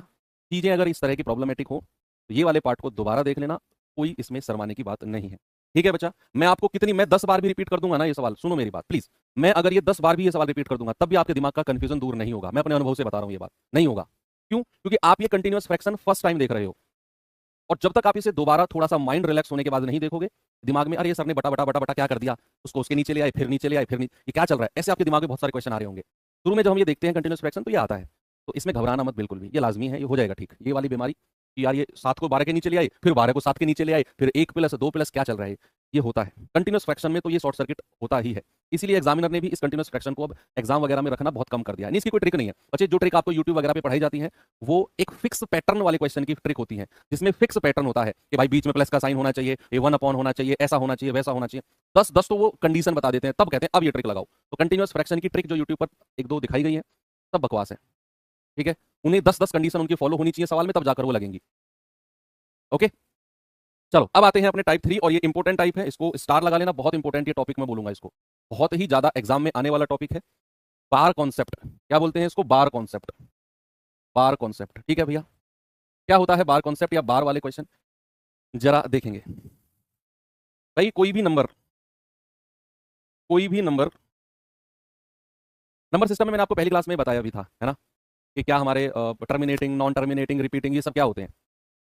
चीजें अगर इस तरह की प्रॉब्लमेटिक हो तो ये वाले पार्ट को दोबारा देख लेना, कोई इसमें शर्माने की बात नहीं है, ठीक है बच्चा। मैं आपको कितनी, मैं 10 बार भी रिपीट कर दूंगा ना ये सवाल, सुनो मेरी बात प्लीज, मैं अगर ये 10 बार भी ये सवाल रिपीट कर दूंगा तब भी आपके दिमाग का कंफ्यूजन दूर नहीं होगा। मैं अपने अनुभव से बता रहा हूं, ये बात नहीं होगा। क्यों? क्योंकि आप ये कंटिन्यूअस फ्रैक्शन फर्स्ट टाइम देख रहे हो, और जब तक आप इसे दोबारा थोड़ा सा माइंड रिलैक्स होने के बाद नहीं देखोगे, दिमाग में अरे ये सर ने बटा बटा बटा बटा क्या कर दिया, उसको उसके नीचे ले आए, फिर नीचे ले आए, फिर ये क्या चल रहा है, ऐसे आपके दिमाग में बहुत सारे क्वेश्चन आ रहे होंगे। शुरू में जब हम ये देखते हैं कंटिन्यूअस फ्रैक्शन तो ये आता है, तो इसमें घबराना मत बिल्कुल भी, ये लाजमी है, ये हो जाएगा ठीक। ये वाली बीमारी कि यार ये 7 को 12 के नीचे ले आए, फिर 12 को 7 के नीचे ले आए, फिर 1 + 2 + क्या चल रहा है, ये होता है कंटिन्यूअस फ्रैक्शन में, तो ये शॉर्ट सर्किट होता ही है। इसीलिए एग्जामिनर ने भी इस कंटिन्यूअस फ्रैक्शन को अब एग्जाम वगैरह में रखना बहुत कम कर दिया है। नहीं, इसकी कोई ट्रिक नहीं है बच्चे, जो ट्रिक आपको यूट्यूब वगैरह पे पढ़ाई जाती है वो एक फिक्स पैटर्न वाले क्वेश्चन की ट्रिक होती है, जिसमें फिक्स पैटर्न होता है कि भाई बीच में प्लस का साइन होना चाहिए, ये 1 अपॉन होना चाहिए, ऐसा होना चाहिए, वैसा होना चाहिए। 10 तो वो कंडीशन बता देते हैं, तब कहते हैं अब ये ट्रिक लगाओ। तो कंटिन्यूअस फ्रैक्शन की ट्रिक जो यूट्यूब पर 1 2 दिखाई गई है सब बकवास है, ठीक है। उन्हें 10 कंडीशन उनकी फॉलो होनी चाहिए सवाल में, तब जाकर वो लगेंगी। ओके, चलो अब आते हैं अपने टाइप 3, और ये इंपॉर्टेंट टाइप है, इसको स्टार लगा लेना, बहुत इंपॉर्टेंट ये टॉपिक मैं बोलूंगा, इसको बहुत ही ज्यादा एग्जाम में आने वाला टॉपिक है। बार कॉन्सेप्ट, क्या बोलते हैं इसको, बार कॉन्सेप्ट, बार कॉन्सेप्ट, ठीक है भैया। क्या होता है बार कॉन्सेप्ट या बार वाले क्वेश्चन, जरा देखेंगे। भाई कोई भी नंबर, कोई भी नंबर, नंबर सिस्टम में मैंने आपको पहली क्लास में बताया भी था, है ना, कि क्या हमारे टर्मिनेटिंग, नॉन टर्मिनेटिंग, रिपीटिंग, ये सब क्या होते हैं।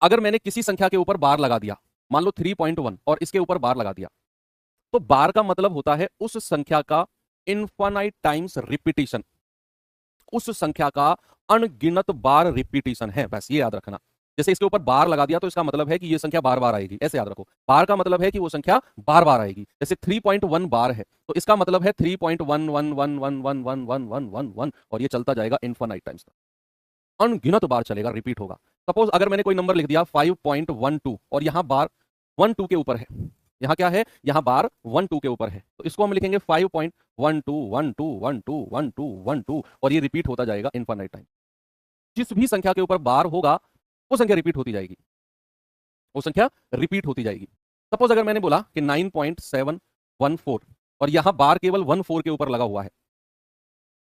अगर मैंने किसी संख्या के ऊपर बार लगा दिया, मान लो 3.1 और इसके ऊपर बार लगा दिया, तो बार का मतलब होता है उस संख्या का इनफाइनाइट टाइम्स रिपीटिशन, उस संख्या का अनगिनत बार रिपीटिशन है, बस ये याद रखना। जैसे इसके ऊपर बार लगा दिया तो इसका मतलब है कि ये संख्या बार बार आएगी, ऐसे याद रखो। बार का मतलब है कि वो संख्या बार बार आएगी। जैसे 3.1 बार है तो इसका मतलब है 3.111111111 और ये चलता जाएगा इनफाइनाइट टाइम्स तक, अनगिनत बार चलेगा, रिपीट होगा। सपोज अगर मैंने कोई नंबर लिख दिया 5.12 और यहां बार 12 के ऊपर है, यहां क्या है, यहां बार 12 के ऊपर है, तो इसको हम लिखेंगे 5.12121212 और ये रिपीट होता जाएगा इनफाइनाइट टाइम। जिस भी संख्या के ऊपर बार होगा वो संख्या रिपीट होती जाएगी, वो संख्या रिपीट होती जाएगी। सपोज अगर मैंने बोला कि 9.714 और यहां बार केवल 14 के ऊपर लगा हुआ है,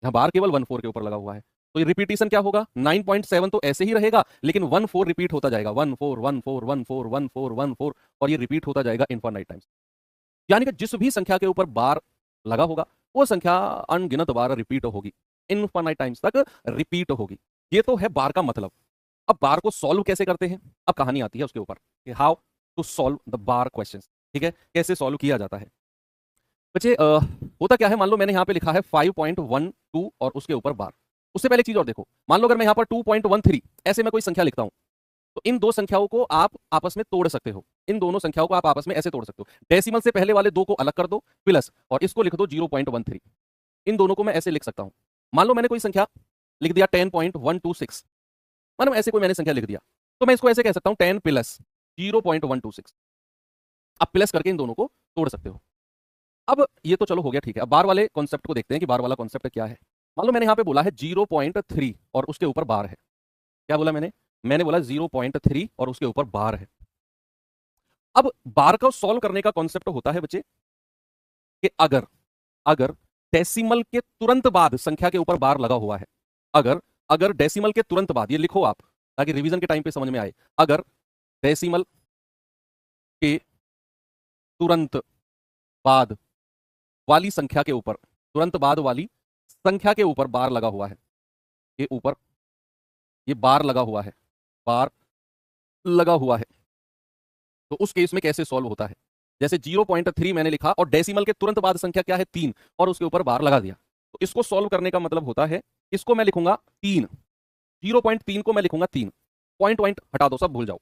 यहां बार केवल 14 के ऊपर लगा हुआ है, तो ये रिपीटिशन क्या होगा, 9.7 तो ऐसे ही रहेगा लेकिन 14 रिपीट होता जाएगा, 14 और ये रिपीट होता जाएगा इनफाइनाइट टाइम्स। यानी कि जिस भी संख्या के ऊपर बार लगा होगा वो संख्या अनगिनत बार रिपीट होगी, इनफाइनाइट टाइम्स तक रिपीट होगी। ये तो है बार का मतलब। अब बार को सॉल्व कैसे करते हैं, अब कहानी आती है उसके ऊपर कि how to solve the bar questions, ठीक है, कैसे सॉल्व किया जाता है बच्चे। होता क्या है, मान लो मैंने यहाँ पे लिखा है 5.12 और उसके ऊपर बार। उससे पहले चीज और देखो, मान लो अगर मैं यहाँ पर 2.13 ऐसे मैं कोई संख्या लिखता हूं, तो इन दो संख्याओं को आप आपस में तोड़ सकते हो, इन दोनों संख्याओं को आप आपस में ऐसे तोड़ सकते हो। डेसिमल से पहले वाले 2 को अलग कर दो प्लस, और इसको लिख दो 0.13। इन दोनों को मैं ऐसे लिख सकता हूं। मान लो मैंने कोई संख्या लिख दिया 10.126, मानो ऐसे कोई मैंने संख्या लिख दिया, तो मैं इसको ऐसे कह सकता हूं 10 प्लस 0.126। आप प्लस करके इन दोनों को तोड़ सकते हो। अब ये तो चलो हो गया, ठीक है। अब बार वाले कॉन्सेप्ट को देखते हैं कि बार वाला कॉन्सेप्ट क्या है। मान लो मैंने यहाँ पे बोला है 0.3 और उसके ऊपर बार है, क्या बोला मैंने बोला 0.3 और उसके ऊपर बार है। अब बार को सॉल्व करने का कॉन्सेप्ट होता है बच्चे कि अगर अगर डेसिमल के तुरंत बाद संख्या के ऊपर बार लगा हुआ है, अगर अगर डेसिमल के तुरंत बाद, ये लिखो आप ताकि रिवीजन के टाइम पे समझ में आए, अगर डेसिमल के तुरंत बाद वाली संख्या के ऊपर, तुरंत बाद वाली संख्या के ऊपर बार लगा हुआ है, के ऊपर ये बार लगा हुआ है, बार लगा हुआ है, तो उस केस में कैसे सॉल्व होता है? जैसे 0.3 मैंने लिखा और डेसिमल के तुरंत बाद संख्या क्या है 3 और उसके ऊपर बार लगा दिया, तो इसको सॉल्व करने का मतलब होता है, इसको मैं लिखूंगा 3, 0.3 को मैं लिखूंगा 3, पॉइंट पॉइंट हटा दो, सब भूल जाओ,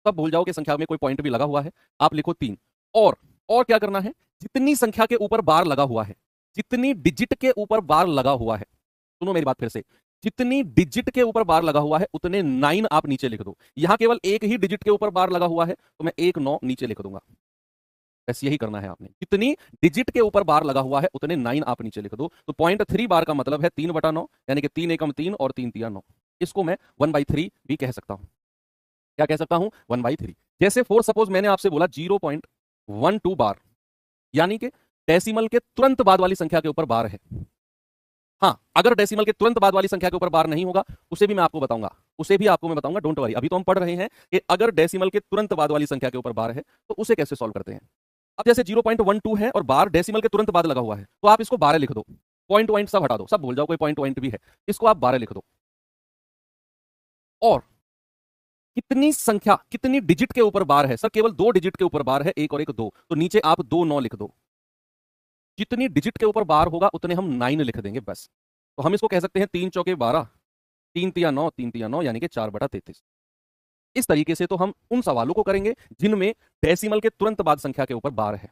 सब भूल जाओ कि संख्या में कोई पॉइंट भी लगा हुआ है, आप लिखो 3। और क्या करना है, जितनी संख्या के ऊपर बार लगा हुआ है, जितनी डिजिट के ऊपर बार लगा हुआ है, सुनो मेरी बात फिर से, जितनी डिजिट के ऊपर बार लगा हुआ है उतने 9 आप नीचे लिख दो। यहां केवल एक ही डिजिट के ऊपर बार लगा हुआ है तो मैं 1 9 नीचे लिख दूंगा। बस यही करना है आपने, जितनी डिजिट के ऊपर बार लगा हुआ है उतने 9 आप नीचे लिख दो। तो 0.3 बार का मतलब है 3/9, यानी कि 3 एकम 3 और 3 तिया 9। इसको मैं 1/3 भी कह सकता हूं। क्या कह सकता हूं? 1/3। जैसे फॉर सपोज मैंने आपसे बोला 0.12 बार, यानी कि डेसिमल के तुरंत बाद वाली संख्या के ऊपर बार है। हाँ, अगर डेसिमल के तुरंत बाद वाली संख्या के ऊपर बार नहीं होगा उसे भी मैं आपको बताऊंगा, उसे भी आपको मैं बताऊंगा, डोंट वरी। अभी तो हम पढ़ रहे हैं कि अगर डेसिमल के तुरंत बाद वाली संख्या के ऊपर बार है तो उसे कैसे सॉल्व करते हैं। अब जैसे 0.12 है और बार डेसिमल के तुरंत बाद लगा हुआ है, तो आप इसको 12 लिख दो, पॉइंट पॉइंट सब हटा दो, सब भूल जाओ कोई पॉइंट पॉइंट भी है, इसको आप 12 लिख दो। और कितनी संख्या, कितनी डिजिट के ऊपर बार है? सर केवल 2 डिजिट के ऊपर बार है, एक और एक 2, तो नीचे आप 2 9 लिख दो। जितनी डिजिट के ऊपर बार होगा उतने हम 9 लिख देंगे बस। तो हम इसको कह सकते हैं 3 चौके 12, 3 तिया 9, 3 तिया 9, यानी कि 4/33। इस तरीके से तो हम उन सवालों को करेंगे जिनमें डेसिमल के तुरंत बाद संख्या के ऊपर बार है।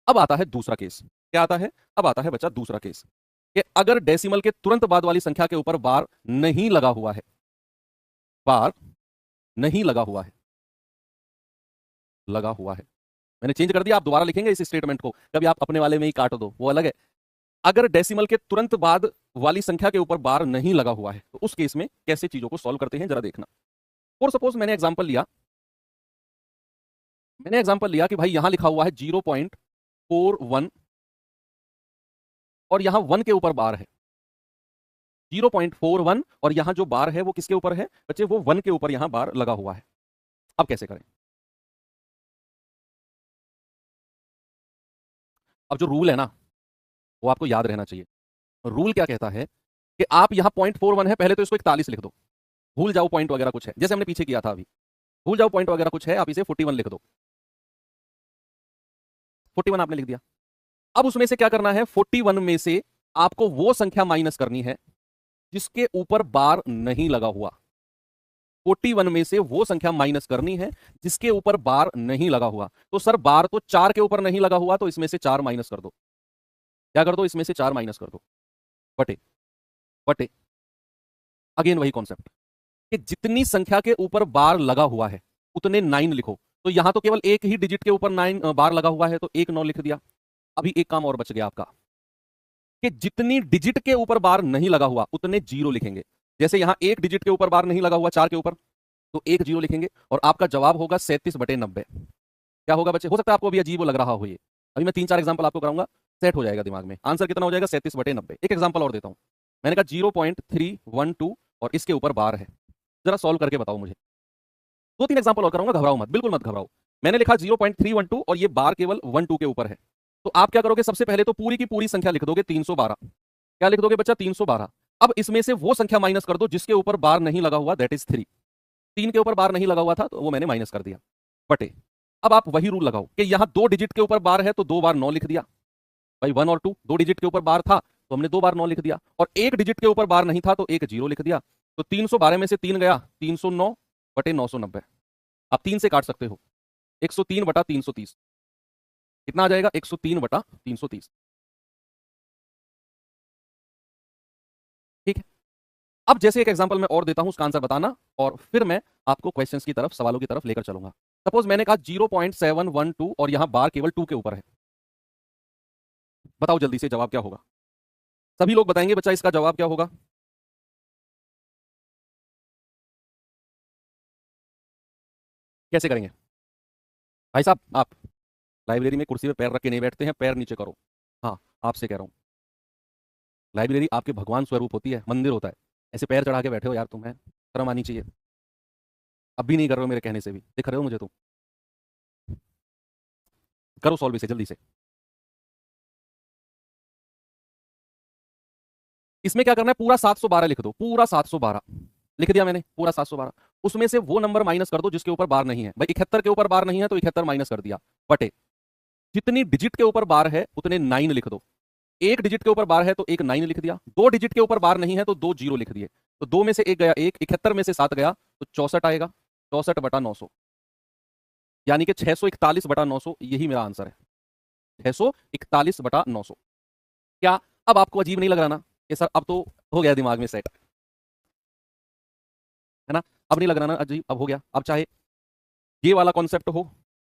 अब आता है दूसरा केस। क्या आता है? अब आता है बच्चा दूसरा केस, कि अगर डेसिमल के तुरंत बाद वाली संख्या के ऊपर बार नहीं लगा हुआ है, बार नहीं लगा हुआ है, लगा हुआ है, मैंने चेंज कर दिया, आप दोबारा लिखेंगे इस स्टेटमेंट को, कभी आप अपने वाले में ही काट दो, वो अलग है। अगर डेसिमल के तुरंत बाद वाली संख्या के ऊपर बार नहीं लगा हुआ है तो उस केस में कैसे चीजों को सॉल्व करते हैं जरा देखना। और सपोज मैंने एग्जांपल लिया कि भाई यहां लिखा हुआ है 0.41 और यहां 1 के ऊपर बार है। 0.41 और यहां जो बार है वो किसके ऊपर है बच्चे? वो 1 के ऊपर यहां बार लगा हुआ है। अब कैसे करें? अब जो रूल है ना वो आपको याद रहना चाहिए। रूल क्या कहता है कि आप यहां 0.41 है, पहले तो इसको 41 लिख दो, भूल जाओ पॉइंट वगैरह कुछ है, जैसे हमने पीछे किया था अभी, भूल जाओ पॉइंट वगैरह कुछ है, आप इसे 41 लिख दो। 41 आपने लिख दिया। अब उसमें से क्या करना है? 41 में से आपको वो संख्या माइनस करनी है जिसके ऊपर बार नहीं लगा हुआ। 41 में से वो संख्या माइनस करनी है जिसके ऊपर बार नहीं लगा हुआ। तो सर बार तो 4 के ऊपर नहीं लगा हुआ, तो इसमें से 4 माइनस कर दो। क्या कर दो? इसमें से 4 माइनस कर दो, बटे बटे अगेन वही कॉन्सेप्ट कि जितनी संख्या के ऊपर बार लगा हुआ है उतने 9 लिखो। तो यहां तो केवल एक ही डिजिट के ऊपर 9 बार लगा हुआ है, तो 1 9 लिख दिया। अभी एक काम और बच गया आपका कि जितनी डिजिट के ऊपर बार नहीं लगा हुआ उतने 0 लिखेंगे। जैसे यहां एक डिजिट के ऊपर बार नहीं लगा हुआ 4 के ऊपर, तो 1 0 लिखेंगे और आपका जवाब होगा 37/90। क्या होगा बच्चे? हो सकता है आपको अभी अजीब लग रहा हो ये, अभी मैं 3 4 एग्जाम्पल आपको कराऊंगा, सेट हो जाएगा दिमाग में। आंसर कितना हो जाएगा? 37/90। एक एग्जाम्पल और देता हूं, मैंने कहा 0.312 और इसके ऊपर बार है, जरा सॉल्व करके बताओ मुझे। 2 3 एग्जाम्पल और कराऊंगा, घबराओ मत, बिल्कुल मत घबराओ। मैंने लिखा 0.312 और ये बार केवल 1 2 के ऊपर है, तो आप क्या करोगे? सबसे पहले तो पूरी की पूरी संख्या लिख दोगे 312। क्या लिख दोगे बच्चा? 312। अब इसमें से वो संख्या माइनस कर दो जिसके ऊपर बार नहीं लगा हुआ, दैट इज 3। 3 के ऊपर बार नहीं लगा हुआ था तो वो मैंने माइनस कर दिया, बटे अब आप वही रूल लगाओ कि यहां 2 डिजिट के ऊपर बार है तो 2 बार 9 लिख दिया। भाई 1 और 2 2 डिजिट के ऊपर बार था तो हमने 2 बार 9 लिख दिया, और एक डिजिट के ऊपर बार नहीं था तो 1 0 लिख दिया। तो 312 में से 3 गया, 309 बटे 990। आप 3 से काट सकते हो, 103/330 कितना आ जाएगा? 103/330। ठीक है। अब जैसे एक एग्जांपल मैं और देता हूं, उसका आंसर बताना और फिर मैं आपको क्वेश्चंस की तरफ, सवालों की तरफ लेकर चलूंगा। सपोज मैंने कहा 0.712 और यहां बार केवल 2 के ऊपर है। बताओ जल्दी से जवाब क्या होगा? सभी लोग बताएंगे बच्चा इसका जवाब क्या होगा? कैसे करेंगे भाई साहब? आप लाइब्रेरी में कुर्सी पे पैर रख के नहीं बैठते हैं, पैर नीचे करो। हाँ, आपसे कह रहा हूँ, लाइब्रेरी आपके भगवान स्वरूप होती है, मंदिर होता है। ऐसे पैर चढ़ा के बैठे हो यार, तुम्हें शर्म आनी चाहिए। अब भी नहीं कर रहे हो मेरे कहने से भी, दिख रहे हो मुझे तो। करो सॉल्व इसे जल्दी से। इसमें क्या करना है, पूरा 712 लिख दो, पूरा 712 लिख दिया मैंने, पूरा 712। उसमें से वो नंबर माइनस कर दो जिसके ऊपर बार नहीं है। भाई 71 के ऊपर बार नहीं है तो 71 माइनस कर दिया, बटे जितनी डिजिट के ऊपर बार है उतने 9 लिख दो। एक डिजिट के ऊपर बार है तो एक 9 लिख दिया, दो डिजिट के ऊपर बार नहीं है तो दो जीरो लिख दिए। तो दो में से एक गया एक, 71 में से 7 गया तो 64 आएगा। 64/900, यानी कि 641/900, यही मेरा आंसर है। 641/900। क्या अब आपको अजीब नहीं लग रहा ना कि सर अब तो हो गया दिमाग में सेट, है ना? अब नहीं लग रहा ना अजीब, अब हो गया। अब चाहे ये वाला कॉन्सेप्ट हो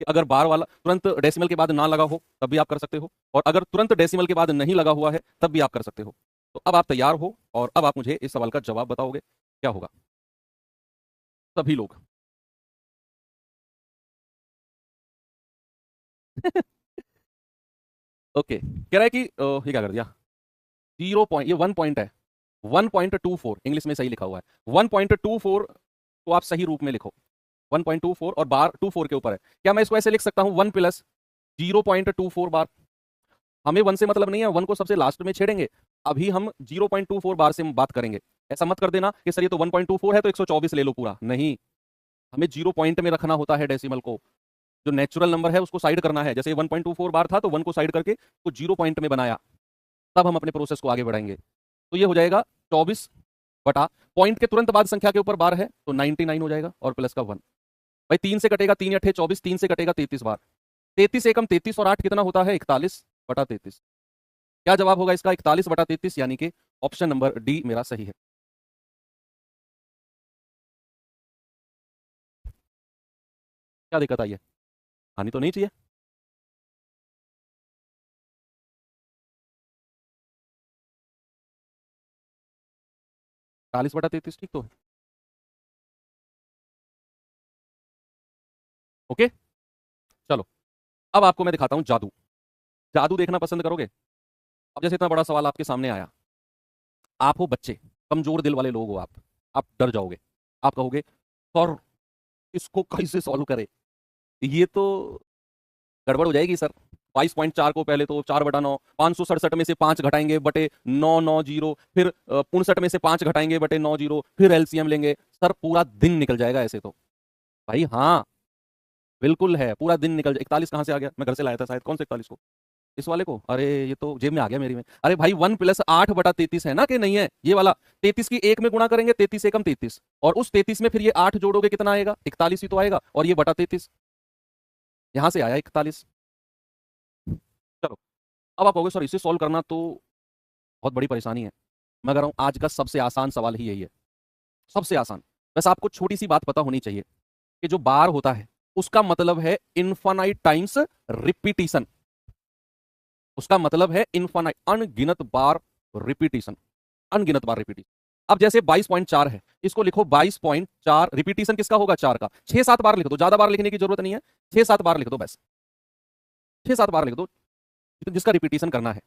कि अगर बार वाला तुरंत डेसिमल के बाद ना लगा हो तब भी आप कर सकते हो, और अगर तुरंत डेसिमल के बाद नहीं लगा हुआ है तब भी आप कर सकते हो। तो अब आप तैयार हो और अब आप मुझे इस सवाल का जवाब बताओगे, क्या होगा? सभी लोग। ओके, कह रहा है कि ये क्या कर दिया, 0 पॉइंट, ये 1 पॉइंट है, 1.24 इंग्लिश में सही लिखा हुआ है। 1.24 को आप सही रूप में लिखो, 1.24, और बार 24 के ऊपर है। क्या मैं इसको ऐसे लिख सकता हूँ 1 प्लस 0.24 बार? हमें 1 से मतलब नहीं है, 1 को सबसे लास्ट में छेड़ेंगे। अभी हम 0.24 बार से बात करेंगे। ऐसा मत कर देना कि सर ये तो 1.24 है तो 124 ले लो पूरा, नहीं। हमें 0 पॉइंट में रखना होता है डेसिमल को। जो नेचुरल नंबर है उसको साइड करना है। जैसे 1.24 बार था तो 1 को साइड करके उसको 0 पॉइंट में बनाया, तब हम अपने प्रोसेस को आगे बढ़ाएंगे। तो ये हो जाएगा 24 बटा पॉइंट के तुरंत बाद संख्या के ऊपर बार है तो 99 हो जाएगा, और प्लस का 1। भाई 3 से कटेगा, 3 अठे 24, 3 से कटेगा 33 बार। 33 एकम 33 और 8 कितना होता है, 41/33। क्या जवाब होगा इसका, 41/33, यानी कि ऑप्शन नंबर डी मेरा सही है। क्या दिक्कत आई है? आनी तो नहीं चाहिए। 41/33 ठीक तो है। ओके, चलो अब आपको मैं दिखाता हूं जादू। जादू देखना पसंद करोगे? अब जैसे इतना बड़ा सवाल आपके सामने आया, आप हो बच्चे, कमजोर दिल वाले लोग हो आप डर जाओगे। आप कहोगे सर इसको कैसे सॉल्व करे, ये तो गड़बड़ हो जाएगी सर। 22.4 को पहले तो 4/9, 567 में से 5 घटाएंगे बटे 990, फिर 65 में से 5 घटाएंगे बटे 90, फिर एलसीएम लेंगे। सर पूरा दिन निकल जाएगा ऐसे तो। भाई हाँ, बिल्कुल है, पूरा दिन निकल जाए। 41 कहाँ से आ गया? मैं घर से लाया था शायद। कौन से 41 को? इस वाले को? अरे ये तो जेब में आ गया मेरी में। अरे भाई 1 प्लस 8/33 है ना, कि नहीं है ये वाला? 33 की 1 में गुणा करेंगे, 33 एकम 33, और उस 33 में फिर ये 8 जोड़ोगे कितना आएगा, 41 ही तो आएगा, और ये बटा 33, यहां से आया 41। चलो अब आप कहोगे सर इसे सॉल्व करना तो बहुत बड़ी परेशानी है। मैं कह रहा हूं आज का सबसे आसान सवाल ही यही है, सबसे आसान। बस आपको छोटी सी बात पता होनी चाहिए कि जो बार होता है उसका मतलब है इनफाइनाइट टाइम्स रिपीटिशन। उसका मतलब है इनफाइनाइट, अनगिनत बार रिपीटिशन, अनगिनत बार रिपीटिशन। अब जैसे 22.4 है, इसको लिखो 22.4, रिपीटिशन किसका होगा, 4 का। 6-7 बार लिख दो, ज्यादा बार लिखने की जरूरत नहीं है, 6-7 बार लिख दो बस, 6-7 बार लिख दो जिसका रिपीटिशन करना है।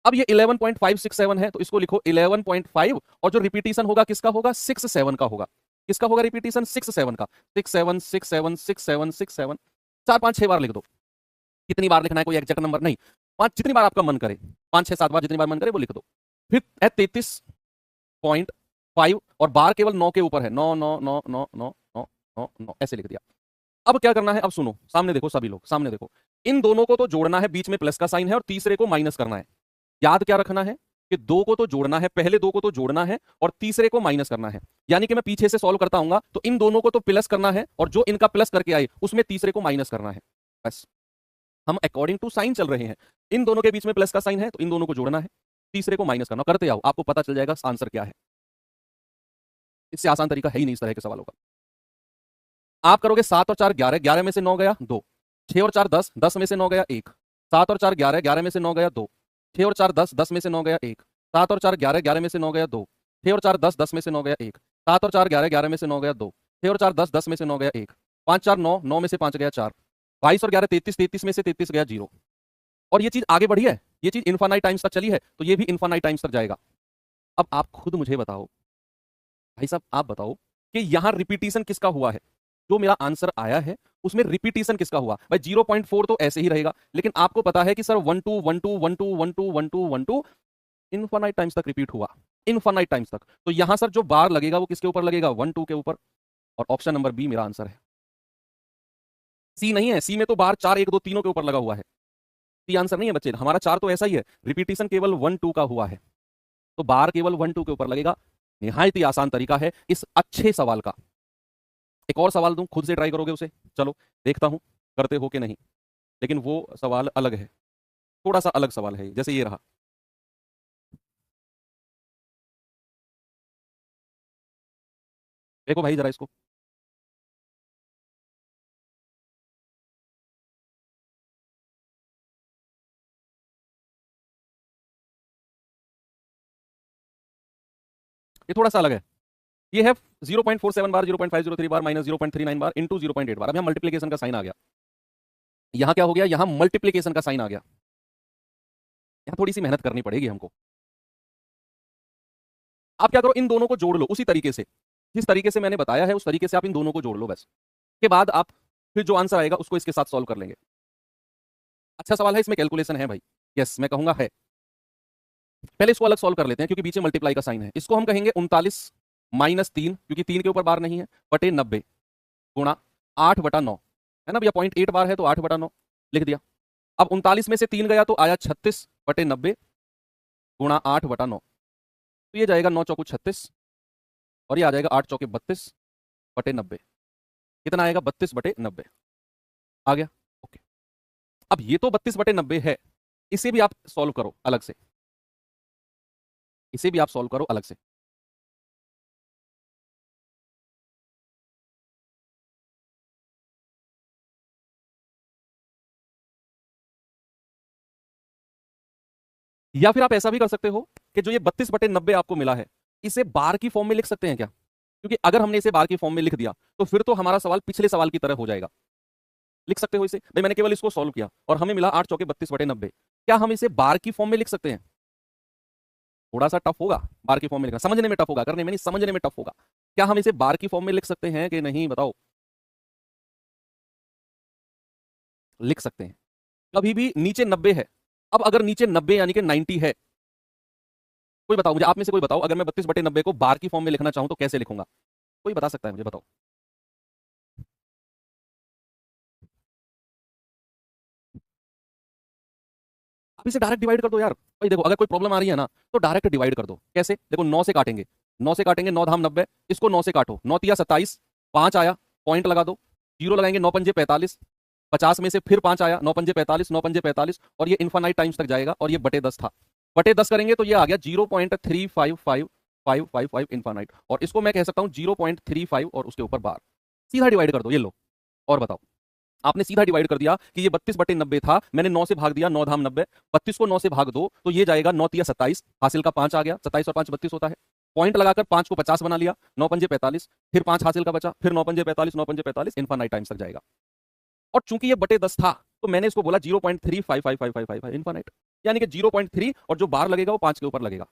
अब ये 11.567 है तो इसको लिखो 11.5, और जो रिपीटिशन होगा किसका होगा, 6-7 का होगा। किसका होगा रिपीटिशन, 6-7 का। 6-7 6-7 6-7 6-7, 4-5-6 बार लिख दो। कितनी बार लिखना है कोई एग्जैक्ट नंबर नहीं, 5 जितनी बार आपका मन करे, 5-6-7 बार जितनी बार मन करे वो लिख दो। फिर 33.5, और बार केवल 9 के ऊपर है, 9 9 9 9 9 9 9 9, ऐसे लिख दिया। अब क्या करना है, अब सुनो, सामने देखो सभी लोग, सामने देखो। इन दोनों को तो जोड़ना है, बीच में प्लस का साइन है, और तीसरे को माइनस करना है। याद क्या रखना है कि दो को तो जोड़ना है, पहले दो को तो जोड़ना है और तीसरे को माइनस करना है। यानी कि मैं पीछे से सॉल्व करता हूंगा तो इन दोनों को तो प्लस करना है, और जो इनका प्लस करके आए उसमें तीसरे को माइनस करना है। बस हम अकॉर्डिंग टू साइन चल रहे हैं। इन दोनों के बीच में प्लस का साइन है तो इन दोनों को जोड़ना है, तीसरे को माइनस करना। करते आओ, आपको पता चल जाएगा आंसर क्या है। इससे आसान तरीका है ही नहीं इस तरह के सवालों का। आप करोगे 7 और 4 11, 11 में से 9 गया 2, 6 और 4 10, 10 में से 9 गया 1, 7 और 4 11, 11 में से 9 गया 2, 6 और 4 10, 10 में से 9 गया 1, 7 और 4 11, 11 में से 9 गया 2, 6 और 4 10, 10 में से 9 गया 1, 7 और 4 11, 11 में से 9 गया 2, 6 और 4 10, 10 में से 9 गया 1, 5 4 9, 9 में से 5 गया 4, 22 और 11 33, 33 में से 33 गया 0। और ये चीज आगे बढ़ी है, ये चीज इन्फानाइट टाइम्स तक चली है, तो ये भी इन्फानाइट टाइम्स तक जाएगा। अब आप खुद मुझे बताओ भाई साहब, आप बताओ कि यहां रिपीटिशन किसका हुआ है। जो मेरा आंसर आया है उसमें रिपीटिशन किसका हुआ भाई। 0.4 तो ऐसे ही रहेगा, लेकिन आपको पता है कि सर 1 2 1 2 1 2 1 2 1 2 1 2 इनफाइनाइट टाइम्स तक रिपीट हुआ, इनफाइनाइट टाइम्स तक। तो यहां सर जो बार लगेगा वो किसके ऊपर लगेगा, 1 2 के ऊपर। और ऑप्शन नंबर बी मेरा आंसर है। सी नहीं है, सी में तो बार 4 1 2 तीनों के ऊपर लगा हुआ है। सी आंसर नहीं है बच्चे, हमारा 4 तो ऐसा ही है, रिपीटिशन केवल 1 2 का हुआ है, तो बार केवल 1 2 के ऊपर लगेगा। निहायत ही आसान तरीका है इस अच्छे सवाल का। एक और सवाल दूं, खुद से ट्राई करोगे उसे, चलो देखता हूं करते हो कि नहीं। लेकिन वो सवाल अलग है, थोड़ा सा अलग सवाल है, जैसे ये रहा। देखो भाई जरा इसको, ये थोड़ा सा अलग है। ये है 0.47 बार, 0.503 बार, माइनस 0.39 बार, इंटू 0.8 बार। अब यहाँ मल्टीप्लीकेशन का साइन आ गया, यहाँ क्या हो गया, यहाँ मल्टीप्लीकेशन का साइन आ गया। यहाँ थोड़ी सी मेहनत करनी पड़ेगी हमको। आप क्या करो, इन दोनों को जोड़ लो उसी तरीके से, जिस तरीके से मैंने बताया है उस तरीके से आप इन दोनों को जोड़ लो बस। के बाद आप फिर जो आंसर आएगा उसको इसके साथ सॉल्व कर लेंगे। अच्छा सवाल है, इसमें कैलकुलेशन है भाई, यस मैं कहूंगा है। पहले इसको अलग सॉल्व कर लेते हैं क्योंकि बीच में मल्टीप्लाई का साइन है। इसको हम कहेंगे 39 माइनस 3, क्योंकि 3 के ऊपर बार नहीं है, बटे 90 गुणा 8/9 है ना भैया, 0.8 बार है तो 8/9 लिख दिया। अब 39 में से 3 गया तो आया 36/90 गुणा 8/9, तो ये जाएगा 9 चौको 36 और ये आ जाएगा 8 चौके 32/90। कितना आएगा, 32/90 आ गया। ओके, अब ये तो 32/90 है, इसे भी आप सॉल्व करो अलग से, इसे भी आप सॉल्व करो अलग से। या फिर आप ऐसा भी कर सकते हो कि जो ये 32/90 आपको मिला है इसे बार की फॉर्म में लिख सकते हैं क्या, क्योंकि अगर हमने इसे बार की फॉर्म में लिख दिया तो फिर तो हमारा सवाल पिछले सवाल की तरह हो जाएगा। लिख सकते हो इसे भाई, मैंने केवल इसको सॉल्व किया और हमें मिला 8 चौके 32/90। क्या हम इसे बार की फॉर्म में लिख सकते हैं? थोड़ा सा टफ होगा बार की फॉर्म में लिखना, समझने में टफ होगा, करने में नहीं, समझने में टफ होगा। क्या हम इसे बार की फॉर्म में लिख सकते हैं कि नहीं, बताओ। लिख सकते हैं, कभी भी नीचे 90 है। अब अगर नीचे 90 यानी कि 90 है, कोई बताओ मुझे, आप में से कोई बताओ, अगर मैं 32/90 को बार की फॉर्म में लिखना चाहूं तो कैसे लिखूंगा? कोई बता सकता है मुझे, बताओ। आप इसे डायरेक्ट डिवाइड कर दो यार भाई। देखो अगर कोई प्रॉब्लम आ रही है ना तो डायरेक्ट डिवाइड कर दो। कैसे, देखो 9 से काटेंगे, 9 से काटेंगे, 9 धाम 90, इसको 9 से काटो, 9 तिया 27, 5 आया, पॉइंट लगा दो, जीरो लगाएंगे, 9 पंजे 45, 50 में से फिर 5 आया, 9 पंजे 45, 9 पंजे 45, और ये इन्फानाइट टाइम्स तक जाएगा, और ये बटे 10 था, बटे 10 करेंगे तो ये आ गया 0.355555 इन्फानाइट, और इसको मैं कह सकता हूं 0.35 और उसके ऊपर बार। सीधा डिवाइड कर दो, ये लो और बताओ। आपने सीधा डिवाइड कर दिया कि ये 32/90 था, मैंने 9 से भाग दिया, 9 धाम 90, 32 को 9 से भाग दो तो ये जाएगा 9 तिया 27, हासिल का 5 आ गया, 27 और 5 32 होता है, पॉइंट लगाकर 5 को 50 बना लिया, 9 पंजे 45, फिर 5 हासिल का बचा, फिर 9 पंजे 45, 9 पंजे 45, इन्फानाइट टाइम्स तक जाएगा। और चूंकि ये बटे 10 था तो मैंने इसको बोला 0.355555 इन्फानाइट, यानी कि 0.3 और जो बार लगेगा वो 5 के ऊपर लगेगा।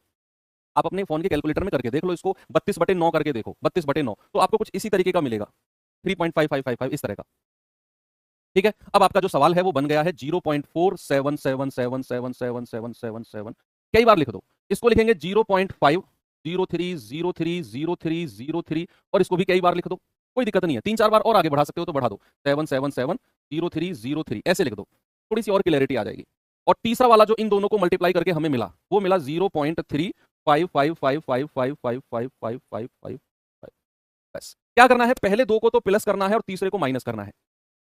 आप अपने फोन के कैलकुलेटर में करके देख लो इसको, 32/9 करके देखो, 32/9 तो आपको कुछ इसी तरीके का मिलेगा, 3.5555 इस तरह का। ठीक है, अब आपका जो सवाल है वो बन गया है 0.4777777777। कई बार लिख दो, इसको लिखेंगे 0.503030303 और इसको भी कई बार लिख दो, कोई दिक्कत नहीं है, 3 4 बार और आगे बढ़ा सकते हो तो बढ़ा दो, 7770303 ऐसे लिख दो, थोड़ी सी और क्लैरिटी आ जाएगी। और तीसरा वाला जो इन दोनों को मल्टीप्लाई करके हमें मिला वो मिला 0.3555555555। बस क्या करना है, पहले दो को तो प्लस करना है और तीसरे को माइनस करना है,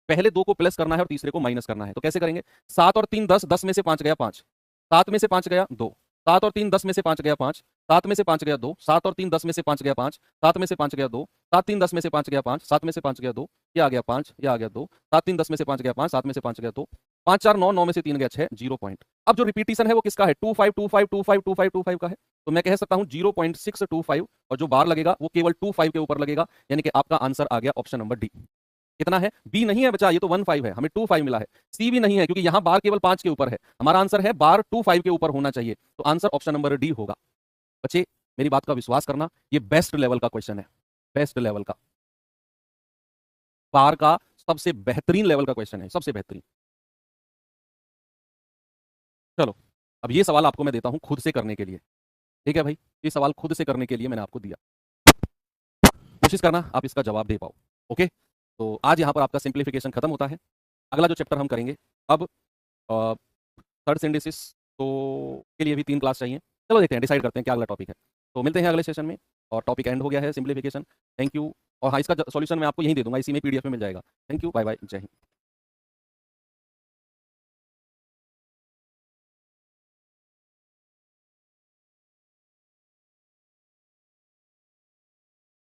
पहले दो को प्लस करना है और तीसरे को माइनस करना है। तो कैसे करेंगे, 7 और 3 10, 10 में से 5 गया 5, 7 में से 5 गया 2, 7 और 3 10 में से 5 गया 5, 7 में से 5 गया 2, 7 और 3 10 में से 5 गया 5, 7 में से 5 गया 2, 7 3 10 में से 5 गया 5, 7 में से 5 गया 2, ये आ गया 5, ये आ गया 2, 7 3 10 में से 5 गया 5, 7 में से 5 गया 2, 5 4 9, 9 में से 3 गया 6, 0 पॉइंट। अब जो रिपीटिशन है वो किसका है, 2525252525 का है, तो मैं कह सकता हूं 0.625, और जो बार लगेगा वो केवल 25 के ऊपर लगेगा, यानी कि आपका आंसर आ गया ऑप्शन नंबर डी। कितना है? बी नहीं है बचा, ये तो 1.5 है, हमें 2.5 मिला है। सी भी नहीं है क्योंकि यहां बार केवल 5 के ऊपर है, हमारा आंसर है बार 2.5 के ऊपर होना चाहिए, तो आंसर ऑप्शन नंबर डी होगा। बच्चे मेरी बात का विश्वास करना, ये बेस्ट लेवल का क्वेश्चन है, बेस्ट लेवल का, बार का सबसे बेहतरीन लेवल का क्वेश्चन है, सबसे बेहतरीन। चलो अब ये सवाल आपको मैं देता हूं खुद से करने के लिए, ठीक है भाई? ये सवाल खुद से करने के लिए मैंने आपको दिया, कोशिश करना आप इसका जवाब दे पाओ। ओके, तो आज यहां पर आपका सिंप्लीफिकेशन खत्म होता है। अगला जो चैप्टर हम करेंगे अब, थर्ड सिंथेसिस तो के लिए भी 3 क्लास चाहिए। चलो देखते हैं, डिसाइड करते हैं क्या अगला टॉपिक है। तो मिलते हैं अगले सेशन में, और टॉपिक एंड हो गया है सिंप्लीफिकेशन। Thank you. और हाँ, इसका सॉल्यूशन मैं आपको यहीं दे दूंगा, इसी में पीडीएफ में मिल जाएगा। थैंक यू, बाय बाय, जय हिंद।